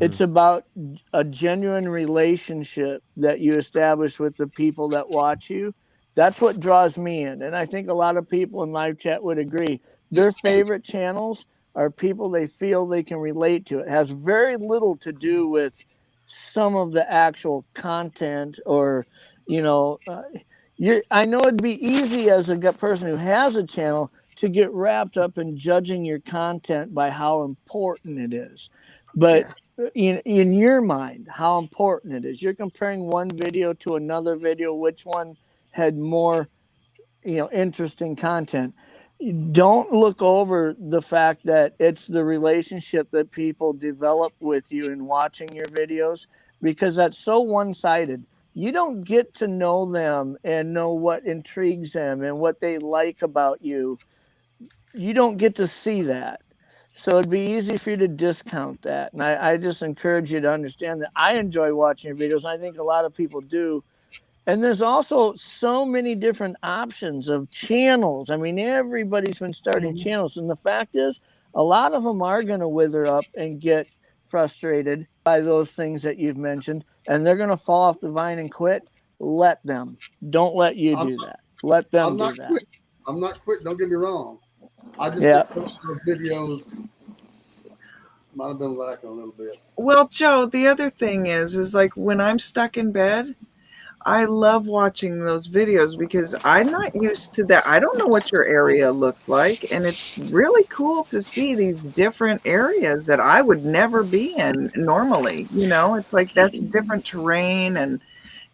It's about a genuine relationship that you establish with the people that watch you. That's what draws me in. And I think a lot of people in live chat would agree. Their favorite channels are people they feel they can relate to. It has very little to do with some of the actual content or, you know, I know it'd be easy as a person who has a channel to get wrapped up in judging your content by how important it is. But in your mind, how important it is. You're comparing one video to another video, which one had more, interesting content. Don't look over the fact that it's the relationship that people develop with you in watching your videos, because that's so one-sided. You don't get to know them and know what intrigues them and what they like about you. You don't get to see that. So it'd be easy for you to discount that. And I just encourage you to understand that I enjoy watching your videos. I think a lot of people do. And there's also so many different options of channels. I mean, everybody's been starting channels. And the fact is, a lot of them are going to wither up and get frustrated by those things that you've mentioned. And they're going to fall off the vine and quit. Let them. Don't let you do that. Let them do that. I'm not quitting. Don't get me wrong. I just think some of the videos might have been lacking a little bit. Well, Joe, the other thing is like when I'm stuck in bed, I love watching those videos because I'm not used to that. I don't know what your area looks like, and it's really cool to see these different areas that I would never be in normally. It's like that's different terrain, and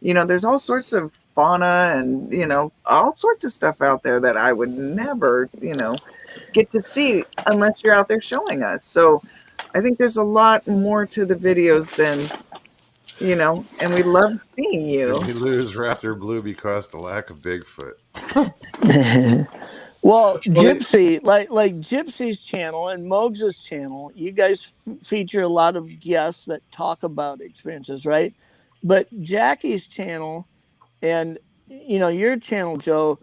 there's all sorts of fauna and all sorts of stuff out there that I would never get to see unless you're out there showing us. So I think there's a lot more to the videos than and we love seeing you. We lose Raptor Blue because the lack of Bigfoot. Well, Gypsy, like Gypsy's channel and Mogs' channel, you guys feature a lot of guests that talk about experiences, right? But Jackie's channel and your channel, Joe,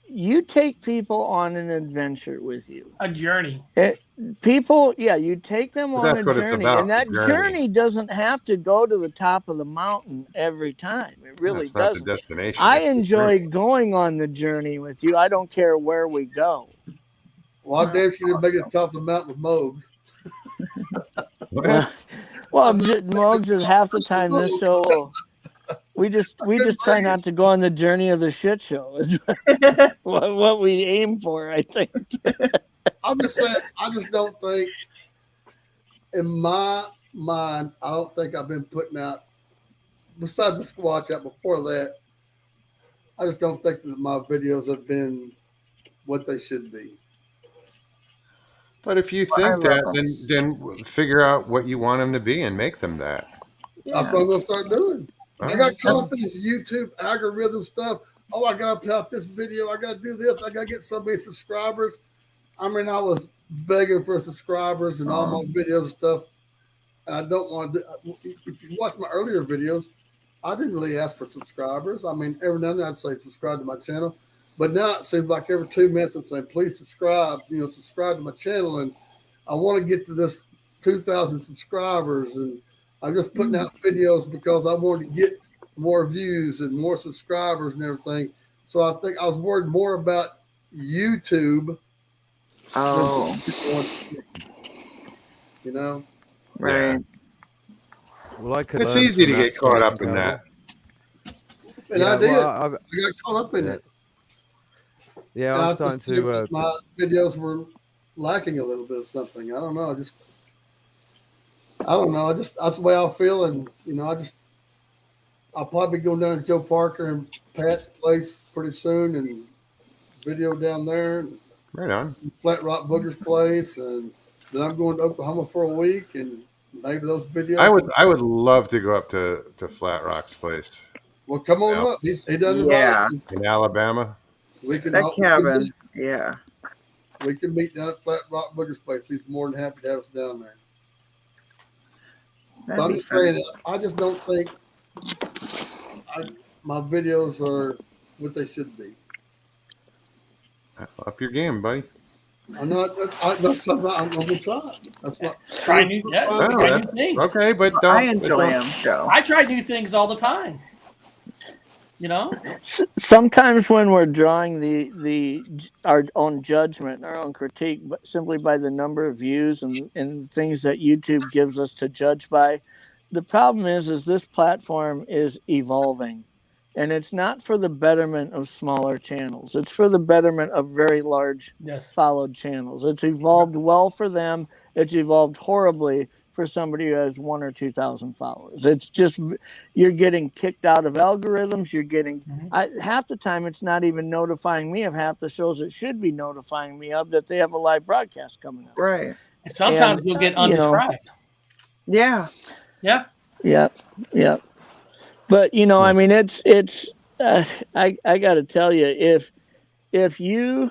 you take people on an adventure with you. A journey. You take them on That's a what journey, it's about, and that the journey. journey doesn't have to go to the top of the mountain every time. It really That's not the doesn't. destination. I That's the enjoy journey. going on the journey with you. I don't care where we go. Well, I damn sure didn't make it to the top of the mountain with Mogs. Well, Mogs is half the time this show. We just try not to go on the journey of the shit show. Is what we aim for, I think. I'm just saying, I just don't think, in my mind, I don't think I've been putting out, besides the Squatch out before that, I just don't think that my videos have been what they should be. But if you think that, then figure out what you want them to be and make them that. That's what I'm going to start doing. I got caught up in this YouTube algorithm stuff. Oh, I got to put out this video. I got to do this. I got to get so many subscribers. I mean, I was begging for subscribers and all my videos and stuff. And I don't want to. If you watch my earlier videos, I didn't really ask for subscribers. I mean, every now and then I'd say subscribe to my channel. But now it seems like every 2 minutes I'm saying, please subscribe, subscribe to my channel. And I want to get to this 2,000 subscribers. And I'm just putting out videos because I wanted to get more views and more subscribers and everything. So I think I was worried more about YouTube. Oh. Right. Well, It's easy to get caught up in that. And I did. I got caught up in it. Yeah, and I'm starting to. My videos were lacking a little bit of something. I don't know. That's the way I feel. And, I'll probably be going down to Joe Parker and Pat's place pretty soon and video down there. And right on. Flat Rock Booger's place. And then I'm going to Oklahoma for a week and maybe those videos. I would love to go up to Flat Rock's place. Well, come on up. He doesn't invite me. In Alabama. We can cabin. We can meet down at Flat Rock Booger's place. He's more than happy to have us down there. But I'm just saying, I just don't think my videos are what they should be. Up your game, buddy. I'm not. I'm gonna try. That's what. Try new, I'm yeah, trying to try do. new things. Okay, but I don't. enjoy them, Joe. I try new things all the time. You know, Sometimes when we're drawing our own judgment, our own critique, but simply by the number of views and things that YouTube gives us to judge by, the problem is this platform is evolving, and it's not for the betterment of smaller channels. It's for the betterment of very large yes. followed channels. It's evolved well for them. It's evolved horribly for somebody who has 1,000 or 2,000 followers. It's just, you're getting kicked out of algorithms. You're getting, half the time it's not even notifying me of half the shows it should be notifying me of that they have a live broadcast coming up. Right. And sometimes And, you'll get you know, undescribed. Yeah. Yeah. Yep. But I mean, it's I got to tell you, if you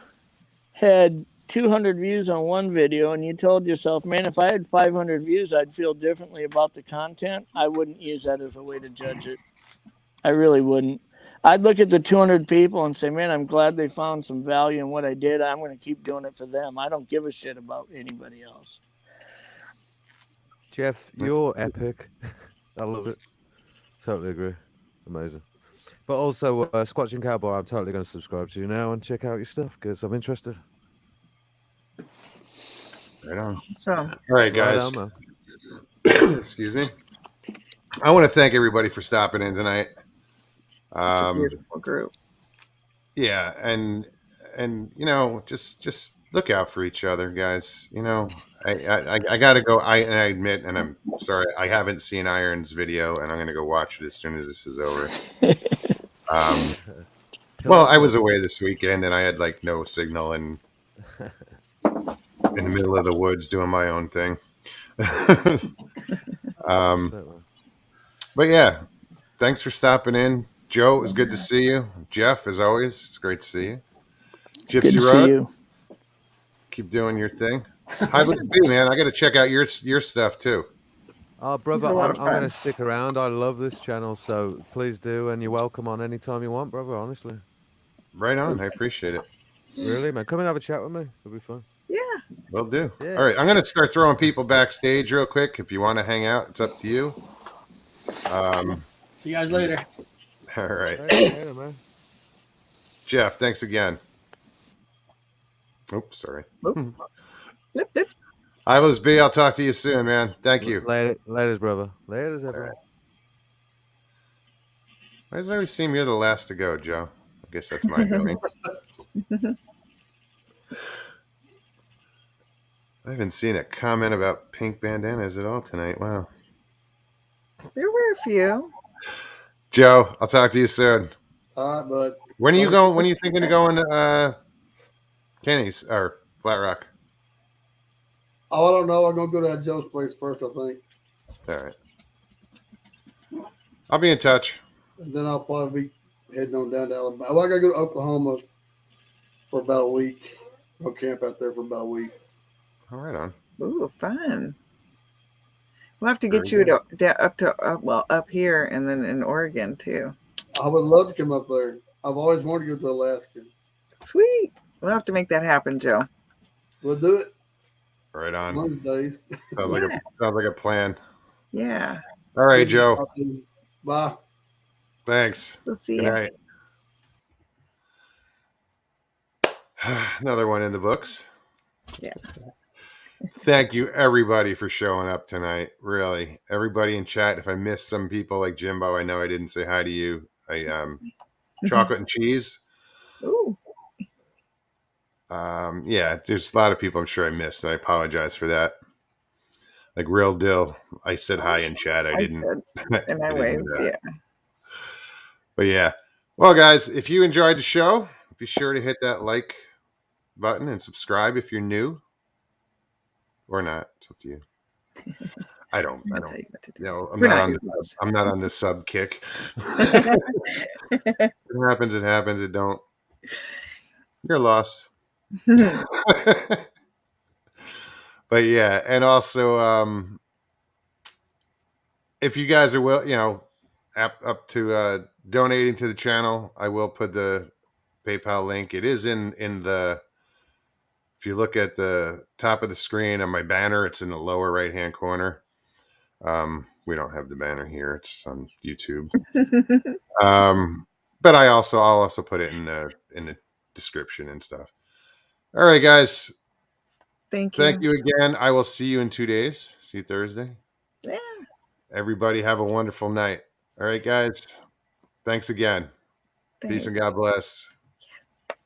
had 200 views on one video and you told yourself, man, if I had 500 views, I'd feel differently about the content, I wouldn't use that as a way to judge it. I really wouldn't. I'd look at the 200 people and say, man, I'm glad they found some value in what I did. I'm going to keep doing it for them. I don't give a shit about anybody else. Jeff, you're epic. I love it. Totally agree. Amazing. But also, Squatching Cowboy, I'm totally going to subscribe to you now and check out your stuff because I'm interested. Right on. So, All right, guys. Right on, man. Excuse me. I want to thank everybody for stopping in tonight. such a beautiful group. Yeah, and just look out for each other, guys. I gotta go. I admit, and I'm sorry, I haven't seen Iron's video, and I'm gonna go watch it as soon as this is over. Well, I was away this weekend, and I had like no signal, and in the middle of the woods doing my own thing. But yeah, thanks for stopping in, Joe. It was good to see you. Jeff, as always, it's great to see you. Good Gypsy to Road, see you. keep doing your thing. Hi, let's be, man. I got to check out your stuff too. Oh, brother, a lot I'm of going to fun. stick around. I love this channel, so please do, and you're welcome on any time you want, brother, honestly. Right on. I appreciate it. Really, man. Come and have a chat with me. It'll be fun. Yeah. Will do. Yeah. All right, I'm going to start throwing people backstage real quick. If you want to hang out, it's up to you. See you guys later. All right. Hey, later, man. Jeff, thanks again. Oops, sorry. Blip, blip. Ivis B, I'll talk to you soon, man. Thank you. Later, brother. Later, everyone. right. Why does it always seem you're the last to go, Joe? I guess that's my doing. I haven't seen a comment about pink bandanas at all tonight. Wow. There were a few. Joe, I'll talk to you soon. All right, bud. When are you going? When are you thinking of going to Kenny's or Flat Rock? Oh, I don't know. I'm gonna go to Joe's place first, I think, All right. I'll be in touch. and then I'll probably be heading on down to Alabama. Well, I gotta go to Oklahoma for about a week. I'll camp out there for about a week. All right on. Ooh, fun. We'll have to get Very you up here and then in Oregon too. I would love to come up there. I've always wanted to go to Alaska. Sweet. We'll have to make that happen, Joe. We'll do it Right on. one of those days. Sounds like a plan. Yeah. All right, Joe. Bye. Thanks. We'll see Good you. night. Another one in the books. Yeah. Thank you, everybody, for showing up tonight. Really, everybody in chat. If I missed some people like Jimbo, I know I didn't say hi to you. Chocolate and cheese. Ooh. Yeah, there's a lot of people I'm sure I missed, and I apologize for that. Like Real Dill, I said hi in chat. I didn't. Said, and I waved. Yeah. But yeah. Well, guys, if you enjoyed the show, be sure to hit that like button and subscribe if you're new. Or not. It's up to you. I don't. I'll tell you what to do. No, We're not your boss. I'm not on the sub kick. It happens. It happens. It don't. Your loss. But yeah, and also, if you guys are up to donating to the channel, I will put the PayPal link. It is in the, if you look at the top of the screen on my banner, it's in the lower right hand corner. We don't have the banner here, it's on YouTube. But I'll also put it in the description and stuff. All right, guys. Thank you. Thank you again. I will see you in 2 days. See you Thursday. Yeah. Everybody have a wonderful night. All right, guys. Thanks again. Peace Thanks. and God bless.